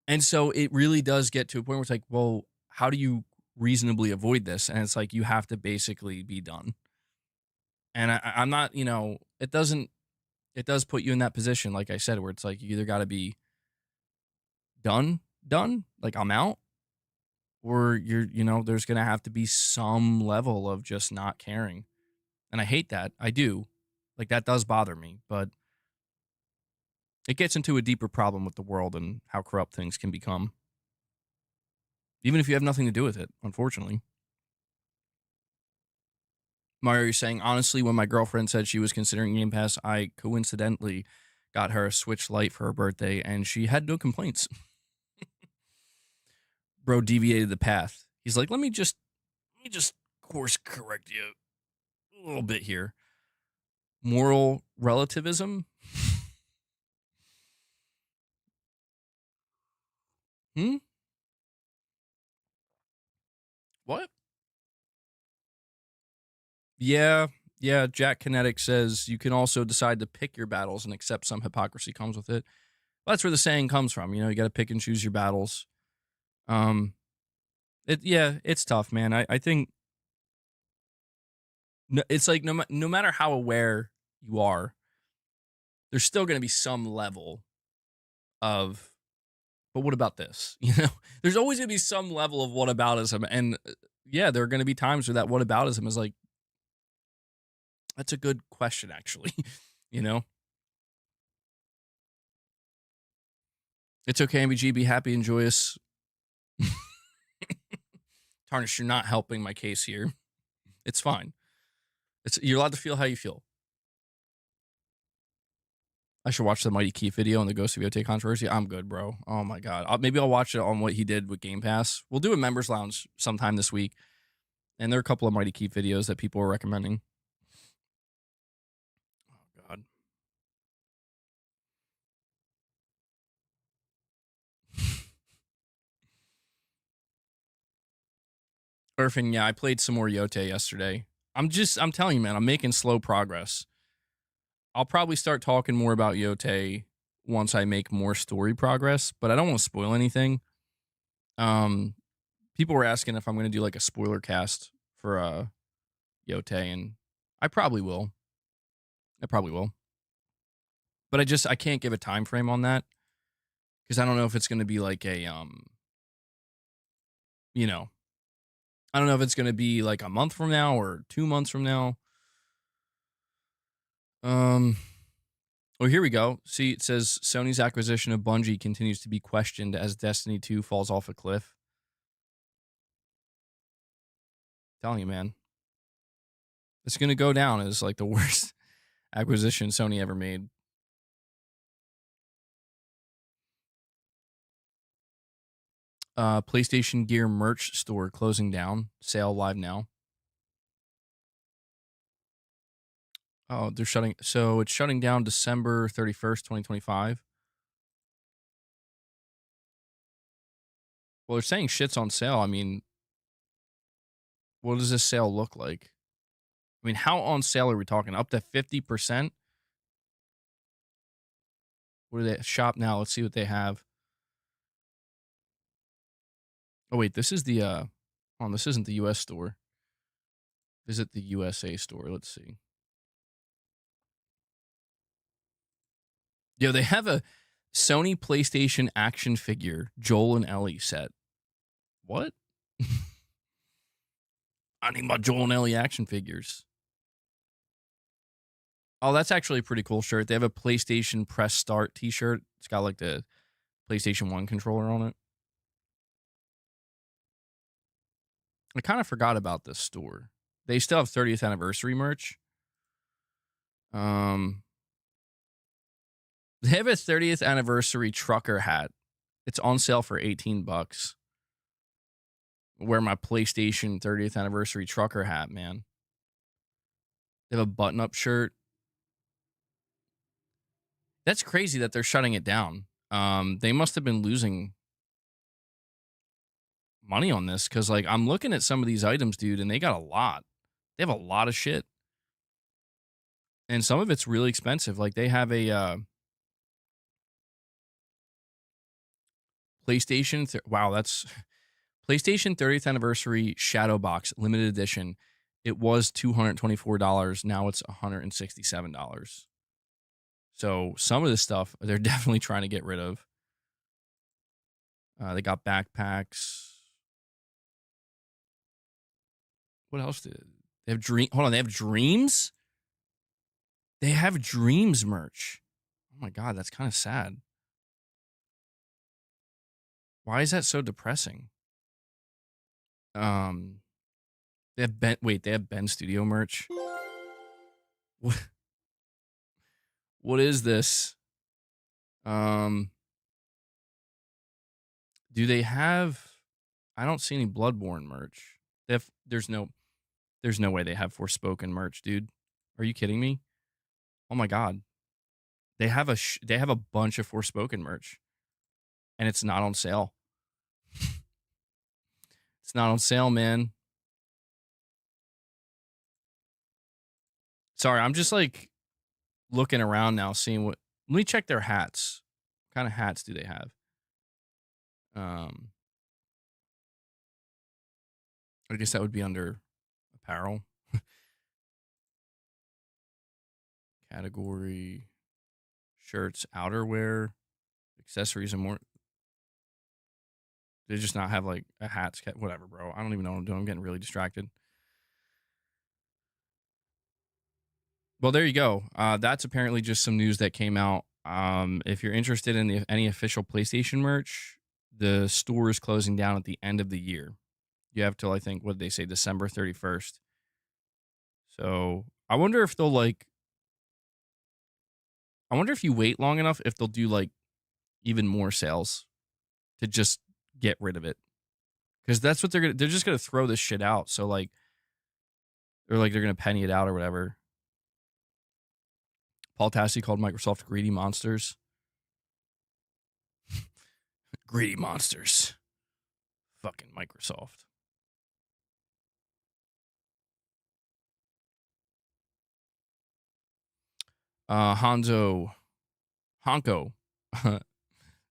And so it really does get to a point where it's like, well, how do you reasonably avoid this? And it's like, you have to basically be done. And I'm not, it does put you in that position, like I said, where it's like, you either got to be done, like I'm out, or there's going to have to be some level of just not caring. And I hate that. I do. Like, that does bother me, but it gets into a deeper problem with the world and how corrupt things can become, even if you have nothing to do with it, unfortunately. Mario, you're saying, honestly, when my girlfriend said she was considering Game Pass, I coincidentally got her a Switch Lite for her birthday, and she had no complaints. Bro deviated the path. He's like, let me just course correct you a little bit here. Moral relativism? Hmm? What? Yeah, yeah. Jack Kinetic says you can also decide to pick your battles and accept some hypocrisy comes with it. Well, that's where the saying comes from. You got to pick and choose your battles. Um, it's tough, man. I think it's like no matter how aware you are, there's still going to be some level of, but what about this? There's always going to be some level of whataboutism, and yeah, there are going to be times where that whataboutism is like, that's a good question, actually. you know, it's okay, MBG, be happy and joyous. Tarnish, you're not helping my case here. It's fine. You're allowed to feel how you feel. I should watch the Mighty Keith video on the Ghost of Yotei controversy. I'm good, bro. Oh my god. Maybe I'll watch it on what he did with Game Pass. We'll do a members lounge sometime this week, and there are a couple of Mighty Keith videos that people are recommending. Oh god. Irfing, yeah, I played some more Yotei yesterday. I'm telling you, man, I'm making slow progress. I'll probably start talking more about Yotei once I make more story progress, but I don't want to spoil anything. People were asking if I'm going to do like a spoiler cast for Yotei, and I probably will. I probably will. But I can't give a time frame on that because I don't know if it's going to be like a you know, I don't know if it's going to be like a month from now or 2 months from now. Oh, here we go. See, it says Sony's acquisition of Bungie continues to be questioned as Destiny 2 falls off a cliff. Telling you, man. It's going to go down as like the worst acquisition Sony ever made. PlayStation Gear merch store closing down. Sale live now. Oh, they're shutting. So it's shutting down December 31st, 2025. Well, they're saying shit's on sale. I mean, what does this sale look like? I mean, how on sale are we talking? Up to 50%? What do they shop now? Let's see what they have. Oh, wait, this is the, this isn't the US store. Visit the USA store. Let's see. Yo, they have a Sony PlayStation action figure, Joel and Ellie set. What? I need my Joel and Ellie action figures. Oh, that's actually a pretty cool shirt. They have a PlayStation Press Start t-shirt. It's got like the PlayStation 1 controller on it. I kind of forgot about this store. They still have 30th anniversary merch. Um, they have a 30th anniversary trucker hat. It's on sale for $18. Wear my PlayStation 30th anniversary trucker hat, man. They have a button-up shirt. That's crazy that they're shutting it down. They must have been losing money on this because, like, I'm looking at some of these items, dude, and they got a lot. They have a lot of shit, and some of it's really expensive. Like, they have a PlayStation. Wow, that's PlayStation 30th anniversary Shadow Box limited edition. It was $224. Now it's $167. So some of this stuff they're definitely trying to get rid of. They got backpacks. What else did they have? Hold on, they have Dreams. They have Dreams merch. Oh my god, that's kind of sad. Why is that so depressing? Um, they have Ben. Wait, they have Ben Studio merch. What? What is this? Um, do they have? I don't see any Bloodborne merch. They have. There's no way they have Forspoken merch, dude. Are you kidding me? Oh my god, they have a bunch of Forspoken merch, and it's not on sale. It's not on sale, man. Sorry, I'm just like looking around now, seeing what. Let me check their hats. What kind of hats do they have? Um, I guess that would be under apparel category, shirts, outerwear, accessories, and more. They just not have like a hats, whatever, bro. I don't even know what I'm doing. I'm getting really distracted. Well, there you go. That's apparently just some news that came out. If you're interested in any official PlayStation merch, the store is closing down at the end of the year. You have till I think what did they say, December 31st. So I wonder if they'll like. I wonder if you wait long enough, if they'll do like even more sales to just get rid of it, because that's what they're gonna. They're just gonna throw this shit out. So like, or like they're gonna penny it out or whatever. Paul Tassi called Microsoft greedy monsters. Greedy monsters. Fucking Microsoft. Honko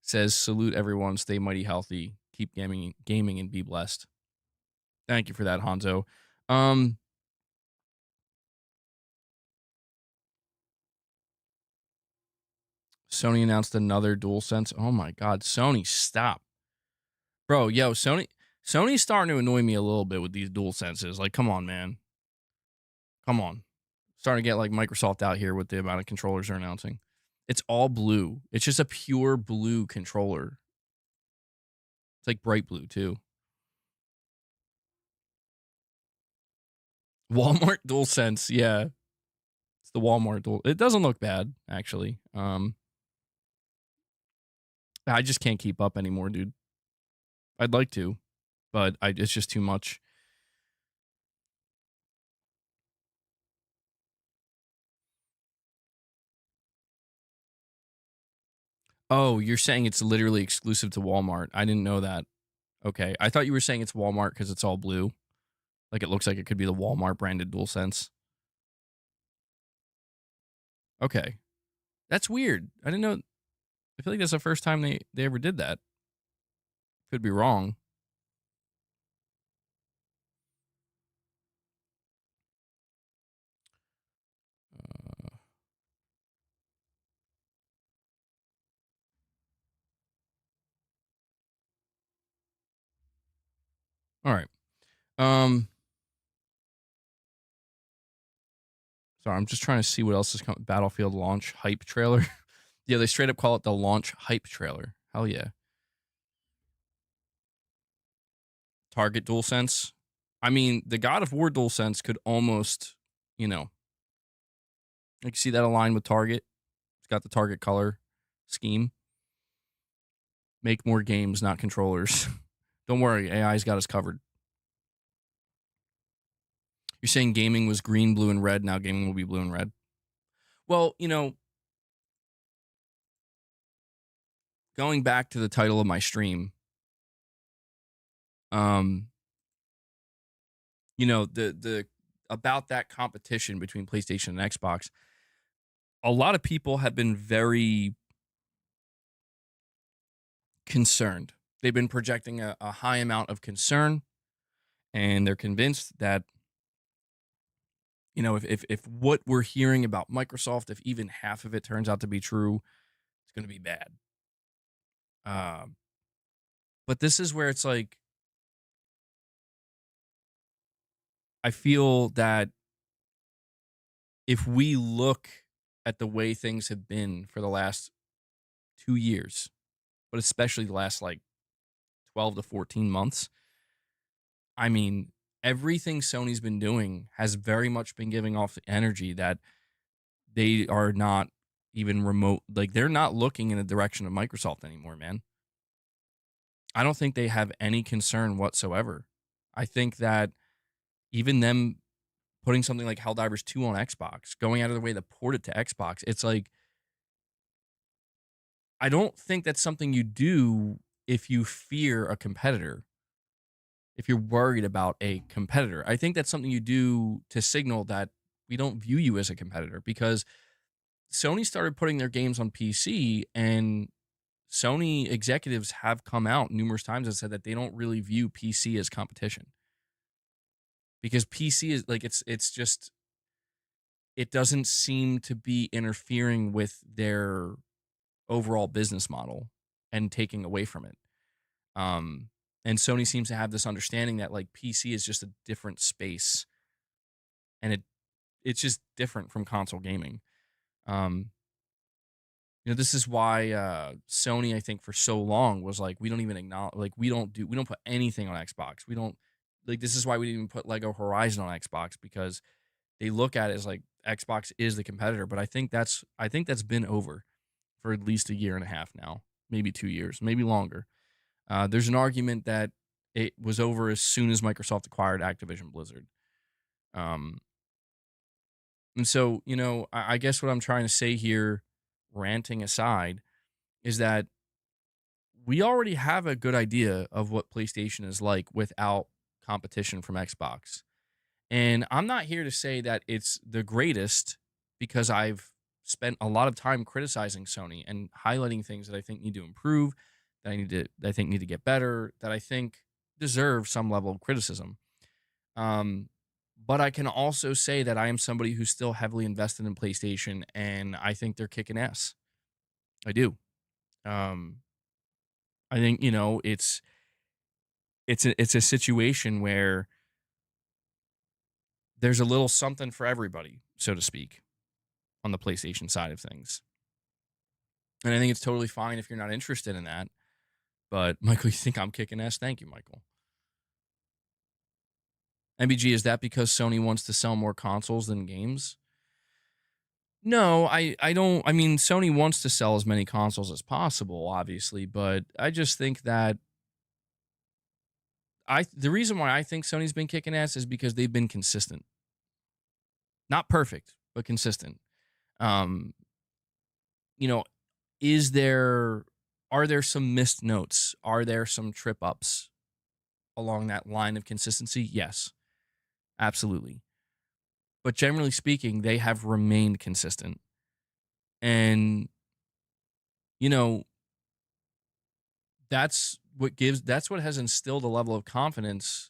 says, salute everyone, stay mighty healthy, keep gaming and be blessed. Thank you for that, Hanzo. Sony announced another DualSense. Oh my god, Sony, stop. Bro, yo, Sony's starting to annoy me a little bit with these DualSenses. Like, come on, man. Come on. Starting to get like Microsoft out here with the amount of controllers they're announcing. It's all blue. It's just a pure blue controller. It's like bright blue too. Walmart DualSense, yeah. It's the Walmart Dual. It doesn't look bad, actually. I just can't keep up anymore, dude. I'd like to, but it's just too much. Oh, you're saying it's literally exclusive to Walmart. I didn't know that. Okay. I thought you were saying it's Walmart because it's all blue. Like it looks like it could be the Walmart branded DualSense. Okay. That's weird. I didn't know. I feel like that's the first time they ever did that. Could be wrong. Uh, all right. Sorry, I'm just trying to see what else is coming. Battlefield launch hype trailer. Yeah, they straight up call it the launch hype trailer. Hell yeah. Target DualSense. I mean, the God of War DualSense could almost, you know, Like, see that align with Target? It's got the Target color scheme. Make more games, not controllers. Don't worry, AI's got us covered. You're saying gaming was green, blue, and red. Now gaming will be blue and red. Well, going back to the title of my stream, um, the about that competition between PlayStation and Xbox, a lot of people have been very concerned. They've been projecting a high amount of concern, and they're convinced that if what we're hearing about Microsoft, if even half of it turns out to be true, it's going to be bad. Um, but this is where it's like I feel that if we look at the way things have been for the last 2 years, but especially the last like 12 to 14 months, I mean, everything Sony's been doing has very much been giving off the energy that they are not even remote. Like, they're not looking in the direction of Microsoft anymore, man. I don't think they have any concern whatsoever. I think that even them putting something like Helldivers 2 on Xbox, going out of their way to port it to Xbox, it's like, I don't think that's something you do if you fear a competitor, if you're worried about a competitor. I think that's something you do to signal that we don't view you as a competitor, because Sony started putting their games on PC, and Sony executives have come out numerous times and said that they don't really view PC as competition, because PC is like, it's just, it doesn't seem to be interfering with their overall business model and taking away from it. Um, and Sony seems to have this understanding that like PC is just a different space, and it's just different from console gaming. Um, this is why Sony, I think, for so long was like, we don't even acknowledge, like, we don't put anything on Xbox. We don't, like, this is why we didn't even put Lego Horizon on Xbox, because they look at it as like Xbox is the competitor. But I think that's been over for at least a year and a half now, maybe 2 years, maybe longer. There's an argument that it was over as soon as Microsoft acquired Activision Blizzard. Um, and so, I guess what I'm trying to say here, ranting aside, is that we already have a good idea of what PlayStation is like without competition from Xbox. And I'm not here to say that it's the greatest, because I've spent a lot of time criticizing Sony and highlighting things that I think need to improve, that I think need to get better, that I think deserve some level of criticism. Um, but I can also say that I am somebody who's still heavily invested in PlayStation, and I think they're kicking ass. I do. Um, I think it's a situation where there's a little something for everybody, so to speak, on the PlayStation side of things. And I think it's totally fine if you're not interested in that. But Michael, you think I'm kicking ass? Thank you, Michael. MBG, is that because Sony wants to sell more consoles than games? No, I don't. I mean, Sony wants to sell as many consoles as possible, obviously, but I just think that the reason why I think Sony's been kicking ass is because they've been consistent. Not perfect, but consistent. Um, you know, is there are there some missed notes? Are there some trip ups along that line of consistency? Yes, absolutely. But generally speaking, they have remained consistent. And, you know, that's what has instilled a level of confidence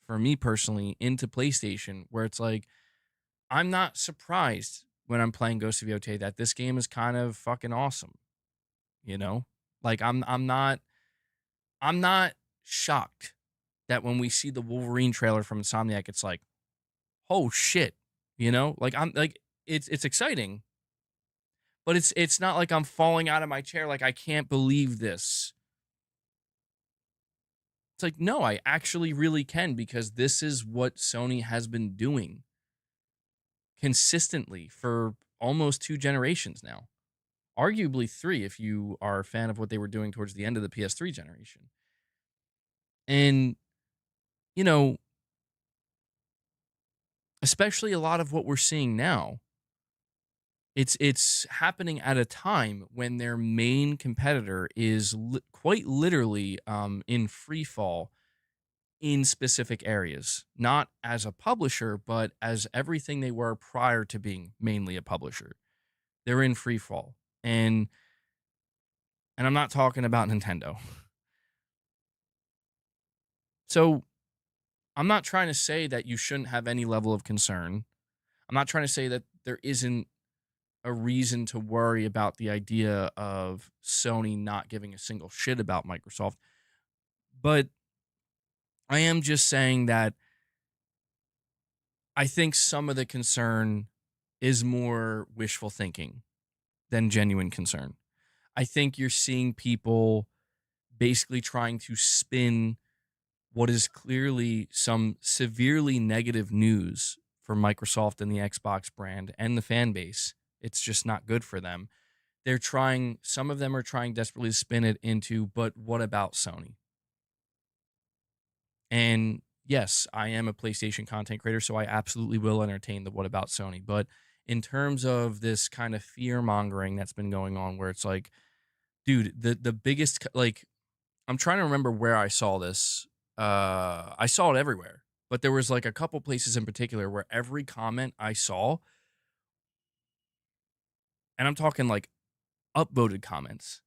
for me personally into PlayStation, where it's like, I'm not surprised when I'm playing Ghost of Yotei that this game is kind of fucking awesome, you know? Like, I'm not shocked that when we see the Wolverine trailer from Insomniac, it's like, oh shit, Like, I'm like, it's exciting, but it's not like I'm falling out of my chair like I can't believe this. It's like, no, I actually really can, because this is what Sony has been doing consistently for almost 2 generations now. Arguably 3 if you are a fan of what they were doing towards the end of the PS3 generation. And, you know, especially a lot of what we're seeing now, it's happening at a time when their main competitor is quite literally in free fall in specific areas, not as a publisher, but as everything they were prior to being mainly a publisher. They're in free fall. And I'm not talking about Nintendo. So I'm not trying to say that you shouldn't have any level of concern. I'm not trying to say that there isn't a reason to worry about the idea of Sony not giving a single shit about Microsoft. But I am just saying that I think some of the concern is more wishful thinking than genuine concern. I think you're seeing people basically trying to spin what is clearly some severely negative news for Microsoft and the Xbox brand and the fan base. It's just not good for them. Some of them are trying desperately to spin it into, but what about Sony? And yes, I am a PlayStation content creator, so I absolutely will entertain the what about Sony. But in terms of this kind of fear mongering that's been going on, where it's like, dude, the biggest like I'm trying to remember where I saw this. I saw it everywhere, but there was like a couple places in particular where every comment I saw, and I'm talking like upvoted comments,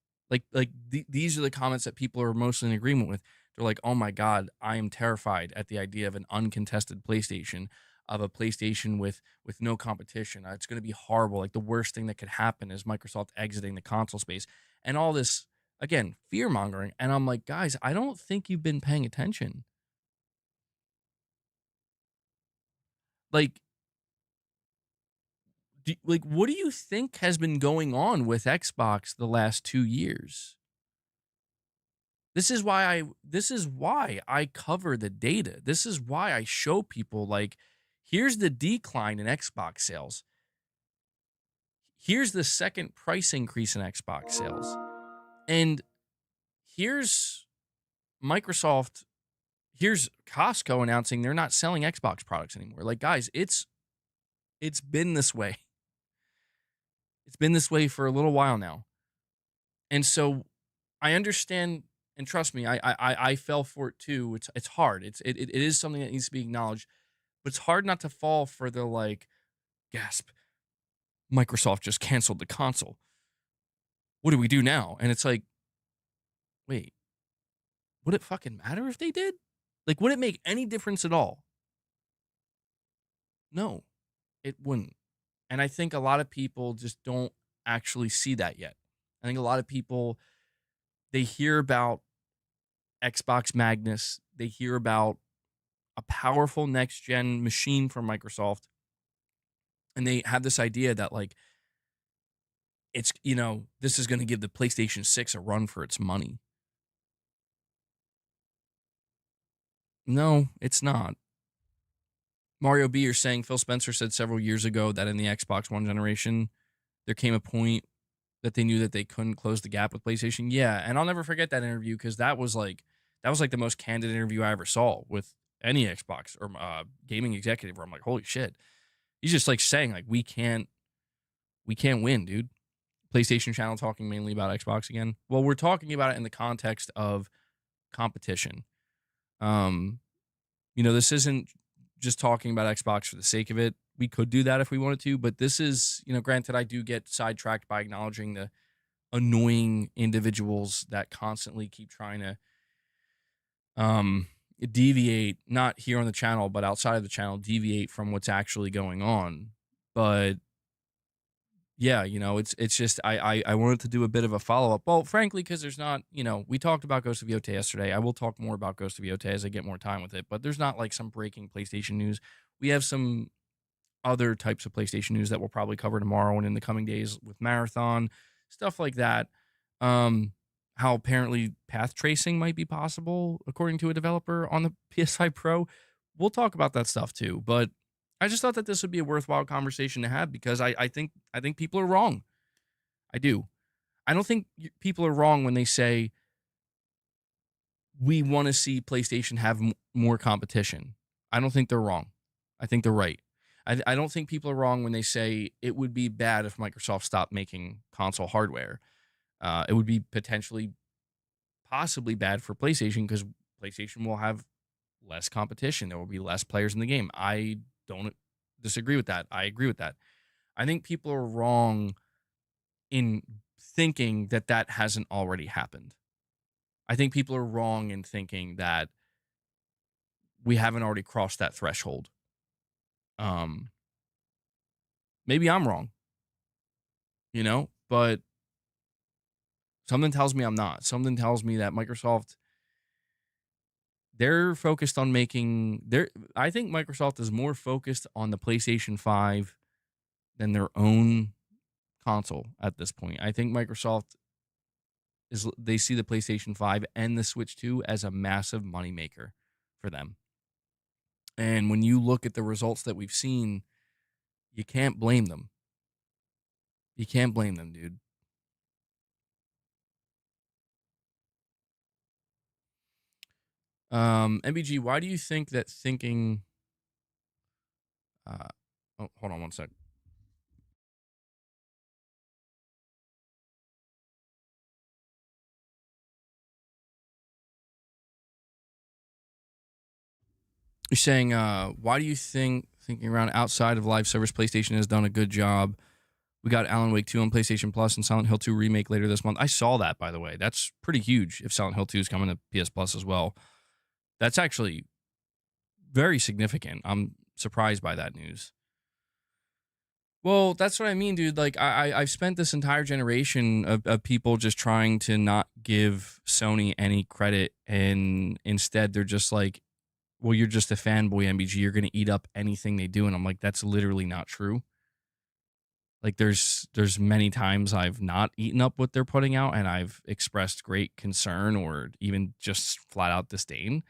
these are the comments that people are mostly in agreement with. They're like, "Oh my god, I am terrified at the idea of an uncontested PlayStation, of a PlayStation with no competition. It's going to be horrible. Like the worst thing that could happen is Microsoft exiting the console space, and all this." Again, fear mongering. And I'm like, guys, I don't think you've been paying attention. Like, what do you think has been going on with Xbox the last 2 years? This is why I cover the data. This is why I show people like, here's the decline in Xbox sales. Here's the second price increase in Xbox sales. And here's Microsoft, here's Costco announcing they're not selling Xbox products anymore. Like, guys, it's been this way. It's been this way for a little while now. And so I understand, and trust me, I fell for it too. It's hard. It is something that needs to be acknowledged, but it's hard not to fall for the like gasp. Microsoft just canceled the console. What do we do now? And it's like, wait, would it fucking matter if they did? Like, would it make any difference at all? No, it wouldn't. And I think a lot of people just don't actually see that yet. I think a lot of people, they hear about Xbox Magnus, they hear about a powerful next gen machine from Microsoft, and they have this idea that like this is going to give the PlayStation 6 a run for its money. No, it's not. Mario B, you're saying Phil Spencer said several years ago that in the Xbox One generation, there came a point that they knew that they couldn't close the gap with PlayStation. Yeah, and I'll never forget that interview because that was like the most candid interview I ever saw with any Xbox or gaming executive. Where I'm like, holy shit, he's just like saying like we can't win, dude. PlayStation channel talking mainly about Xbox again. Well, we're talking about it in the context of competition. Um, this isn't just talking about Xbox for the sake of it. We could do that if we wanted to, but this is, granted, I do get sidetracked by acknowledging the annoying individuals that constantly keep trying to deviate, not here on the channel, but outside of the channel, deviate from what's actually going on. But yeah, it's just I wanted to do a bit of a follow up. Well, frankly, because there's not, we talked about Ghost of Yota yesterday. I will talk more about Ghost of Yota as I get more time with it, but there's not like some breaking PlayStation news. We have some other types of PlayStation news that we'll probably cover tomorrow and in the coming days with Marathon, stuff like that. How apparently path tracing might be possible according to a developer on the PS5 Pro. We'll talk about that stuff too, but I just thought that this would be a worthwhile conversation to have because I think people are wrong. I do. I don't think people are wrong when they say we want to see PlayStation have more competition. I don't think they're wrong. I think they're right. I don't think people are wrong when they say it would be bad if Microsoft stopped making console hardware. It would be potentially, possibly bad for PlayStation because PlayStation will have less competition. There will be less players in the game. I don't disagree with that. I agree with that. I think people are wrong in thinking that that hasn't already happened. I think people are wrong in thinking that we haven't already crossed that threshold. Um, Maybe I'm wrong, but something tells me I'm not. Something tells me that Microsoft, they're focused on making their I think Microsoft is more focused on the PlayStation 5 than their own console at this point. I think Microsoft they see the PlayStation 5 and the Switch 2 as a massive moneymaker for them. And when you look at the results that we've seen, you can't blame them. You can't blame them, dude. MBG, why do you think that thinking uh oh, hold on one sec. You're saying why do you think thinking around outside of live service PlayStation has done a good job? We got Alan Wake 2 on PlayStation Plus and Silent Hill 2 remake later this month. I saw that, by the way. That's pretty huge if Silent Hill 2 is coming to PS Plus as well. That's actually very significant. I'm surprised by that news. Well, that's what I mean, dude. Like, I've spent this entire generation of people just trying to not give Sony any credit, and instead they're just like, well, you're just a fanboy, MBG. You're going to eat up anything they do. And I'm like, that's literally not true. Like there's many times I've not eaten up what they're putting out and I've expressed great concern or even just flat out disdain.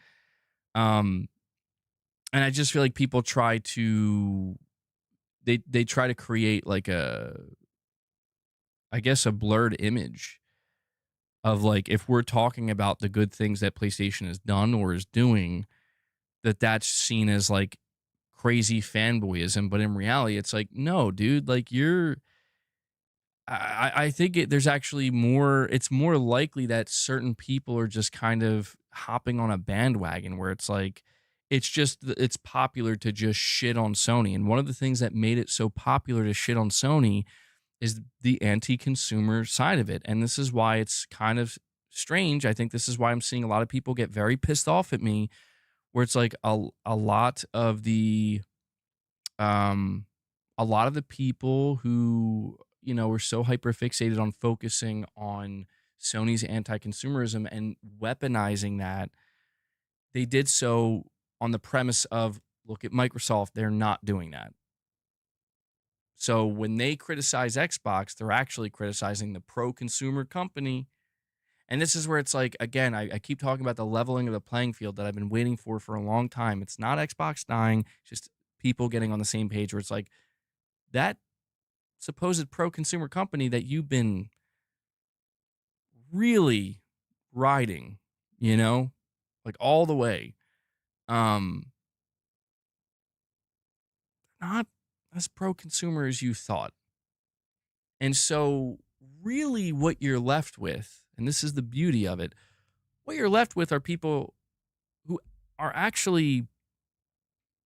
Um and I just feel like people try to they try to create like a, I guess, a blurred image of like if we're talking about the good things that PlayStation has done or is doing, that's seen as like crazy fanboyism, but in reality it's like, no, dude, like I think there's actually more. It's more likely that certain people are just kind of hopping on a bandwagon where it's like, it's popular to just shit on Sony. And one of the things that made it so popular to shit on Sony is the anti-consumer side of it. And this is why it's kind of strange. I think this is why I'm seeing a lot of people get very pissed off at me, where it's like a lot of the um a lot of the people who were so hyper fixated on focusing on Sony's anti-consumerism and weaponizing that, they did so on the premise of, look at Microsoft, they're not doing that. So when they criticize Xbox, they're actually criticizing the pro consumer company. And this is where it's like, again, I keep talking about the leveling of the playing field that I've been waiting for a long time. It's not Xbox dying, it's just people getting on the same page where it's like, that supposed pro consumer company that you've been really riding, you know, like all the way, um, not as pro consumer as you thought. And so, really, what you're left with, and this is the beauty of it, what you're left with are people who are actually,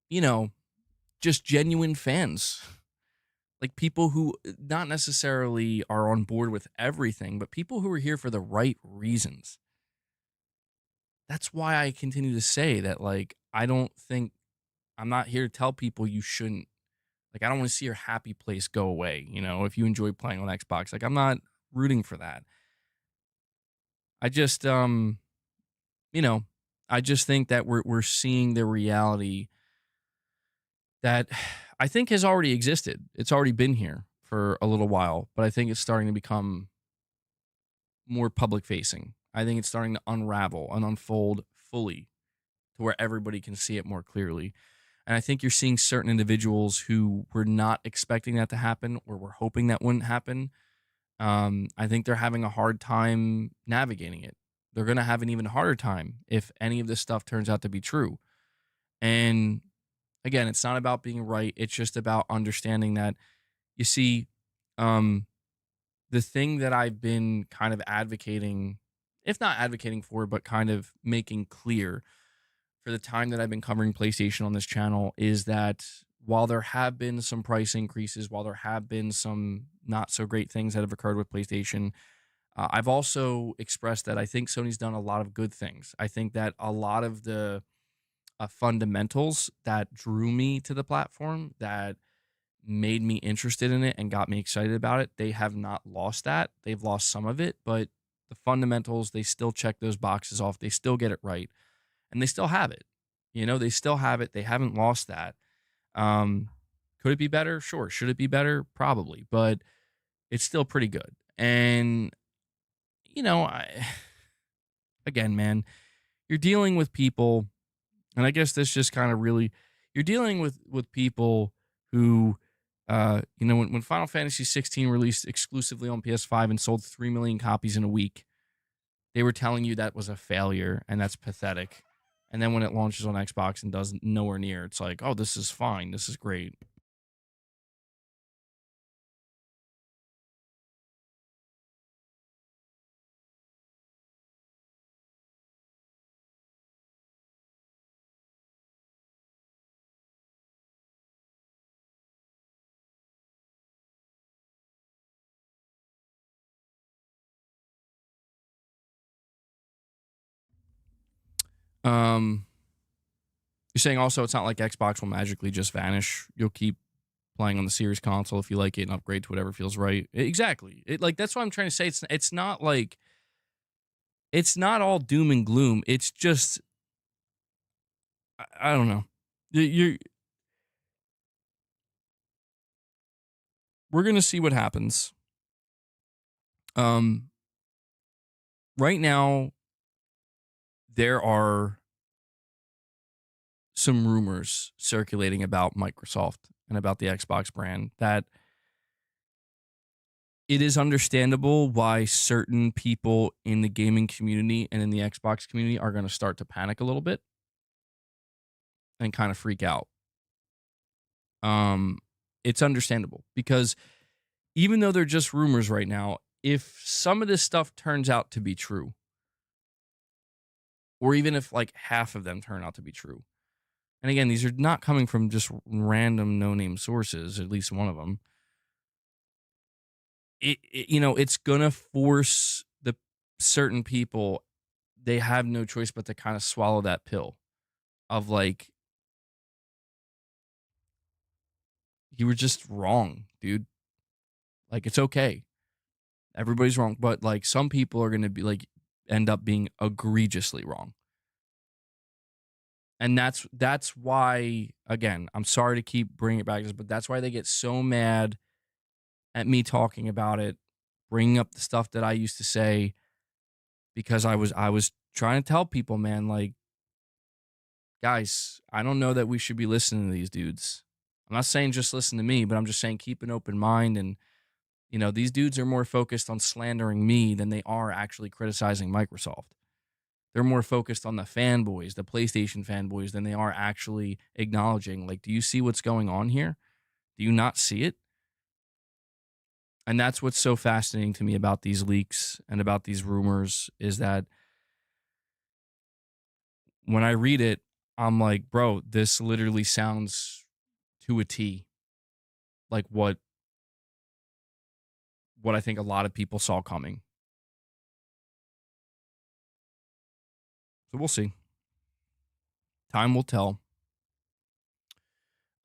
you know, just genuine fans. Like people who not necessarily are on board with everything, but people who are here for the right reasons. That's why I continue to say that, like, I don't think I'm not here to tell people you shouldn't, like, I don't want to see your happy place go away, if you enjoy playing on Xbox. Like, I'm not rooting for that. I just you know, I just think that we're seeing the reality that I think has already existed. It's already been here for a little while, but I think it's starting to become more public facing. I think it's starting to unravel and unfold fully to where everybody can see it more clearly. And I think you're seeing certain individuals who were not expecting that to happen or were hoping that wouldn't happen. I think they're having a hard time navigating it. They're going to have an even harder time if any of this stuff turns out to be true. And again, it's not about being right. It's just about understanding that, you see, um, the thing that I've been kind of advocating, if not advocating for, but kind of making clear for the time that I've been covering PlayStation on this channel is that while there have been some price increases, while there have been some not so great things that have occurred with PlayStation, I've also expressed that I think Sony's done a lot of good things. I think that a lot of the fundamentals that drew me to the platform, that made me interested in it and got me excited about it, they have not lost that. They've lost some of it, but the fundamentals, they still check those boxes off. They still get it right, and they still have it. They still have it. They haven't lost that. Um, could it be better? Sure. Should it be better? Probably, but it's still pretty good. And I again, man, you're dealing with people, and I guess this just kind of really, you're dealing with people who, when Final Fantasy 16 released exclusively on PS5 and sold 3 million copies in a week, they were telling you that was a failure and that's pathetic. And then when it launches on Xbox and does nowhere near, it's like, oh, this is fine, this is great. Um, you're saying also it's not like Xbox will magically just vanish. You'll keep playing on the Series console if you like it and upgrade to whatever feels right. Exactly. That's what I'm trying to say. It's not like, it's not all doom and gloom. It's just, I don't know. You We're gonna see what happens. Um, right now there are some rumors circulating about Microsoft and about the Xbox brand that it is understandable why certain people in the gaming community and in the Xbox community are going to start to panic a little bit and kind of freak out. Um, it's understandable because even though they're just rumors right now, if some of this stuff turns out to be true, or even if like half of them turn out to be true, and again, these are not coming from just random no name sources, at least one of them, it's going to force the certain people, they have no choice but to kind of swallow that pill of like, you were just wrong, dude. Like, it's okay. Everybody's wrong. But like, some people are going to be like, end up being egregiously wrong. And that's why, again, I'm sorry to keep bringing it back to this, but that's why they get so mad at me talking about it, bringing up the stuff that I used to say, because I was trying to tell people, man, like, guys, I don't know that we should be listening to these dudes. I'm not saying just listen to me, but I'm just saying keep an open mind. And, these dudes are more focused on slandering me than they are actually criticizing Microsoft. They're more focused on the fanboys, the PlayStation fanboys, than they are actually acknowledging, like, do you see what's going on here? Do you not see it? And that's what's so fascinating to me about these leaks and about these rumors is that when I read it, I'm like, bro, this literally sounds to a T like what I think a lot of people saw coming. So we'll see. Time will tell.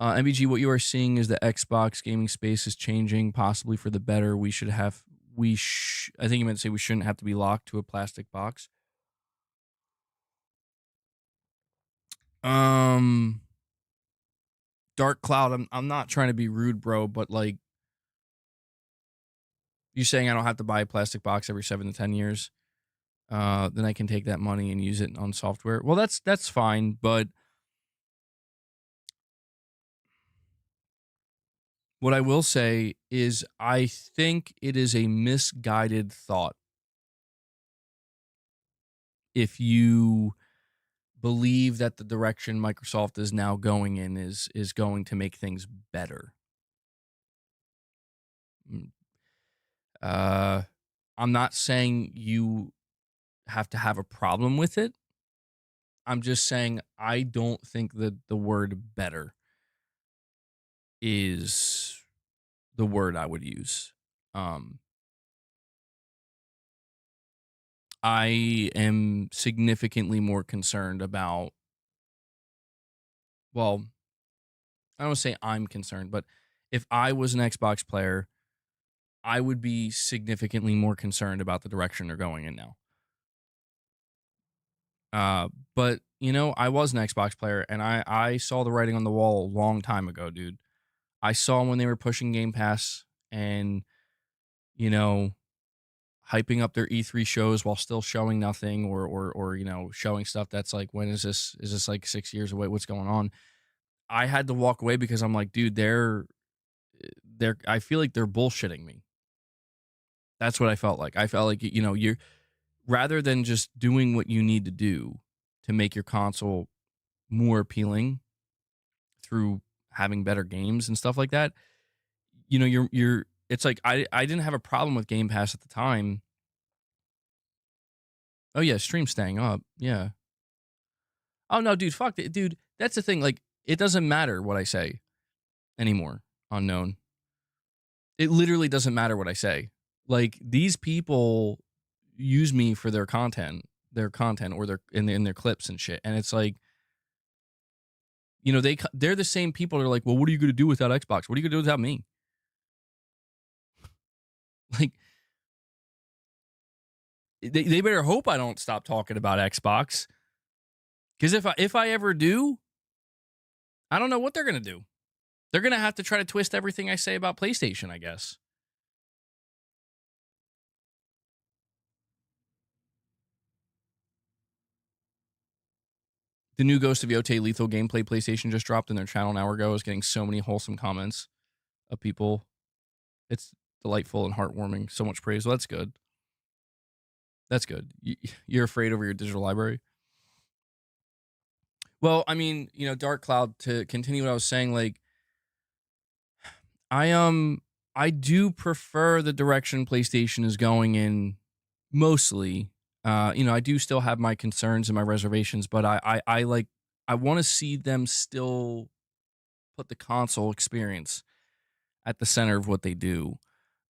MBG, what you are seeing is the Xbox gaming space is changing, possibly for the better. I think you meant to say we shouldn't have to be locked to a plastic box. Um, Dark Cloud, I'm not trying to be rude, bro, but like, you saying I don't have to buy a plastic box every 7 to 10 years, then I can take that money and use it on software. Well, that's fine, but What I will say is I think it is a misguided thought if you believe that the direction Microsoft is now going in is going to make things better. Mm, Uh, I'm not saying you have to have a problem with it. I'm just saying I don't think that the word better is the word I would use. Um, I am significantly more concerned about, well, I don't say I'm concerned, but if I was an Xbox player, I would be significantly more concerned about the direction they're going in now. But I was an Xbox player and I saw the writing on the wall a long time ago, dude. I saw when they were pushing Game Pass and, you know, hyping up their E3 shows while still showing nothing or showing stuff that's like, when is this like 6 years away? What's going on? I had to walk away because I'm like, dude, they're I feel like they're bullshitting me. That's what I felt like. I felt like, you're rather than just doing what you need to do to make your console more appealing through having better games and stuff like that, you're it's like I didn't have a problem with Game Pass at the time. Oh yeah, stream staying up. Yeah. Oh no, dude, fuck it. Dude, that's the thing. Like, it doesn't matter what I say anymore. Unknown. It literally doesn't matter what I say. Like, these people use me for their content or their in their clips and shit. And it's like, they're the same people that are like, well, what are you going to do without Xbox? What are you going to do without me? Like, they better hope I don't stop talking about Xbox, because if I ever do, I don't know what they're going to do. They're going to have to try to twist everything I say about PlayStation, I guess. The new Ghost of Yotei Lethal gameplay PlayStation just dropped in their channel an hour ago. Is getting so many wholesome comments of people. It's delightful and heartwarming. So much praise. Well, that's good. That's good. You're afraid over your digital library? Well, I mean, Dark Cloud, to continue what I was saying, like, I I do prefer the direction PlayStation is going in mostly. I do still have my concerns and my reservations, but I want to see them still put the console experience at the center of what they do.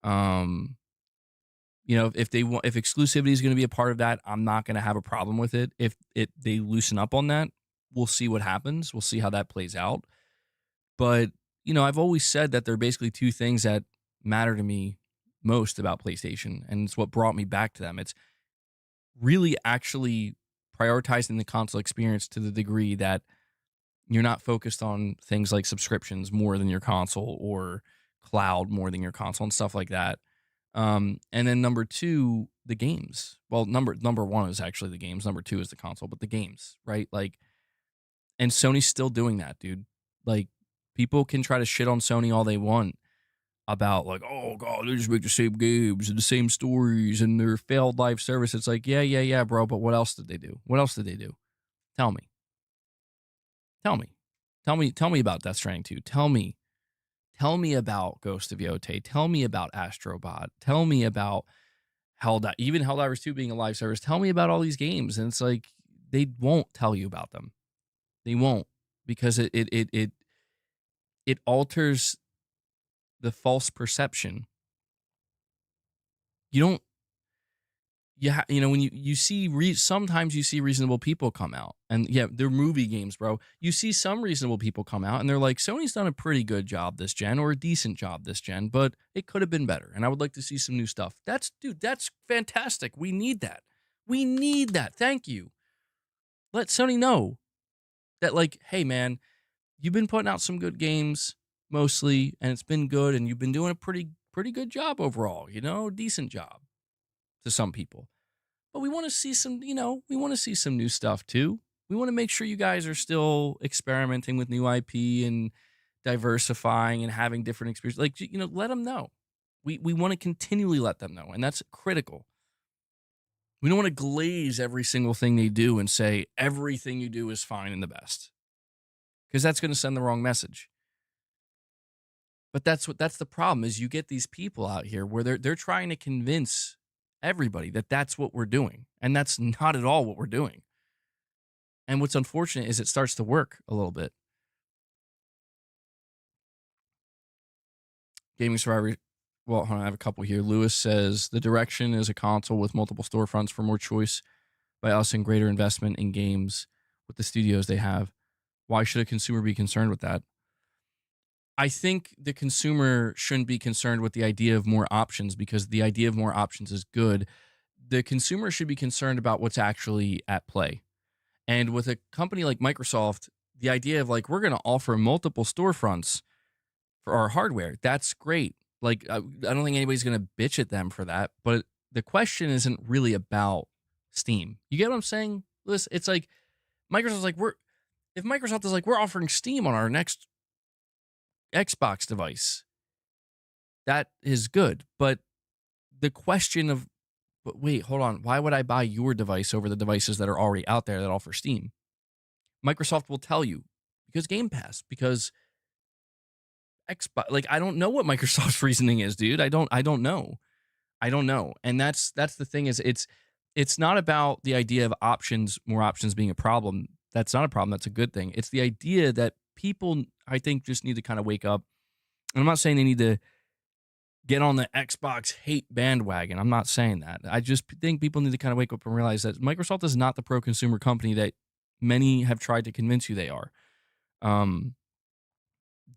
Um, if if exclusivity is going to be a part of that, I'm not going to have a problem with it. If they loosen up on that, we'll see what happens. We'll see how that plays out. But, I've always said that there are basically two things that matter to me most about PlayStation, and it's what brought me back to them. It's really actually prioritizing the console experience to the degree that you're not focused on things like subscriptions more than your console or cloud more than your console and stuff like that. And then number two, the games. Well, number one is actually the games. Number two is the console, but the games, right? Like, and Sony's still doing that, dude. Like, people can try to shit on Sony all they want about, like, oh god, they just make the same games and the same stories and their failed live service. It's like, yeah, bro. But what else did they do? What else did they do? Tell me. Tell me. Tell me about Death Stranding 2. Tell me. Tell me about Ghost of Yotei. Tell me about Astrobot. Tell me about even Helldivers 2 being a live service. Tell me about all these games. And it's like, they won't tell you about them. They won't, because it alters the false perception. You don't when you see sometimes you see reasonable people come out, and yeah, they're movie games, bro. You see some reasonable people come out and they're like, Sony's done a pretty good job this gen, or a decent job this gen, but it could have been better, and I would like to see some new stuff. That's fantastic. We need that. Thank you. Let Sony know that, like, hey man, you've been putting out some good games mostly, and it's been good, and you've been doing a pretty good job overall, decent job to some people. But we want to see some new stuff too. We want to make sure you guys are still experimenting with new IP and diversifying and having different experiences. Like, let them know. We want to continually let them know, and that's critical. We don't want to glaze every single thing they do and say everything you do is fine and the best, because that's going to send the wrong message. But that's the problem, is you get these people out here where they're trying to convince everybody that that's what we're doing, and that's not at all what we're doing. And what's unfortunate is it starts to work a little bit. Gaming Survivor. Well, hold on, I have a couple here. Lewis says the direction is a console with multiple storefronts for more choice by us and greater investment in games with the studios they have. Why should a consumer be concerned with that? I think the consumer shouldn't be concerned with the idea of more options, because the idea of more options is good. The consumer should be concerned about what's actually at play. And with a company like Microsoft, the idea of like, we're going to offer multiple storefronts for our hardware, that's great. Like, I don't think anybody's going to bitch at them for that. But the question isn't really about Steam. You get what I'm saying? Listen, it's like Microsoft's like, if Microsoft is like, we're offering Steam on our next Xbox device, that is good. But the question of, but wait, hold on, why would I buy your device over the devices that are already out there that offer Steam? Microsoft will tell you, because Game Pass, because Xbox. Like, I don't know what Microsoft's reasoning is, dude. I don't know. I don't know. And that's the thing, is it's not about the idea of options, more options being a problem. That's not a problem. That's a good thing. It's the idea that people, I think, just need to kind of wake up. And I'm not saying they need to get on the Xbox hate bandwagon. I'm not saying that. I just think people need to kind of wake up and realize that Microsoft is not the pro-consumer company that many have tried to convince you they are.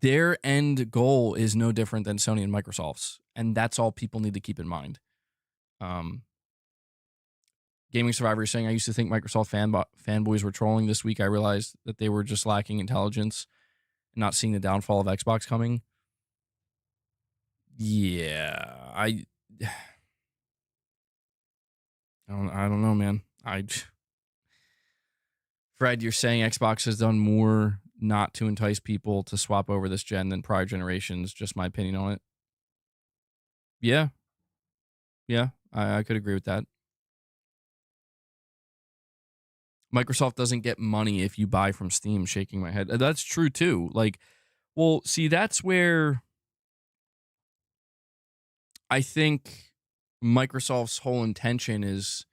Their end goal is no different than Sony and Microsoft's, and that's all people need to keep in mind. Gaming Survivor is saying, I used to think Microsoft fanboys were trolling. This week I realized that they were just lacking intelligence and not seeing the downfall of Xbox coming. Yeah, I don't know, man. Fred, you're saying Xbox has done more not to entice people to swap over this gen than prior generations. Just my opinion on it. Yeah. Yeah, I could agree with that. Microsoft doesn't get money if you buy from Steam, shaking my head. That's true too. Like, well, see, that's where I think Microsoft's whole intention is.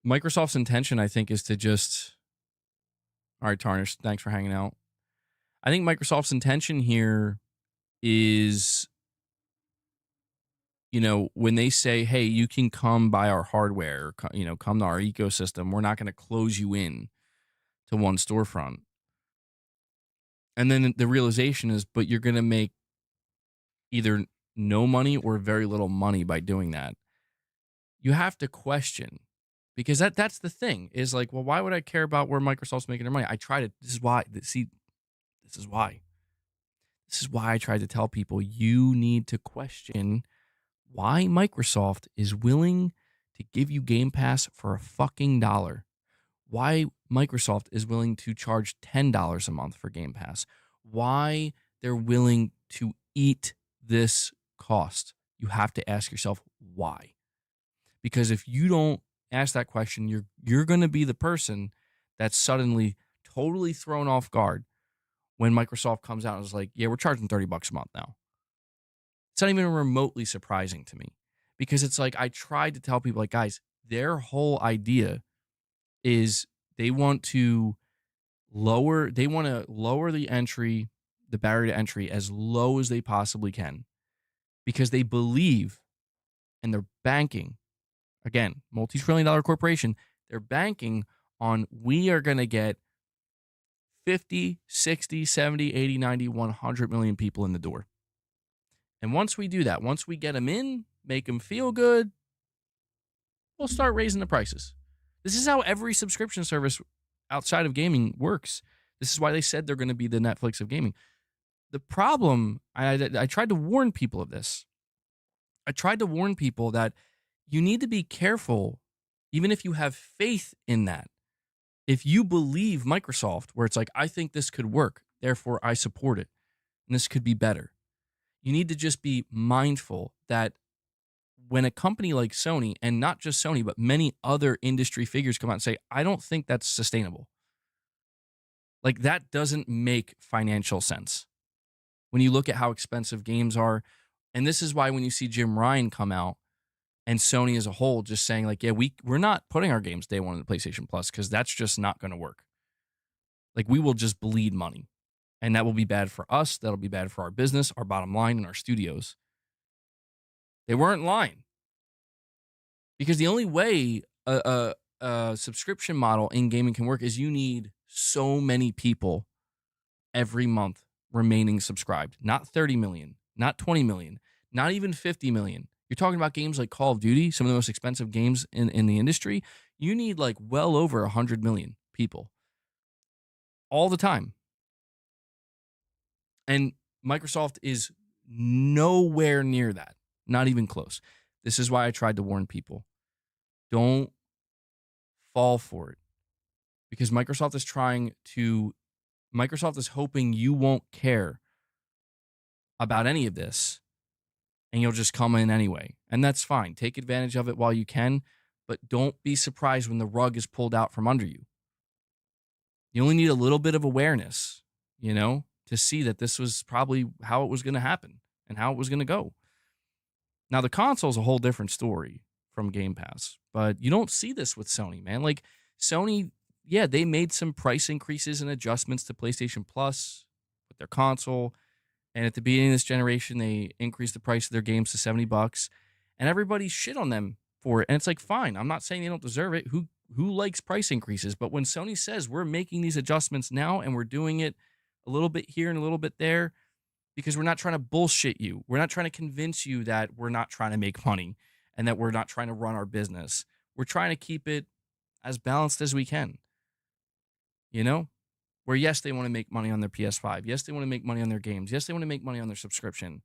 Microsoft's intention, I think, is to just. All right, Tarnish, thanks for hanging out. I think Microsoft's intention here is, when they say, hey, you can come buy our hardware, come to our ecosystem, we're not going to close you in to one storefront. And then the realization is, but you're going to make either no money or very little money by doing that. You have to question, because that's the thing, is like, well, why would I care about where Microsoft's making their money? This is why I tried to tell people, you need to question why Microsoft is willing to give you Game Pass for a fucking dollar. Why Microsoft is willing to charge $10 a month for Game Pass. Why they're willing to eat this cost. You have to ask yourself why. Because if you don't ask that question, you're going to be the person that's suddenly totally thrown off guard when Microsoft comes out and is like, yeah, we're charging $30 a month now. It's not even remotely surprising to me, because it's like, I tried to tell people, like, guys, their whole idea is they want to lower the barrier to entry as low as they possibly can, because they believe, and they're banking, again, multi-trillion-dollar corporation, they're banking on, we are going to get 50, 60, 70, 80, 90, 100 million people in the door. And once we do that, once we get them in, make them feel good, we'll start raising the prices. This is how every subscription service outside of gaming works. This is why they said they're going to be the Netflix of gaming. The problem, I tried to warn people of this. I tried to warn people that you need to be careful, even if you have faith in that. If you believe Microsoft, where it's like, I think this could work, therefore I support it, and this could be better, you need to just be mindful that when a company like Sony, and not just Sony, but many other industry figures come out and say, I don't think that's sustainable. Like, that doesn't make financial sense when you look at how expensive games are. And this is why when you see Jim Ryan come out and Sony as a whole just saying, like, yeah, we're not putting our games day one in the PlayStation Plus because that's just not going to work. Like, we will just bleed money. And that will be bad for us. That'll be bad for our business, our bottom line, and our studios. They weren't lying. Because the only way a subscription model in gaming can work is you need so many people every month remaining subscribed. Not 30 million, not 20 million, not even 50 million. You're talking about games like Call of Duty, some of the most expensive games in the industry. You need like well over 100 million people all the time. And Microsoft is nowhere near that, not even close. This is why I tried to warn people. Don't fall for it, because Microsoft is hoping you won't care about any of this and you'll just come in anyway. And that's fine. Take advantage of it while you can, but don't be surprised when the rug is pulled out from under you. You only need a little bit of awareness, to see that this was probably how it was going to happen and how it was going to go. Now, the console is a whole different story from Game Pass, but you don't see this with Sony, man. Like, Sony, yeah, they made some price increases and adjustments to PlayStation Plus with their console. And at the beginning of this generation, they increased the price of their games to $70, and everybody shit on them for it. And it's like, fine, I'm not saying they don't deserve it. Who likes price increases? But when Sony says we're making these adjustments now and we're doing it a little bit here and a little bit there, because we're not trying to bullshit you. We're not trying to convince you that we're not trying to make money and that we're not trying to run our business. We're trying to keep it as balanced as we can. Where yes, they want to make money on their PS5. Yes, they want to make money on their games. Yes, they want to make money on their subscription.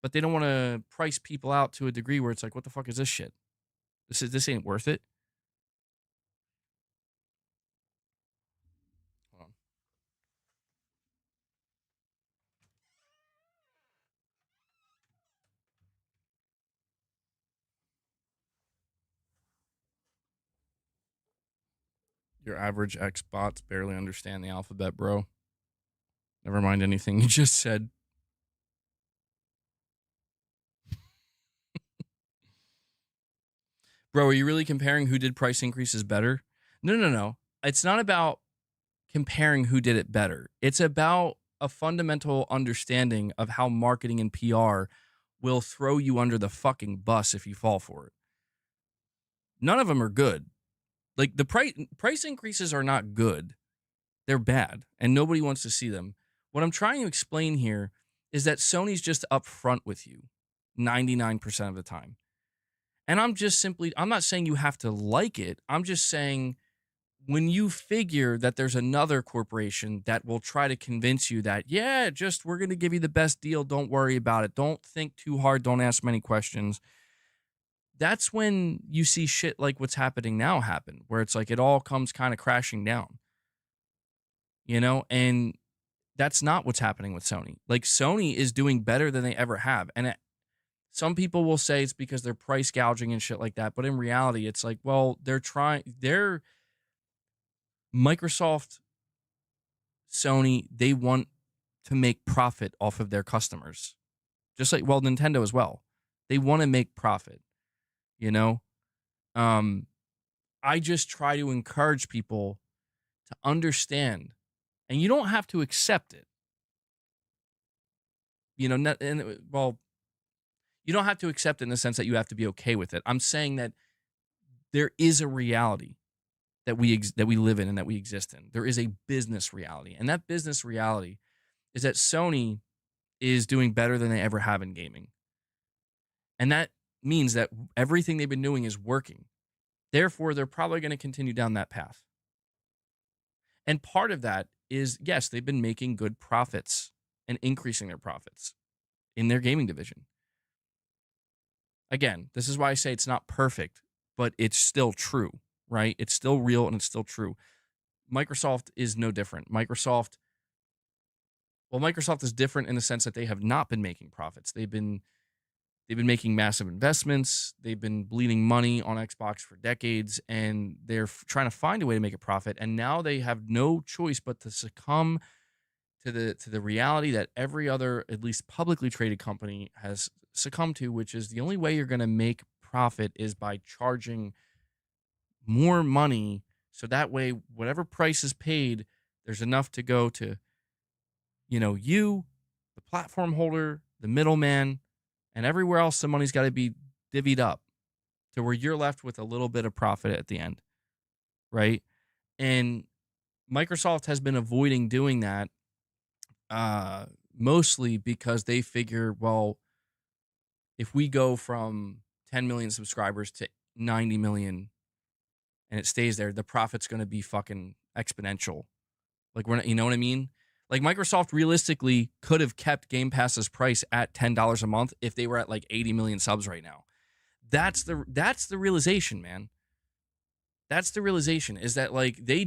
But they don't want to price people out to a degree where it's like, what the fuck is this shit? This ain't worth it. Hold on. Your average Xbots barely understand the alphabet, bro. Never mind anything you just said. Bro, are you really comparing who did price increases better? No. It's not about comparing who did it better. It's about a fundamental understanding of how marketing and PR will throw you under the fucking bus if you fall for it. None of them are good. Like, the price increases are not good. They're bad, and nobody wants to see them. What I'm trying to explain here is that Sony's just upfront with you 99% of the time. And I'm not saying you have to like it. I'm just saying, when you figure that there's another corporation that will try to convince you that, yeah, we're going to give you the best deal. Don't worry about it. Don't think too hard. Don't ask many questions. That's when you see shit like what's happening now happen, where it's like it all comes kind of crashing down, and that's not what's happening with Sony. Like, Sony is doing better than they ever have. And some people will say it's because they're price gouging and shit like that. But in reality, it's like, well, they're Microsoft, Sony, they want to make profit off of their customers. Just like, well, Nintendo as well. They want to make profit, I just try to encourage people to understand, and you don't have to accept it. You don't have to accept it in the sense that you have to be okay with it. I'm saying that there is a reality that we live in and that we exist in. There is a business reality, and that business reality is that Sony is doing better than they ever have in gaming. And that means that everything they've been doing is working. Therefore, they're probably going to continue down that path. And part of that is, yes, they've been making good profits and increasing their profits in their gaming division. Again, this is why I say it's not perfect, but it's still true, right? It's still real and it's still true. Microsoft is no different. Microsoft is different in the sense that they have not been making profits. They've been making massive investments. They've been bleeding money on Xbox for decades, and they're trying to find a way to make a profit. And now they have no choice but to succumb to the reality that every other, at least publicly traded company, has succumbed to, which is the only way you're going to make profit is by charging more money. So that way, whatever price is paid, there's enough to go to, you, the platform holder, the middleman, and everywhere else the money's got to be divvied up to where you're left with a little bit of profit at the end, right? And Microsoft has been avoiding doing that, mostly because they figure, well, if we go from 10 million subscribers to 90 million and it stays there, the profit's going to be fucking exponential. Like, we're not, you know what I mean? Like, Microsoft realistically could have kept Game Pass's price at $10 a month if they were at like 80 million subs right now. That's the realization, man. That's the realization, is that like they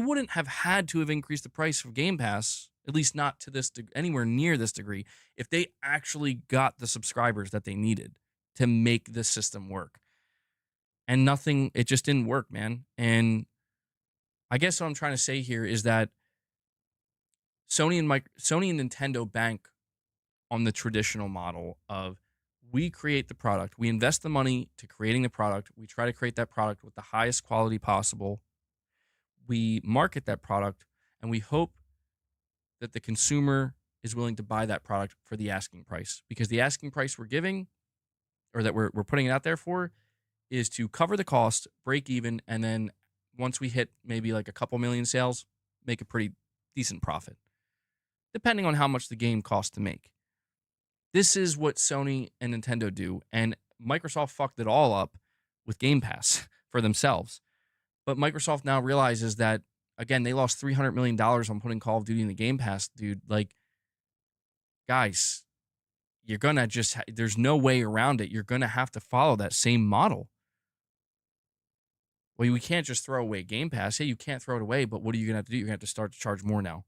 wouldn't have had to have increased the price of Game Pass, at least not to this anywhere near this degree, if they actually got the subscribers that they needed to make this system work. And nothing, it just didn't work, man. And I guess what I'm trying to say here is that Sony and Nintendo bank on the traditional model of, we create the product, we invest the money to creating the product, we try to create that product with the highest quality possible, we market that product, and we hope that the consumer is willing to buy that product for the asking price, because the asking price we're giving, or that we're putting it out there for, is to cover the cost, break even, and then once we hit maybe like a couple million sales, make a pretty decent profit, depending on how much the game costs to make. This is what Sony and Nintendo do, and Microsoft fucked it all up with Game Pass for themselves. But Microsoft now realizes that, again, they lost $300 million on putting Call of Duty in the Game Pass, dude. Like, guys, you're going to just, there's no way around it. You're going to have to follow that same model. Well, we can't just throw away Game Pass. Hey, you can't throw it away, but what are you going to have to do? You're going to have to start to charge more now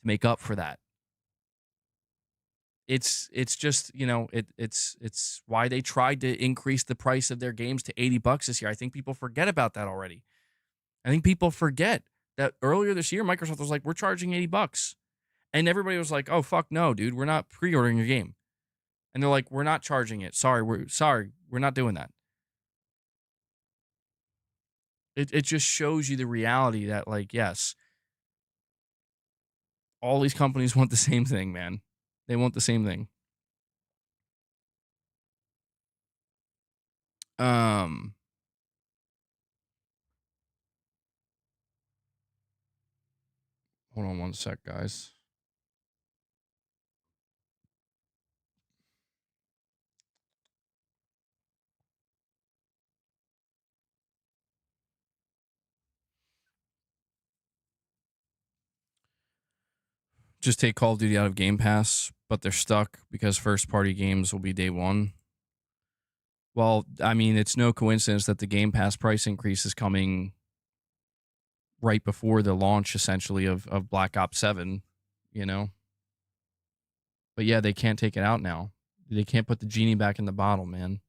to make up for that. It's just, it's why they tried to increase the price of their games to $80 this year. I think people forget about that already. I think people forget that earlier this year, Microsoft was like, we're charging $80. And everybody was like, oh, fuck no, dude. We're not pre-ordering your game. And they're like, we're not charging it. We're not doing that. It just shows you the reality that, like, yes, all these companies want the same thing, man. They want the same thing. Um, Hold on one sec, guys. Just take Call of Duty out of Game Pass, but they're stuck because first party games will be day one. Well, I mean, it's no coincidence that the Game Pass price increase is coming right before the launch, essentially, of Black Ops 7, you know? But yeah, they can't take it out now. They can't put the genie back in the bottle, man.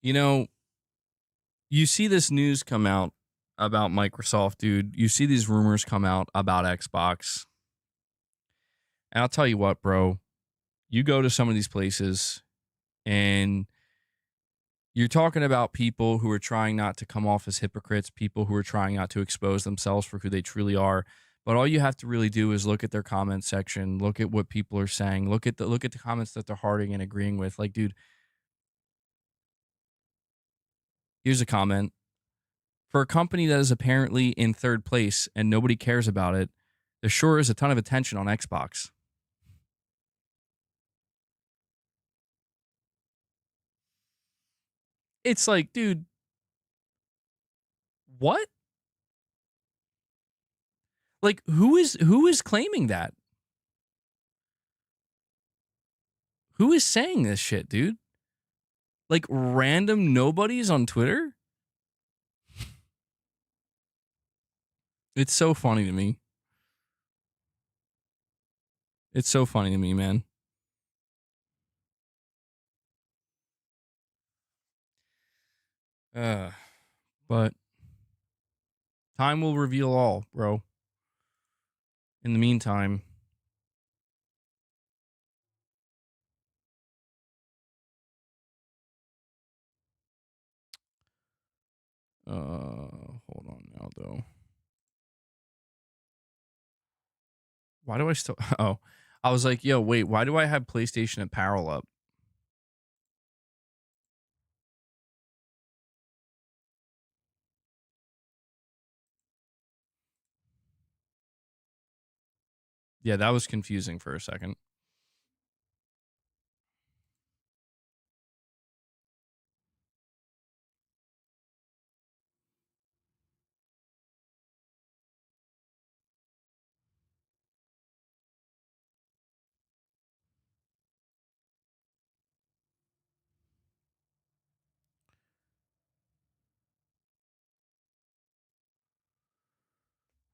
You know, you see this news come out about Microsoft, dude. You see these rumors come out about Xbox. And I'll tell you what, bro. You go to some of these places and you're talking about people who are trying not to come off as hypocrites, people who are trying not to expose themselves for who they truly are. But all you have to really do is look at their comment section, look at what people are saying, look at the comments that they're hearting and agreeing with. Like, dude, here's a comment. For a company that is apparently in third place and nobody cares about it, there sure is a ton of attention on Xbox. It's like, dude, what? Like who is claiming that? Who is saying this shit, dude? Like random nobodies on Twitter? It's so funny to me. It's so funny to me, man. Uh, but time will reveal all, bro. In the meantime, hold on now though. Why do I still Oh, I was like, "Yo, wait, why do I have PlayStation apparel up?" Yeah, that was confusing for a second.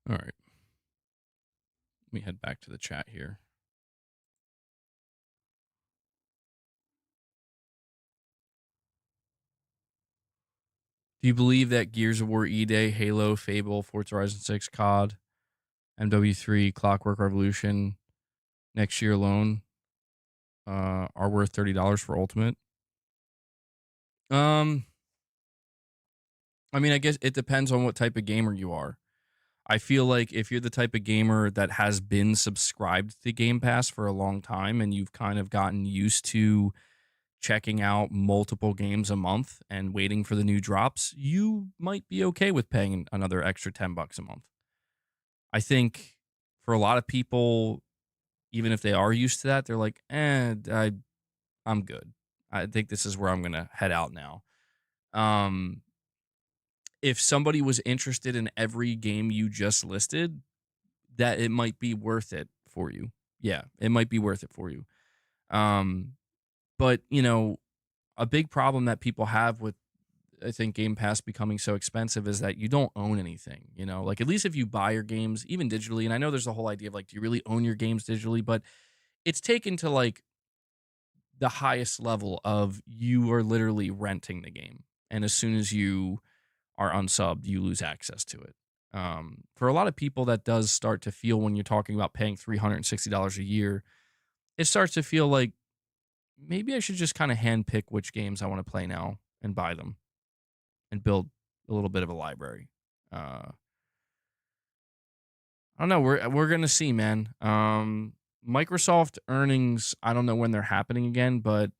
All right. Let me head back to the chat here. Do you believe that Gears of War E-Day, Halo, Fable, Forza Horizon 6, COD, MW3, Clockwork Revolution next year alone are worth $30 for Ultimate? Um, I mean, I guess it depends on what type of gamer you are. I feel like if you're the type of gamer that has been subscribed to Game Pass for a long time and you've kind of gotten used to checking out multiple games a month and waiting for the new drops, you might be okay with paying another extra $10 a month. I think for a lot of people, even if they are used to that, they're like, I'm good. I think this is where I'm gonna head out now. Um, if somebody was interested in every game you just listed, that it might be worth it for you. Yeah, it might be worth it for you. Um, but a big problem that people have with I think Game Pass becoming so expensive is that you don't own anything, like at least if you buy your games, even digitally. And I know there's a whole idea of like, do you really own your games digitally? But it's taken to like the highest level of you are literally renting the game. And as soon as you are unsubbed, you lose access to it. For a lot of people, that does start to feel when you're talking about paying $360 a year, it starts to feel like maybe I should just kind of handpick which games I want to play now and buy them and build a little bit of a library. I don't know. We're gonna see, man. Microsoft earnings. I don't know when they're happening again, but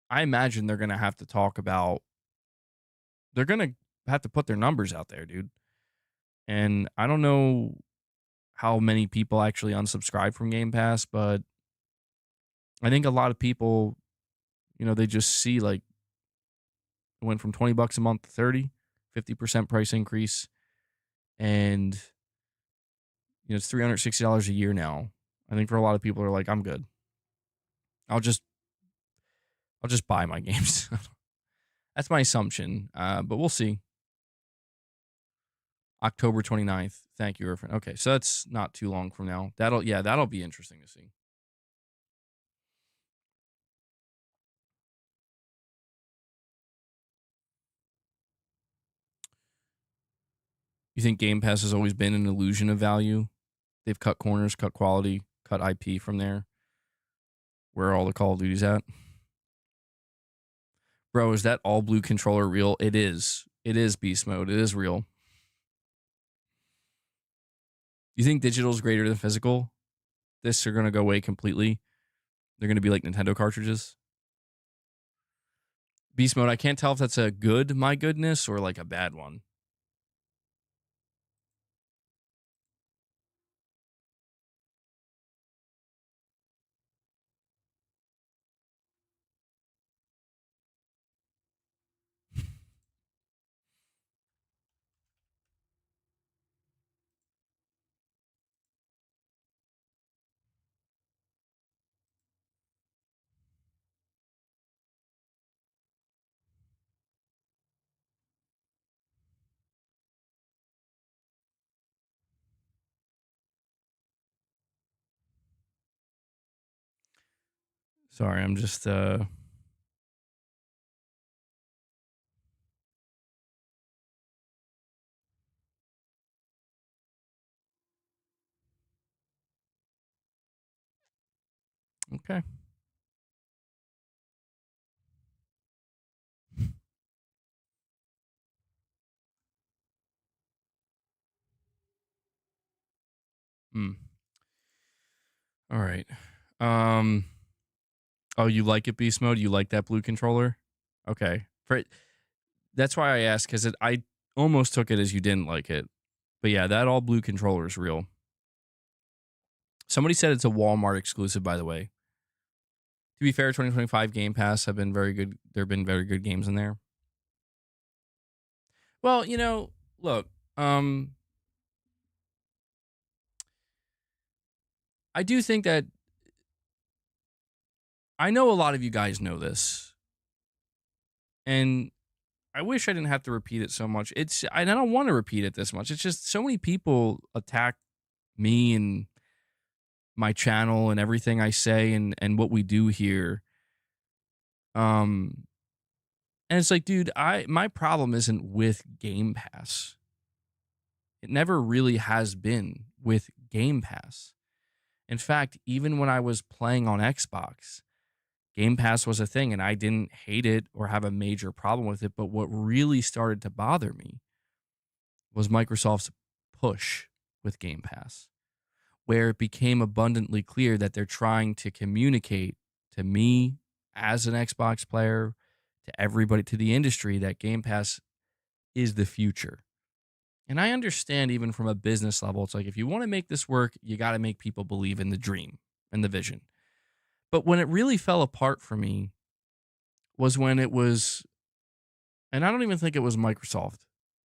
I imagine they're gonna have to talk about. They're gonna have to put their numbers out there, dude. And I don't know how many people actually unsubscribe from Game Pass, but I think a lot of people, they just see like it went from $20 a month to 30, 50% price increase, and it's $360 a year now. I think for a lot of people are like, I'm good. I'll just buy my games. That's my assumption. But we'll see. October 29th. Thank you, Irfan. Okay, so that's not too long from now. That'll be interesting to see. You think Game Pass has always been an illusion of value? They've cut corners, cut quality, cut IP from there. Where are all the Call of Duties at? Bro, is that all blue controller real? It is. It is beast mode. It is real. You think digital is greater than physical? This are going to go away completely. They're going to be like Nintendo cartridges. Beast mode, I can't tell if that's a good my goodness or like a bad one. Sorry, I'm just okay. Hmm. All right. Um oh, you like it beast mode? You like that blue controller? Okay. That's why I asked cuz I almost took it as you didn't like it. But yeah, that all blue controller is real. Somebody said it's a Walmart exclusive, by the way. To be fair, 2025 Game Pass have been very good. There have been very good games in there. Well, look, um, I do think that I know a lot of you guys know this, and I wish I didn't have to repeat it so much. I don't want to repeat it this much. It's just so many people attack me and my channel and everything I say and what we do here. Um, and it's like, dude, my problem isn't with Game Pass. It never really has been with Game Pass. In fact, even when I was playing on Xbox, Game Pass was a thing and I didn't hate it or have a major problem with it. But what really started to bother me was Microsoft's push with Game Pass, where it became abundantly clear that they're trying to communicate to me as an Xbox player, to everybody, to the industry, that Game Pass is the future. And I understand even from a business level, it's like if you want to make this work, you got to make people believe in the dream and the vision. But when it really fell apart for me was when it was, and I don't even think it was Microsoft,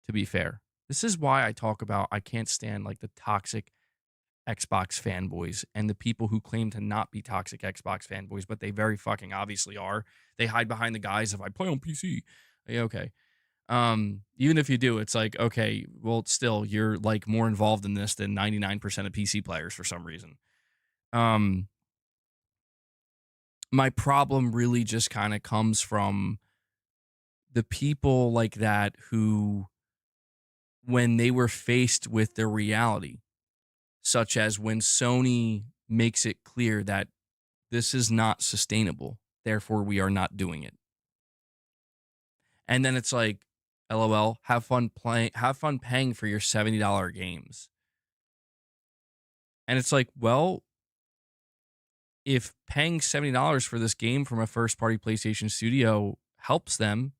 to be fair. This is why I talk about I can't stand like the toxic Xbox fanboys and the people who claim to not be toxic Xbox fanboys, but they very fucking obviously are. They hide behind the guise of I play on PC. Yeah, okay. Even if you do, it's like, okay, well, still, you're like more involved in this than 99% of PC players for some reason. Um, my problem really just kind of comes from the people like that who, when they were faced with their reality, such as when Sony makes it clear that this is not sustainable, therefore we are not doing it. And then it's like, LOL, have fun playing, have fun paying for your $70 games. And it's like, well, if paying $70 for this game from a first party PlayStation studio helps them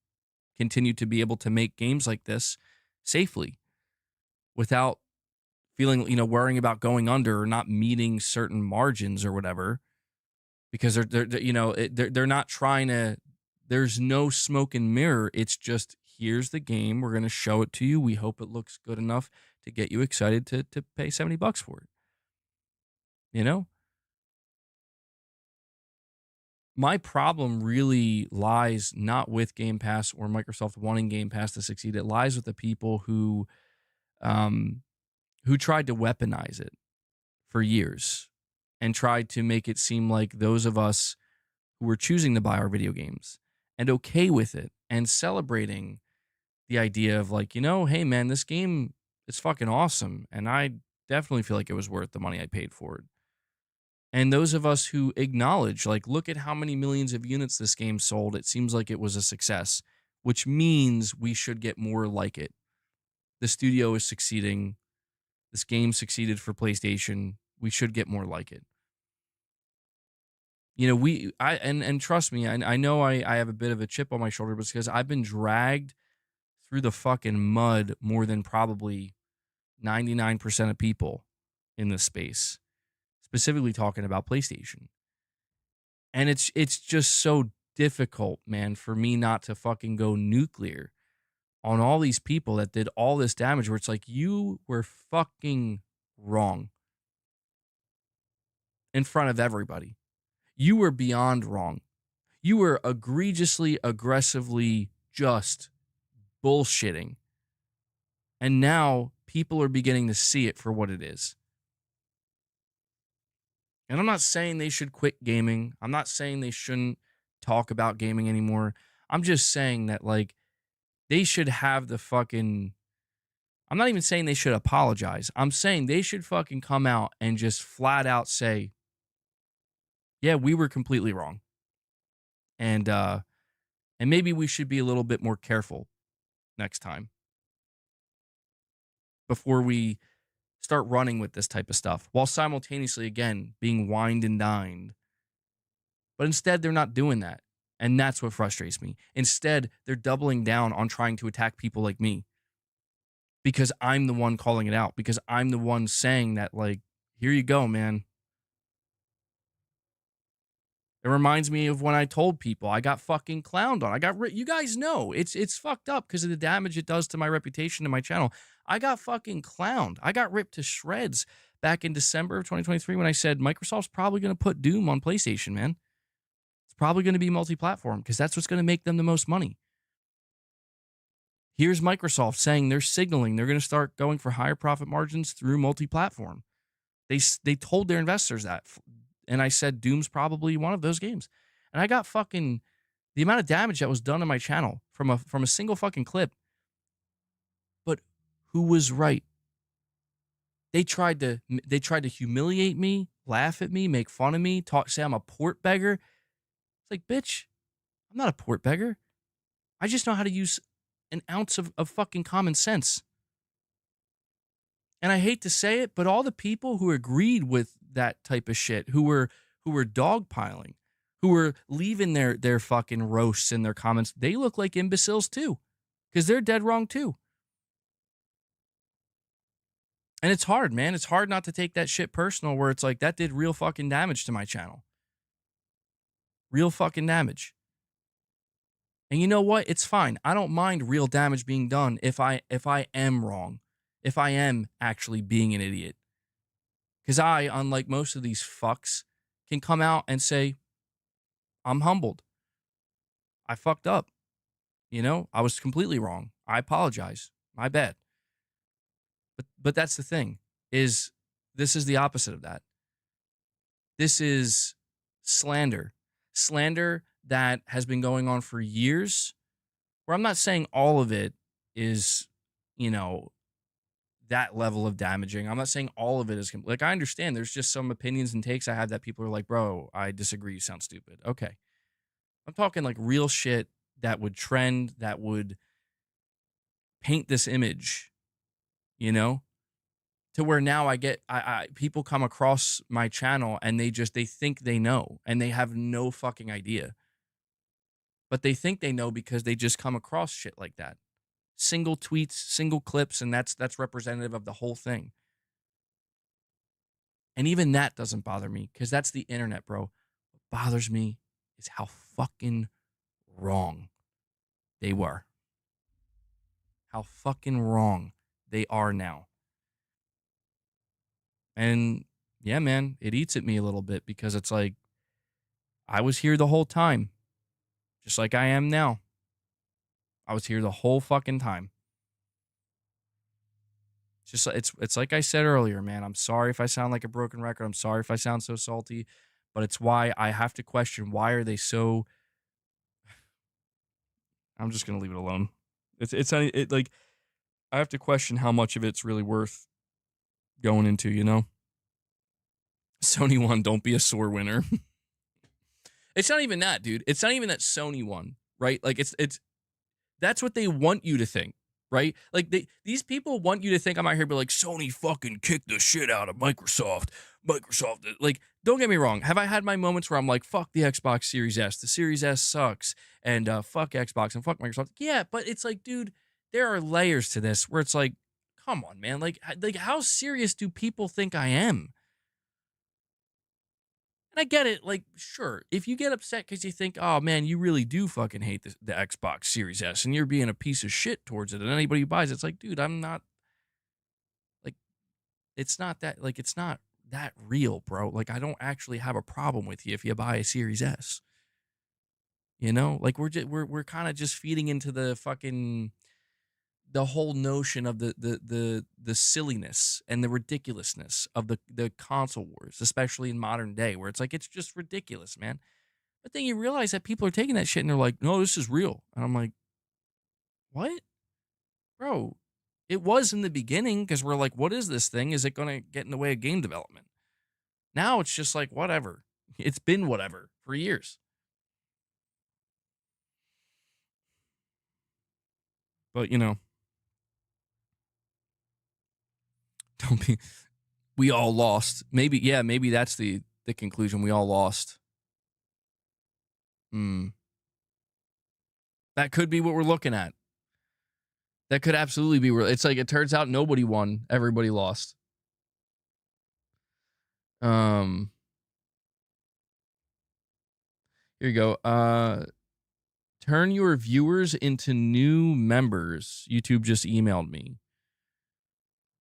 continue to be able to make games like this safely without feeling, worrying about going under or not meeting certain margins or whatever, because they're not trying to, there's no smoke and mirror. It's just, here's the game. We're going to show it to you. We hope it looks good enough to get you excited to pay $70 for it. You know? My problem really lies not with Game Pass or Microsoft wanting Game Pass to succeed. It lies with the people um, who tried to weaponize it for years and tried to make it seem like those of us who were choosing to buy our video games and okay with it and celebrating the idea of like, hey man, this game is fucking awesome. And I definitely feel like it was worth the money I paid for it. And those of us who acknowledge, like, look at how many millions of units this game sold. It seems like it was a success, which means we should get more like it. The studio is succeeding. This game succeeded for PlayStation. We should get more like it. And trust me, I know I have a bit of a chip on my shoulder, but it's because I've been dragged through the fucking mud more than probably 99% of people in this space, specifically talking about PlayStation. And it's just so difficult, man, for me not to fucking go nuclear on all these people that did all this damage where it's like you were fucking wrong in front of everybody. You were beyond wrong. You were egregiously, aggressively just bullshitting. And now people are beginning to see it for what it is. And I'm not saying they should quit gaming. I'm not saying they shouldn't talk about gaming anymore. I'm just saying that, like, they should have the fucking. I'm not even saying they should apologize. I'm saying they should fucking come out and just flat out say, yeah, we were completely wrong. And maybe we should be a little bit more careful next time before we start running with this type of stuff while simultaneously, again, being wined and dined. But instead, they're not doing that. And that's what frustrates me. Instead, they're doubling down on trying to attack people like me because I'm the one calling it out, because I'm the one saying that, like, here you go, man. It reminds me of when I told people I got fucking clowned on. You guys know it's fucked up because of the damage it does to my reputation and my channel. I got fucking clowned. I got ripped to shreds back in December of 2023 when I said Microsoft's probably going to put Doom on PlayStation, man. It's probably going to be multi-platform because that's what's going to make them the most money. Here's Microsoft saying they're signaling they're going to start going for higher profit margins through multi-platform. They told their investors that. And I said Doom's probably one of those games. And I got fucking the amount of damage that was done on my channel from a single fucking clip. But who was right? They tried to humiliate me, laugh at me, make fun of me, say I'm a port beggar. It's like, bitch, I'm not a port beggar. I just know how to use an ounce of fucking common sense. And I hate to say it, but all the people who agreed with that type of shit, who were dogpiling, who were leaving their fucking roasts in their comments, they look like imbeciles too, because they're dead wrong too. And it's hard, man. It's hard not to take that shit personal, where it's like that did real fucking damage to my channel, real fucking damage. And you know what? It's fine. I don't mind real damage being done if I am wrong, if I am actually being an idiot. Because I, unlike most of these fucks, can come out and say, I'm humbled. I fucked up. You know, I was completely wrong. I apologize. My bad. But that's the thing, is this is the opposite of that. This is slander. Slander that has been going on for years, where I'm not saying all of it is, you know, that level of damaging. I'm not saying all of it is like, I understand there's just some opinions and takes I have that people are like, bro, I disagree. You sound stupid. Okay. I'm talking like real shit that would trend, that would paint this image, you know, to where now I people come across my channel and they think they know and they have no fucking idea. But they think they know because they just come across shit like that. Single tweets, single clips, and that's representative of the whole thing. And even that doesn't bother me because that's the internet, bro. What bothers me is how fucking wrong they were. How fucking wrong they are now. And yeah, man, it eats at me a little bit because it's like, I was here the whole time, just like I am now. I was here the whole fucking time. It's like I said earlier, man. I'm sorry if I sound like a broken record. I'm sorry if I sound so salty, but it's why I have to question, why are they so. I'm just gonna leave it alone. It like, I have to question how much of it's really worth going into, you know? Sony won, don't be a sore winner. It's not even that, dude. It's not even that Sony won, right? Like it's that's what they want you to think, right? Like these people want you to think I'm out here be like, Sony fucking kicked the shit out of Microsoft. Microsoft, like, don't get me wrong. Have I had my moments where I'm like, fuck the Xbox Series S. The Series S sucks. And fuck Xbox and fuck Microsoft. Yeah, but it's like, dude, there are layers to this where it's like, come on, man. Like how serious do people think I am? And I get it. Like, sure, if you get upset because you think, oh man, you really do fucking hate the Xbox Series S and you're being a piece of shit towards it, and anybody who buys it's like, dude, I'm not, like, it's not that, like, it's not that real, bro. Like, I don't actually have a problem with you if you buy a Series S. You know, like we're kind of just feeding into the fucking the whole notion of the silliness and the ridiculousness of the console wars, especially in modern day, where it's like it's just ridiculous, man. But then you realize that people are taking that shit and they're like, "No, this is real," and I'm like, "What, bro?" It was in the beginning because we're like, "What is this thing? Is it going to get in the way of game development?" Now it's just like whatever. It's been whatever for years. But don't be. We all lost. Maybe, yeah, maybe that's the conclusion. We all lost. Hmm. That could be what we're looking at. That could absolutely be real. It's like it turns out nobody won, everybody lost. Um, Here you go. Turn your viewers into new members. YouTube just emailed me.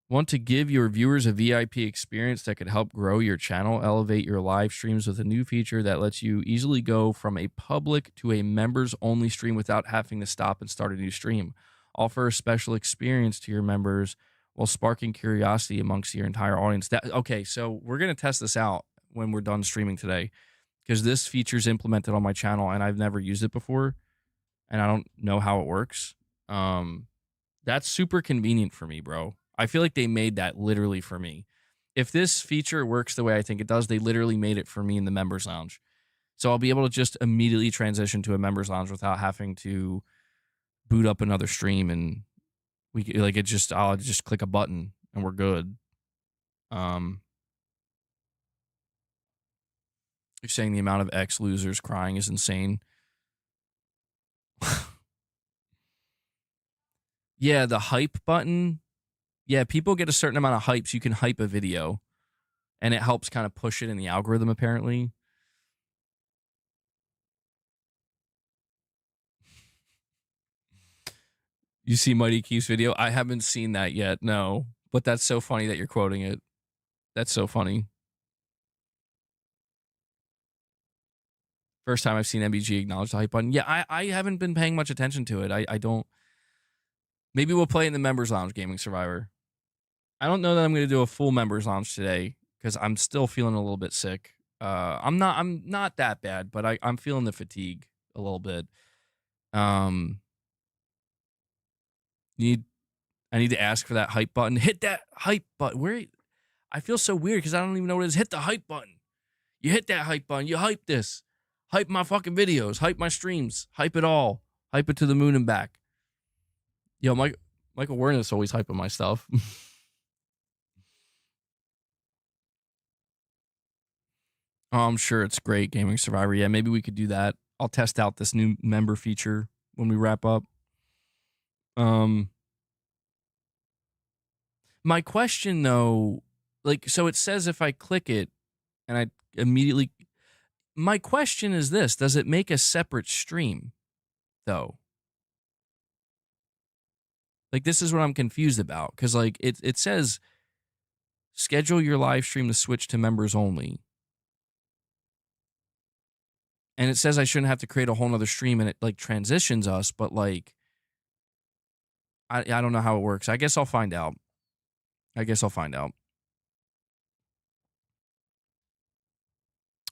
Want to give your viewers a VIP experience that could help grow your channel? Elevate your live streams with a new feature that lets you easily go from a public to a members only stream without having to stop and start a new stream. Offer a special experience to your members while sparking curiosity amongst your entire audience. Okay, so we're going to test this out when we're done streaming today because this feature is implemented on my channel and I've never used it before and I don't know how it works. That's super convenient for me, bro. I feel like they made that literally for me. If this feature works the way I think it does, they literally made it for me in the members lounge. So I'll be able to just immediately transition to a members lounge without having to boot up another stream and I'll just click a button and we're good. You're saying the amount of ex losers crying is insane. Yeah, the hype button. Yeah, people get a certain amount of hype, so you can hype a video, and it helps kind of push it in the algorithm, apparently. You see Mighty Keith's video? I haven't seen that yet, no. But that's so funny that you're quoting it. That's so funny. First time I've seen MBG acknowledge the hype button. Yeah, I haven't been paying much attention to it. I don't. Maybe we'll play in the members lounge, Gaming Survivor. I don't know that I'm going to do a full members lounge today because I'm still feeling a little bit sick. I'm not that bad, but I'm feeling the fatigue a little bit. Um, need I need to ask for that hype button. Hit that hype button. Where I feel so weird because I don't even know what it is. Hit the hype button. You hit that hype button. You hype this. Hype my fucking videos. Hype my streams. Hype it all. Hype it to the moon and back. Yo, Michael Werner's always hyping my stuff. Oh, I'm sure it's great, Gaming Survivor. Yeah, maybe we could do that. I'll test out this new member feature when we wrap up. My question though, so it says if I click it and I immediately, my question is this: does it make a separate stream though? Like this is what I'm confused about because it says schedule your live stream to switch to members only, and it says I shouldn't have to create a whole nother stream and it like transitions us, but like I don't know how it works. I guess I'll find out.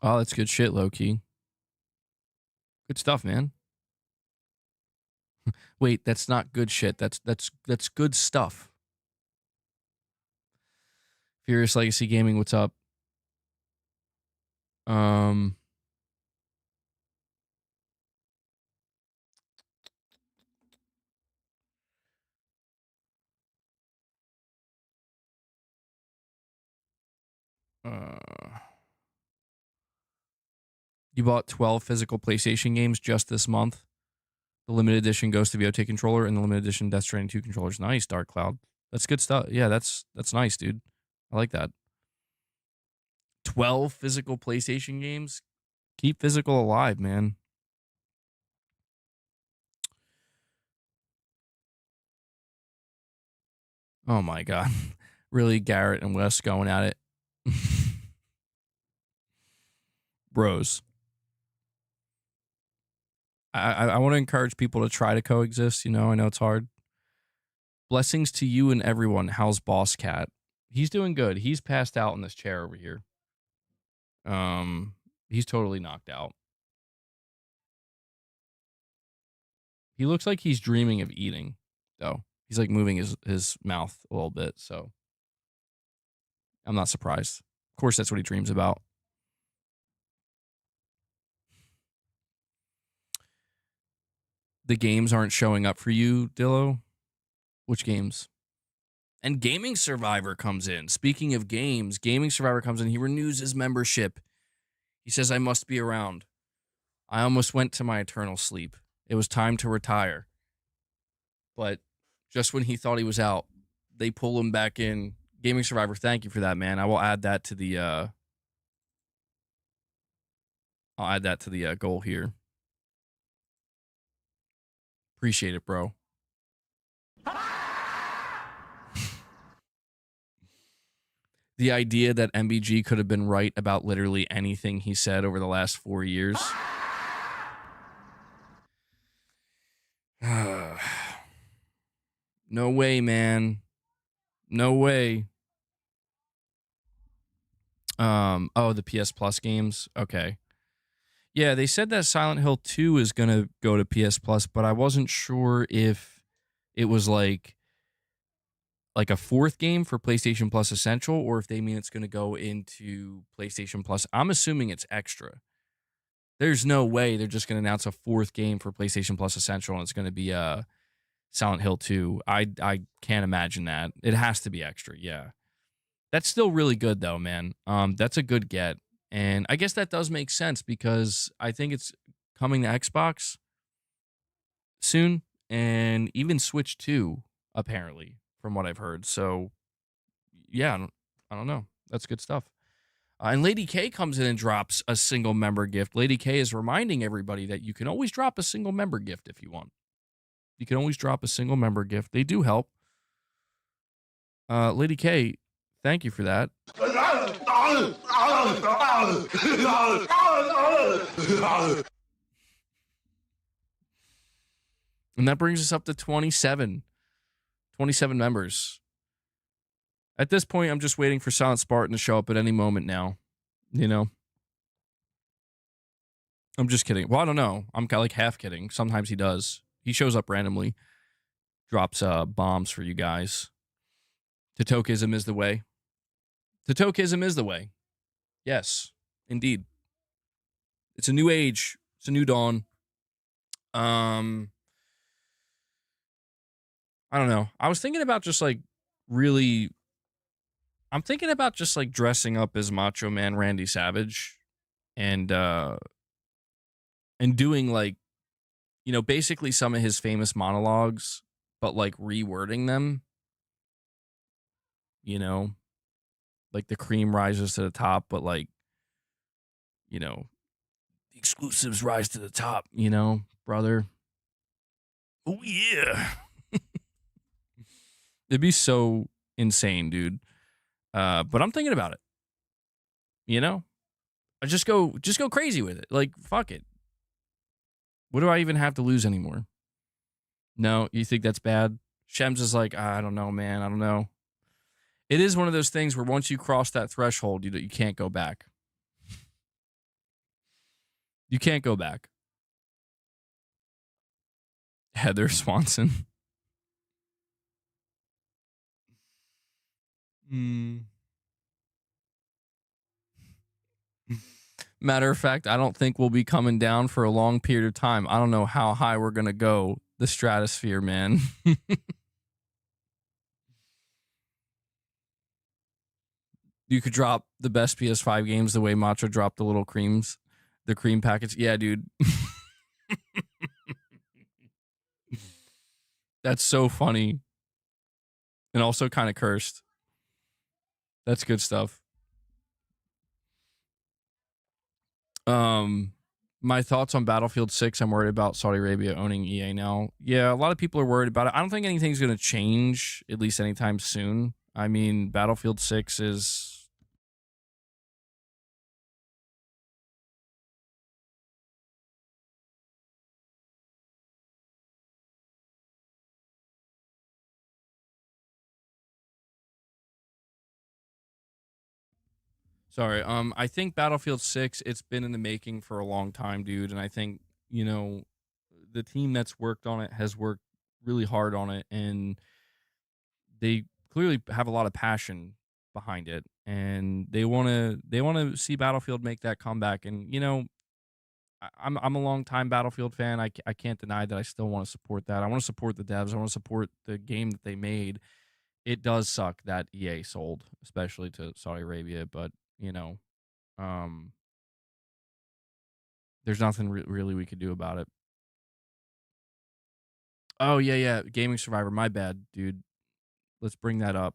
Oh, that's good shit, low key. Good stuff, man. Wait, that's not good shit. That's good stuff. Furious Legacy Gaming, what's up? Um uh You bought 12 physical PlayStation games just this month. The limited edition Ghost of Yotei controller and the limited edition Death Stranding 2 controllers. Nice, Dark Cloud. That's good stuff. Yeah, that's nice, dude. I like that. 12 physical PlayStation games. Keep physical alive, man. Oh my god. Really, Garrett and Wes going at it. Bros. I want to encourage people to try to coexist. I know it's hard. Blessings to you and everyone. How's Boss Cat? He's doing good. He's passed out in this chair over here. He's totally knocked out. He looks like he's dreaming of eating, though. He's like moving his mouth a little bit, so I'm not surprised. Of course, that's what he dreams about. The games aren't showing up for you, Dillo? Which games? And Gaming Survivor comes in. Speaking of games, Gaming Survivor comes in. He renews his membership. He says, I must be around. I almost went to my eternal sleep. It was time to retire. But just when he thought he was out, they pull him back in. Gaming Survivor, thank you for that, man. I will add that to the goal here. Appreciate it, bro. The idea that MBG could have been right about literally anything he said over the last 4 years. No way, man. No way. Oh, the PS Plus games. Okay. Yeah, they said that Silent Hill 2 is going to go to PS Plus, but I wasn't sure if it was like a fourth game for PlayStation Plus Essential or if they mean it's going to go into PlayStation Plus. I'm assuming it's extra. There's no way they're just going to announce a fourth game for PlayStation Plus Essential and it's going to be Silent Hill 2. I can't imagine that. It has to be extra, yeah. That's still really good though, man. That's a good get. And I guess that does make sense because I think it's coming to Xbox soon and even Switch 2 apparently from what I've heard. So yeah, I don't know. That's good stuff. And Lady K comes in and drops a single member gift. Lady K is reminding everybody that you can always drop a single member gift if you want. You can always drop a single member gift. They do help. Lady K, thank you for that. And that brings us up to 27. 27 members. At this point, I'm just waiting for Silent Spartan to show up at any moment now. You know? I'm just kidding. Well, I don't know. I'm like half kidding. Sometimes he does. He shows up randomly. Drops bombs for you guys. Totokism is the way. Totokism is the way. Yes, indeed. It's a new age. It's a new dawn. I don't know. I was thinking about just like really. I'm thinking about just like dressing up as Macho Man Randy Savage, and doing like, you know, basically some of his famous monologues, but like rewording them. You know, like the cream rises to the top, but like, you know, the exclusives rise to the top. You know, brother. Oh yeah. It'd be so insane, dude. But I'm thinking about it. You know? I just go crazy with it. Like, fuck it. What do I even have to lose anymore? No, you think that's bad? Shems is like, I don't know, man. I don't know. It is one of those things where once you cross that threshold, you can't go back. You can't go back. Heather Swanson. Matter of fact, I don't think we'll be coming down for a long period of time. I don't know how high we're going to go. The stratosphere, man. You could drop the best PS5 games the way Macho dropped the little creams, the cream packets. Yeah, dude. That's so funny. And also kind of cursed. That's good stuff. My thoughts on Battlefield 6, I'm worried about Saudi Arabia owning EA now. Yeah, a lot of people are worried about it. I don't think anything's going to change, at least anytime soon. I mean, Battlefield 6 is Sorry. I think Battlefield 6, it's been in the making for a long time, dude, and I think, you know, the team that's worked on it has worked really hard on it, and they clearly have a lot of passion behind it, and they wanna see Battlefield make that comeback. And, you know, I'm a longtime Battlefield fan. I can't deny that I still wanna support that. I wanna support the devs. I wanna support the game that they made. It does suck that EA sold, especially to Saudi Arabia, but, you know, um, there's nothing really we could do about it. Oh, yeah, yeah, Gaming Survivor, my bad, dude. Let's bring that up.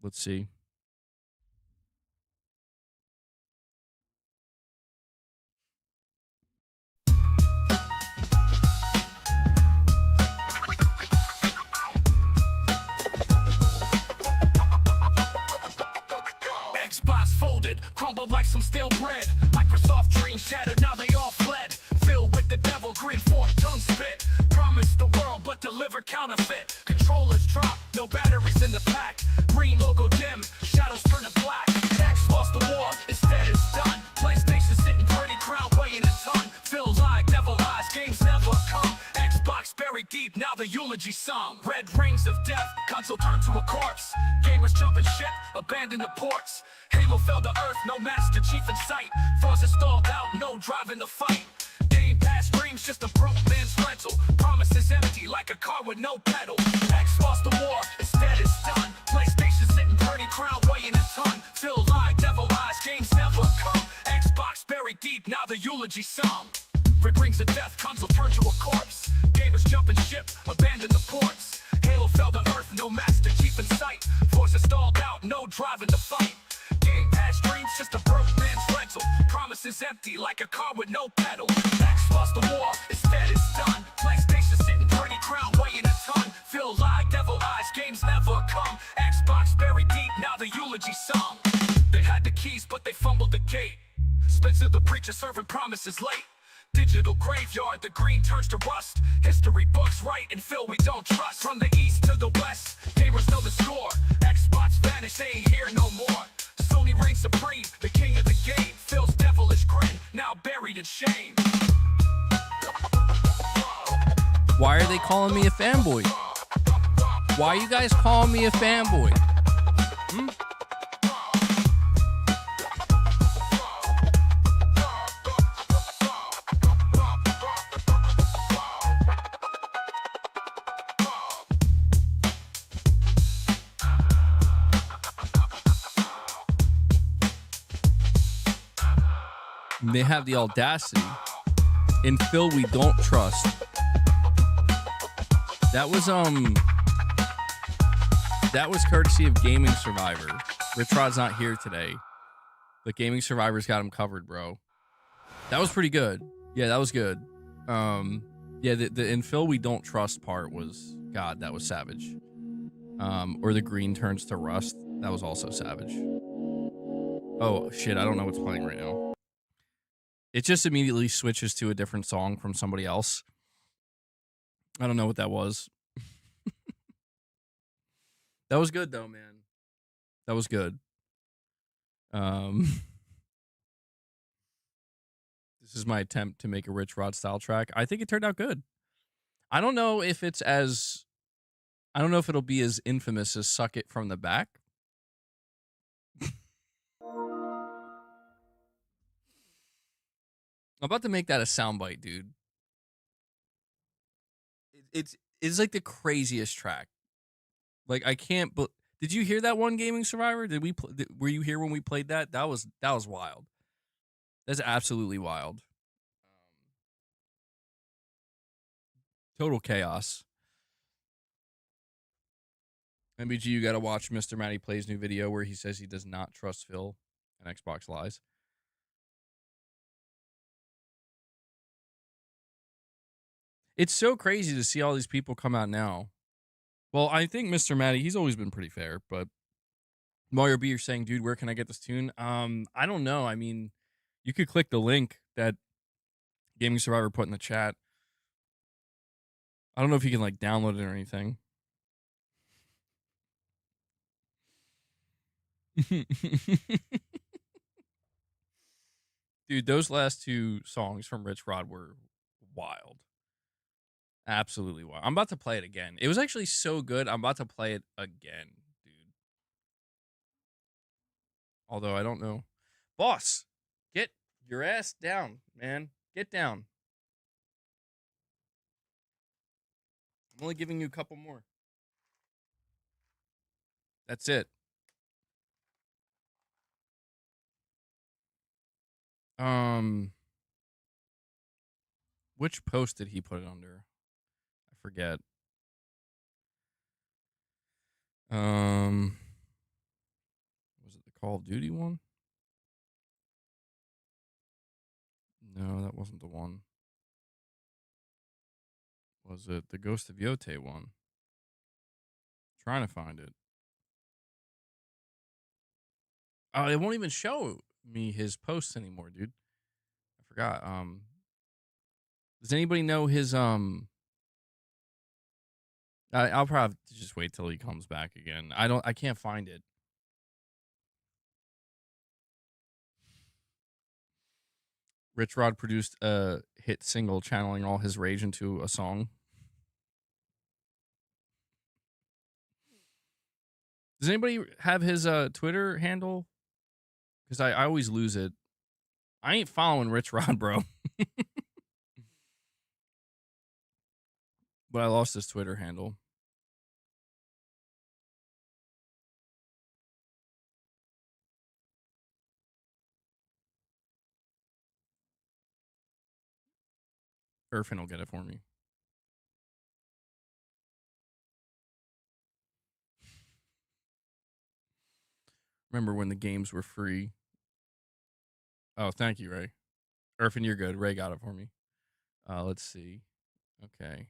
Let's see. Xbox folded, crumbled like some stale bread. Microsoft dreams shattered, now they all fled. Filled with the devil, grin, fork, tongue spit. Promised the world, but delivered counterfeit. Controllers drop, no batteries in the pack. Green logo dim, shadows turn to black. X lost the war, instead it's done. PlayStation sitting pretty, crown weighing a ton. Feel like devil eyes, games never come. Xbox buried deep, now the eulogy song. Red rings of death, console turned to a corpse. Gamers jumping ship, abandoned the ports. Halo fell to earth, no master chief in sight. Forces stalled out, no drive in the fight. Game past dreams, just a broke man's rental. Promises empty like a car with no pedal. X lost the war, instead it's done. PlayStation sitting pretty, crown weighing a ton. Feel like devil eyes, games never come. Xbox buried deep, now the eulogy song. Red rings of death, console turned to a corpse. Gamers jumping ship, abandoned the ports. Halo fell to earth, no master chief in sight. Forces stalled out, no drive in the fight. Game past dreams, just a broke man's rental. Promises empty like a car with no pedal. X lost the war, instead it's done. PlayStation sitting pretty, crown weighing a ton. Feel like devil eyes, games never come. Xbox buried deep, now the eulogy song. They had the keys, but they fumbled the gate. Spencer the preacher serving promises late. Digital graveyard, the green turns to rust. History books right and Phil we don't trust. From the east to the west, gamers know the score. Xbox vanished, they ain't here no more. Sony reigns supreme, the king of the game. Phil's devilish grin, now buried in shame. Why are they calling me a fanboy? Why are you guys calling me a fanboy? Hmm? They have the audacity. In Phil, we don't trust. That was courtesy of Gaming Survivor. Rich Rod's not here today, but Gaming Survivor's got him covered, bro. That was pretty good. Yeah, that was good. Yeah, the in Phil we don't trust part was, God, that was savage. Or the green turns to rust. That was also savage. Oh shit, I don't know what's playing right now. It just immediately switches to a different song from somebody else. I don't know what that was. That was good though, man. That was good. This is my attempt to make a Rich Rod style track. I think it turned out good. I don't know if it'll be as infamous as Suck It From the Back. I'm about to make that a soundbite, dude. It's like the craziest track. Like I can't. But did you hear that one Gaming Survivor? Were you here when we played that? That was wild. That's absolutely wild. Total chaos. MBG, you got to watch Mr. Matty Plays new video where he says he does not trust Phil and Xbox lies. It's so crazy to see all these people come out now. Well, I think Mr. Matty, he's always been pretty fair, but Mario B, you're saying, dude, where can I get this tune? I don't know. I mean, you could click the link that Gaming Survivor put in the chat. I don't know if you can like download it or anything. Dude, those last two songs from Rich Rod were wild. Absolutely wild. I'm about to play it again. It was actually so good. I'm about to play it again, dude. Although I don't know. Boss, get your ass down, man. Get down. I'm only giving you a couple more. That's it. Which post did he put it under? I forget. Was it the Call of Duty one? No, that wasn't the one. Was it the Ghost of Yote one? Trying to find it. Oh, it won't even show me his posts anymore, dude. I forgot. Does anybody know his I'll probably just wait till he comes back again. I can't find it. Rich Rod produced a hit single channeling all his rage into a song. Does anybody have his Twitter handle? Because I always lose it. I ain't following Rich Rod, bro. But I lost his Twitter handle. Irfan will get it for me. Remember when the games were free? Oh, thank you, Ray. Irfan, you're good. Ray got it for me. Let's see. Okay.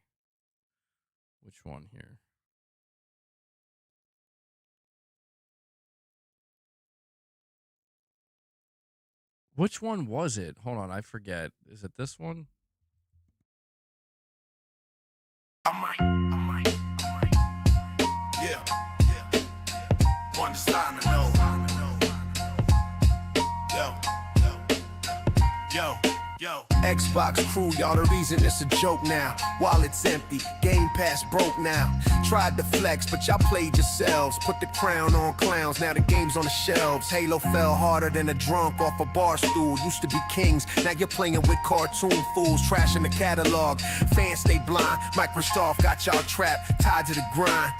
Which one here? Which one was it? Hold on, I forget. Is it this one? Yeah. One sign to know. Yo. Xbox crew, y'all the reason it's a joke now. Wallet's empty, Game Pass broke now. Tried to flex, but y'all played yourselves. Put the crown on clowns, now the game's on the shelves. Halo fell harder than a drunk off a bar stool. Used to be kings, now you're playing with cartoon fools. Trashing the catalog, fans stay blind. Microsoft got y'all trapped, tied to the grind.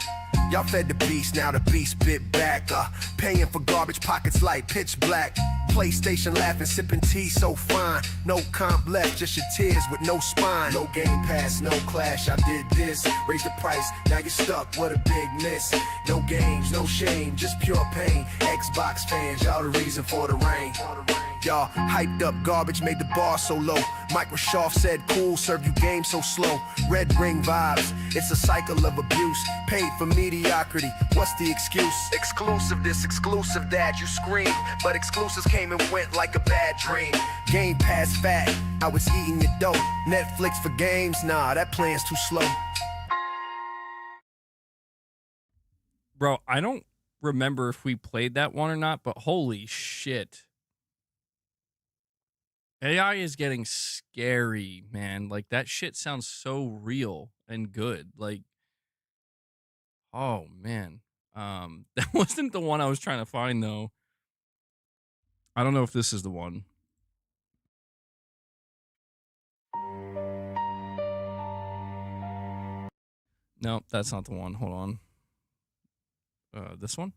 Y'all fed the beast, now the beast bit back. Paying for garbage, pockets light, pitch black. PlayStation laughing, sipping tea so fine. No comp left, just your tears with no spine. No Game Pass, no Clash, I did this. Raise the price, now you're stuck, what a big miss. No games, no shame, just pure pain. Xbox fans, y'all the reason for the rain. Y'all hyped up garbage, made the bar so low. Microsoft said cool, serve you games so slow. Red ring vibes, it's a cycle of abuse. Paid for mediocrity, what's the excuse? Exclusive this, exclusive that, you scream. But exclusives came and went like a bad dream. Game Pass fat, I was eating your dough. Netflix for games, nah, that plan's too slow. Bro, I don't remember if we played that one or not, but holy shit. AI is getting scary, man. Like, that shit sounds so real and good. Like, oh, man. That wasn't the one I was trying to find, though. I don't know if this is the one. No, that's not the one. Hold on. This one?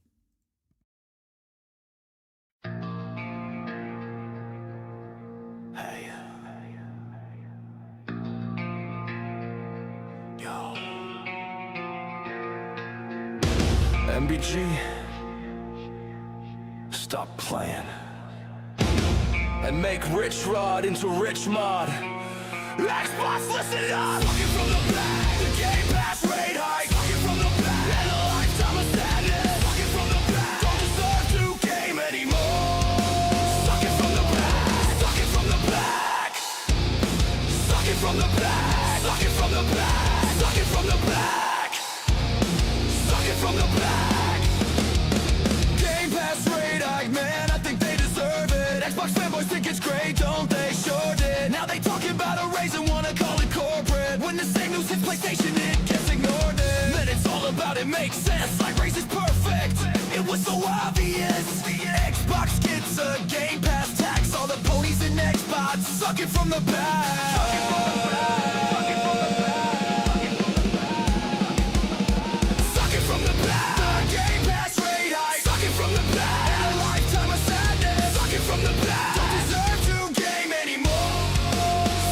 Hey. Yo. MBG. Stop playing. And make Rich Rod into Rich Mod. Xbox, listen up! Fucking from the back, the Game Pass rate hike. Fucking from the back, and a lifetime of sadness. Fucking from the back, don't deserve to game anymore. Sucking from the back, sucking from the back. Sucking from the back, sucking from the back. Sucking from the back. Sucking from the back. Game Pass rate hike, man, I think they deserve it. Xbox fanboys think it's great, don't PlayStation, it gets ignored. Then it's all about it makes sense, like race is perfect. It was so obvious. Xbox gets a Game Pass tax. All the ponies and Xbox suck it from the back. Suck it from the back. The Game Pass rate hike. Suck it from the back. And a lifetime of sadness. Suck it from the back. Don't deserve to game anymore.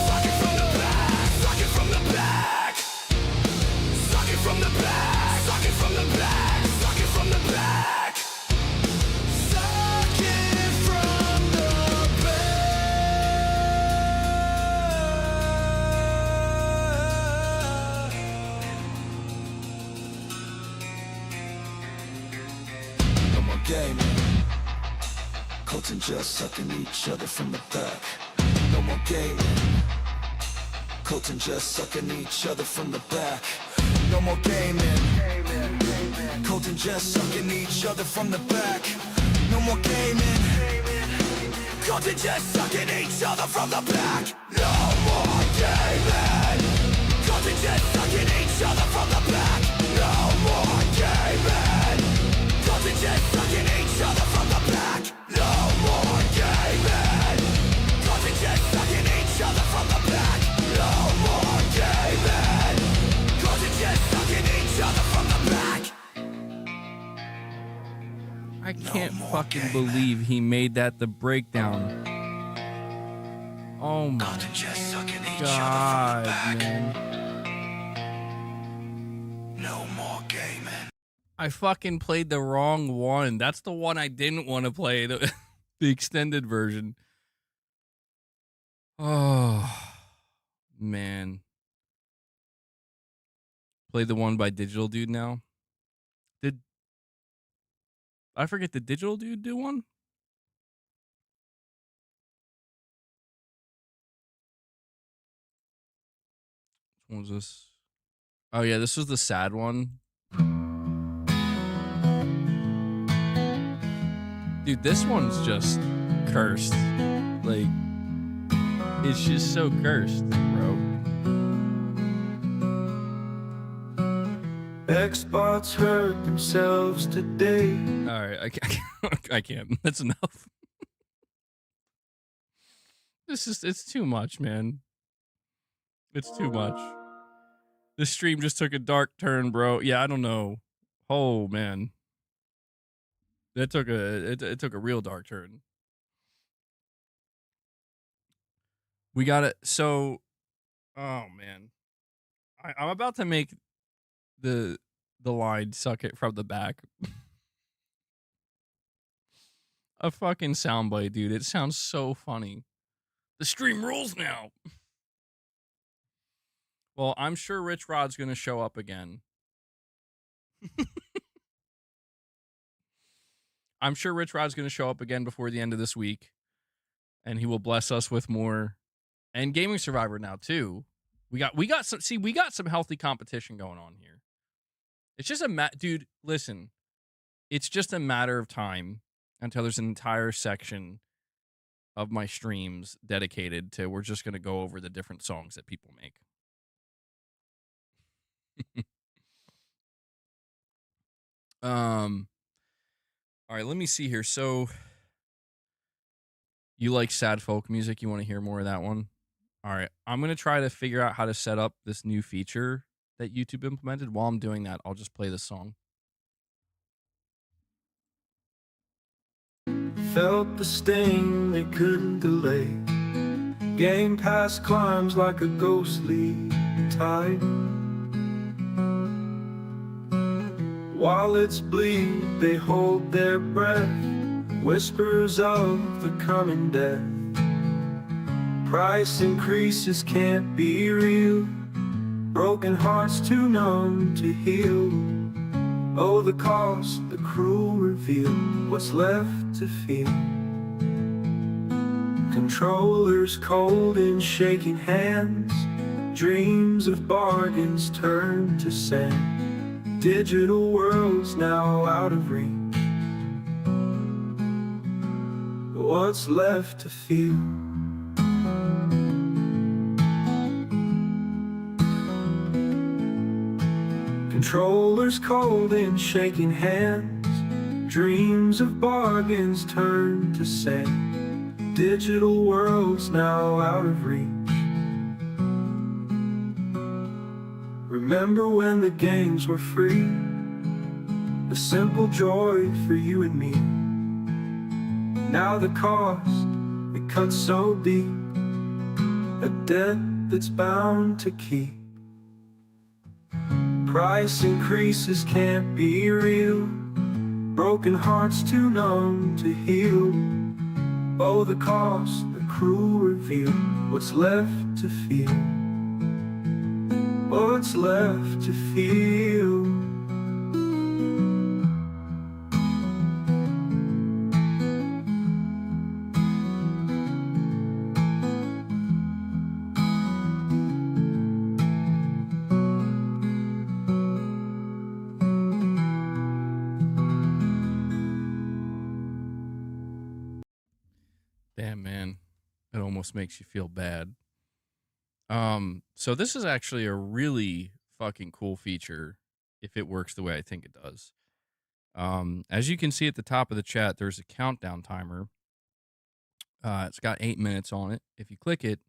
Suck it from the back. Suck it from the back. Suck it from the back. Suck it from the back. Suck it from the back. Suck it from the back. No more gaming. Colton just sucking each other from the back. No more gaming. Colton just sucking each other from the back. No more gaming. Colton just sucking each other from the back. No more gaming. Colton just sucking each other from the back. No more gaming. Colton just sucking each other from the back. No more gaming. Colton just sucking each other from the back. No more gaming. Colton just sucking each other from the back. No more gaming. Colton just sucking each other from the back. I can't fucking believe he made that the breakdown. Oh my Colton just sucking each god, other from the back. man. No more gaming. I fucking played the wrong one. That's the one I didn't want to play, the extended version. Oh, man. Play the one by Digital Dude now. I forget, did Digital Dude do one? Which one was this? Oh yeah, this was the sad one. Dude, this one's just cursed. Like, it's just so cursed, bro. Xbox hurt themselves today. All right, I can't. That's enough. It's too much, man. It's too much. This stream just took a dark turn, bro. Yeah, I don't know. Oh man, it took a real dark turn. We got it. So, oh man, I'm about to make the line "suck it from the back" a fucking soundbite, dude. It sounds so funny. The stream rules now. Well, I'm sure Rich Rod's gonna show up again. I'm sure Rich Rod's gonna show up again before the end of this week, and he will bless us with more. And Gaming Survivor now too. We got some healthy competition going on here. It's just dude, listen. It's just a matter of time until there's an entire section of my streams dedicated to we're just going to go over the different songs that people make. All right, let me see here. So you like sad folk music? You want to hear more of that one? All right, I'm going to try to figure out how to set up this new feature that YouTube implemented. While I'm doing that, I'll just play this song. Felt the sting they couldn't delay. Game Pass climbs like a ghostly tide. While it's bleed, they hold their breath. Whispers of the coming death. Price increases can't be real. Broken hearts too numb to heal. Oh, the cost, the cruel reveal. What's left to feel? Controllers cold in shaking hands. Dreams of bargains turn to sand. Digital worlds now out of reach. What's left to feel? Controllers cold and shaking hands. Dreams of bargains turn to sand. Digital worlds now out of reach. Remember when the games were free? A simple joy for you and me. Now the cost, it cuts so deep. A debt that's bound to keep. Price increases can't be real. Broken hearts too numb to heal. Oh, the cost, the cruel reveal. What's left to feel? What's left to feel? Damn, man. It almost makes you feel bad. So this is actually a really fucking cool feature if it works the way I think it does. As you can see at the top of the chat, there's a countdown timer. It's got 8 minutes on it. If you click it,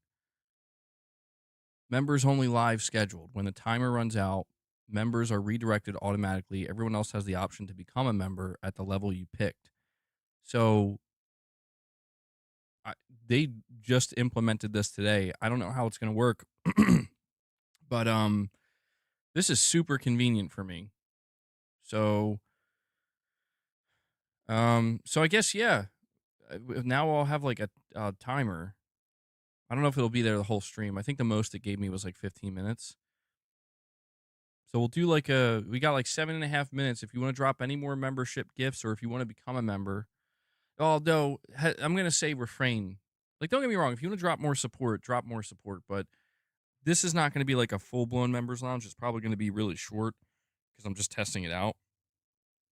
members only live scheduled. When the timer runs out, members are redirected automatically. Everyone else has the option to become a member at the level you picked. So they just implemented this today. I don't know how it's going to work, but this is super convenient for me. So so I guess yeah. Now I'll have like a timer. I don't know if it'll be there the whole stream. I think the most it gave me was like 15 minutes. So we'll do like we got like 7.5 minutes. If you want to drop any more membership gifts or if you want to become a member. Although I'm gonna say refrain. Like, don't get me wrong. If you want to drop more support, drop more support. But this is not going to be like a full blown members lounge. It's probably going to be really short because I'm just testing it out.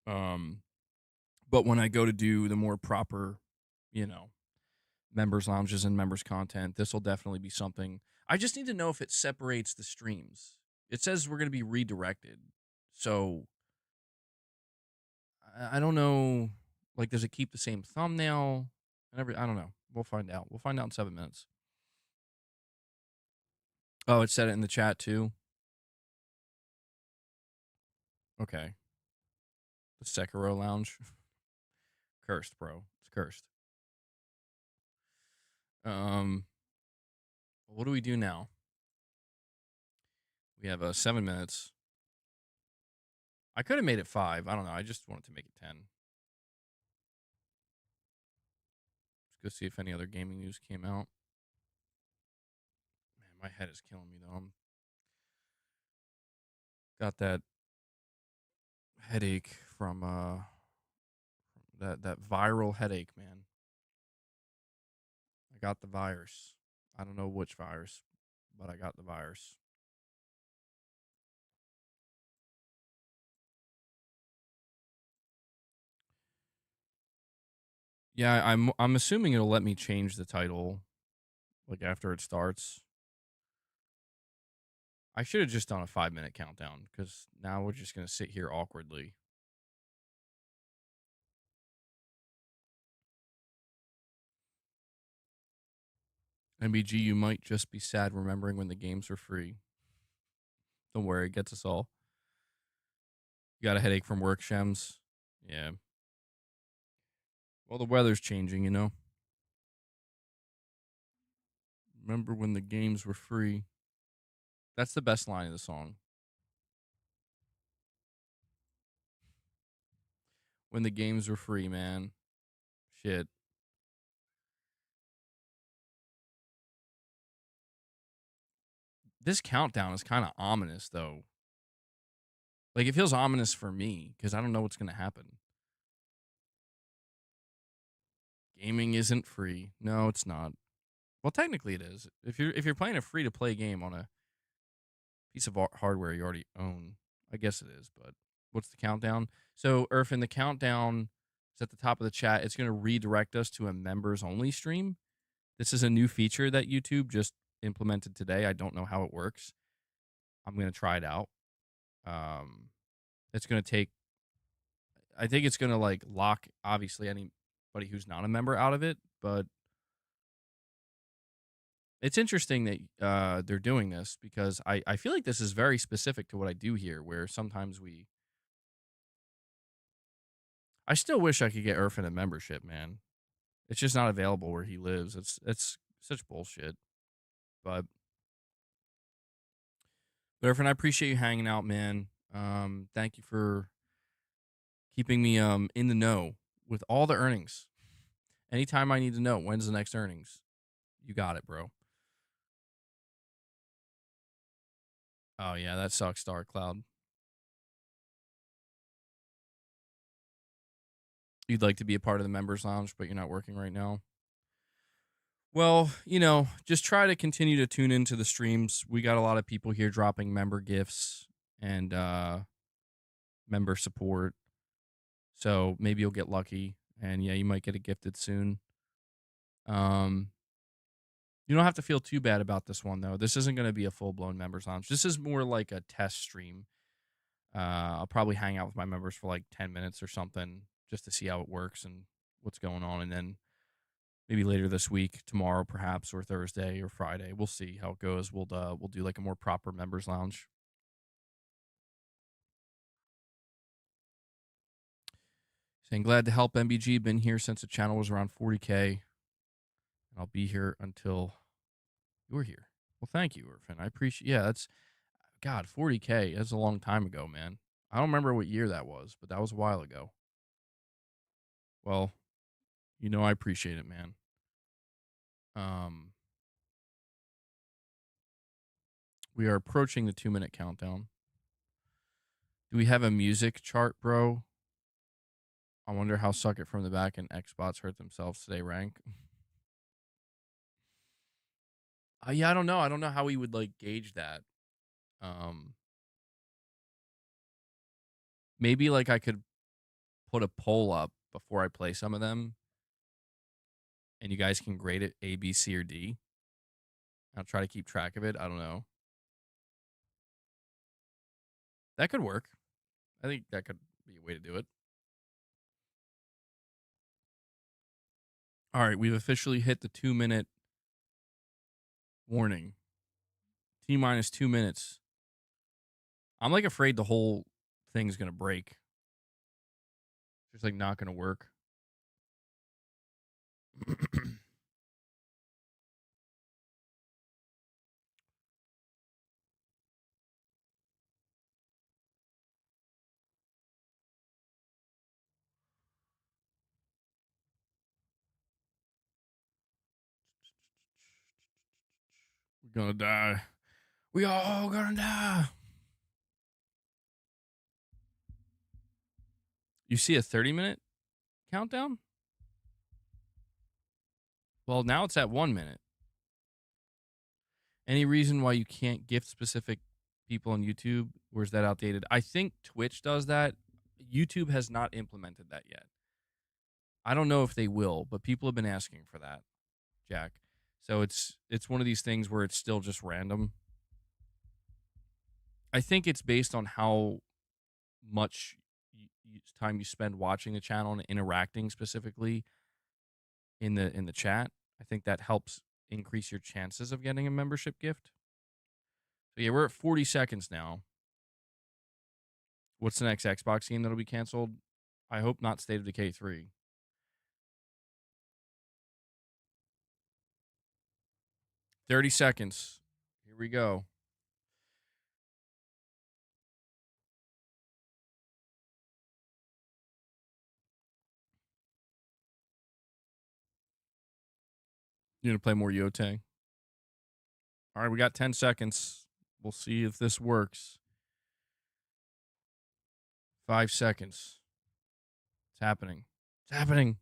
But when I go to do the more proper, you know, members lounges and members content, this will definitely be something. I just need to know if it separates the streams. It says we're going to be redirected. So I don't know. Like, does it keep the same thumbnail? I don't know. We'll find out. We'll find out in 7 minutes. Oh, it said it in the chat too. Okay. The Sekiro lounge. Cursed, bro. It's cursed. What do we do now? We have 7 minutes. I could have made it 5. I don't know. I just wanted to make it 10. Let's go see if any other gaming news came out. Man, my head is killing me though. I'm got that headache from that viral headache, man. I got the virus. I don't know which virus, but I got the virus. Yeah, I'm assuming it'll let me change the title like after it starts. I should have just done a 5-minute countdown because now we're just gonna sit here awkwardly. MBG, you might just be sad remembering when the games were free. Don't worry, it gets us all. You got a headache from work, Shems? Yeah. Well, the weather's changing, you know. Remember when the games were free? That's the best line of the song. When the games were free, man. Shit. This countdown is kind of ominous, though. Like, it feels ominous for me because I don't know what's going to happen. Gaming isn't free. No, it's not. Well, technically it is. If you're playing a free to play game on a piece of hardware you already own, I guess it is. But what's the countdown? So, Irfin, the countdown is at the top of the chat. It's going to redirect us to a members only stream. This is a new feature that YouTube just implemented today. I don't know how it works. I'm going to try it out. Um, it's gonna take. I think it's gonna like lock obviously anybody who's not a member out of it, but it's interesting that they're doing this because I feel like this is very specific to what I do here. Where sometimes I still wish I could get Irfan a membership, man. It's just not available where he lives. It's such bullshit. But Irfan, I appreciate you hanging out, man. Thank you for keeping me in the know with all the earnings. Anytime I need to know when's the next earnings, you got it, bro. Oh yeah, that sucks, Star Cloud. You'd like to be a part of the members lounge, but you're not working right now. Well, just try to continue to tune into the streams. We got a lot of people here dropping member gifts and member support. So maybe you'll get lucky and yeah, you might get it gifted soon. Um you don't have to feel too bad about this one though. This isn't going to be a full-blown members lounge. This is more like a test stream. I'll probably hang out with my members for like 10 minutes or something just to see how it works and what's going on and then maybe later this week, tomorrow perhaps, or Thursday or Friday. We'll see how it goes. We'll do like a more proper members lounge. Saying glad to help MBG. Been here since the channel was around 40K, and I'll be here until you're here. Well, thank you, Irfan. I appreciate. Yeah, that's God 40K. That's a long time ago, man. I don't remember what year that was, but that was a while ago. Well, I appreciate it, man. Um, we are approaching the 2-minute countdown. Do we have a music chart, bro? I wonder how Suck It From the Back and Xbox hurt themselves today rank. Yeah, I don't know. I don't know how we would like gauge that. Um, maybe like I could put a poll up before I play some of them, and you guys can grade it A, B, C, or D. I'll try to keep track of it. I don't know. That could work. I think that could be a way to do it. All right, we've officially hit the 2-minute warning. T minus 2 minutes. I'm like afraid the whole thing's gonna break. It's just like not gonna work. We're gonna die. We all gonna die. You see a 30-minute countdown? Well, now it's at 1 minute. Any reason why you can't gift specific people on YouTube, or is that outdated? I think Twitch does that. YouTube has not implemented that yet. I don't know if they will, but people have been asking for that, Jack. So it's one of these things where it's still just random. I think it's based on how much time you spend watching the channel and interacting specifically in the chat. I think that helps increase your chances of getting a membership gift. So yeah, we're at 40 seconds now. What's the next Xbox game that'll be canceled? I hope not State of Decay 3. 30 seconds. Here we go. You gonna play more Yote? All right, we got 10 seconds. We'll see if this works. 5 seconds. It's happening. It's happening.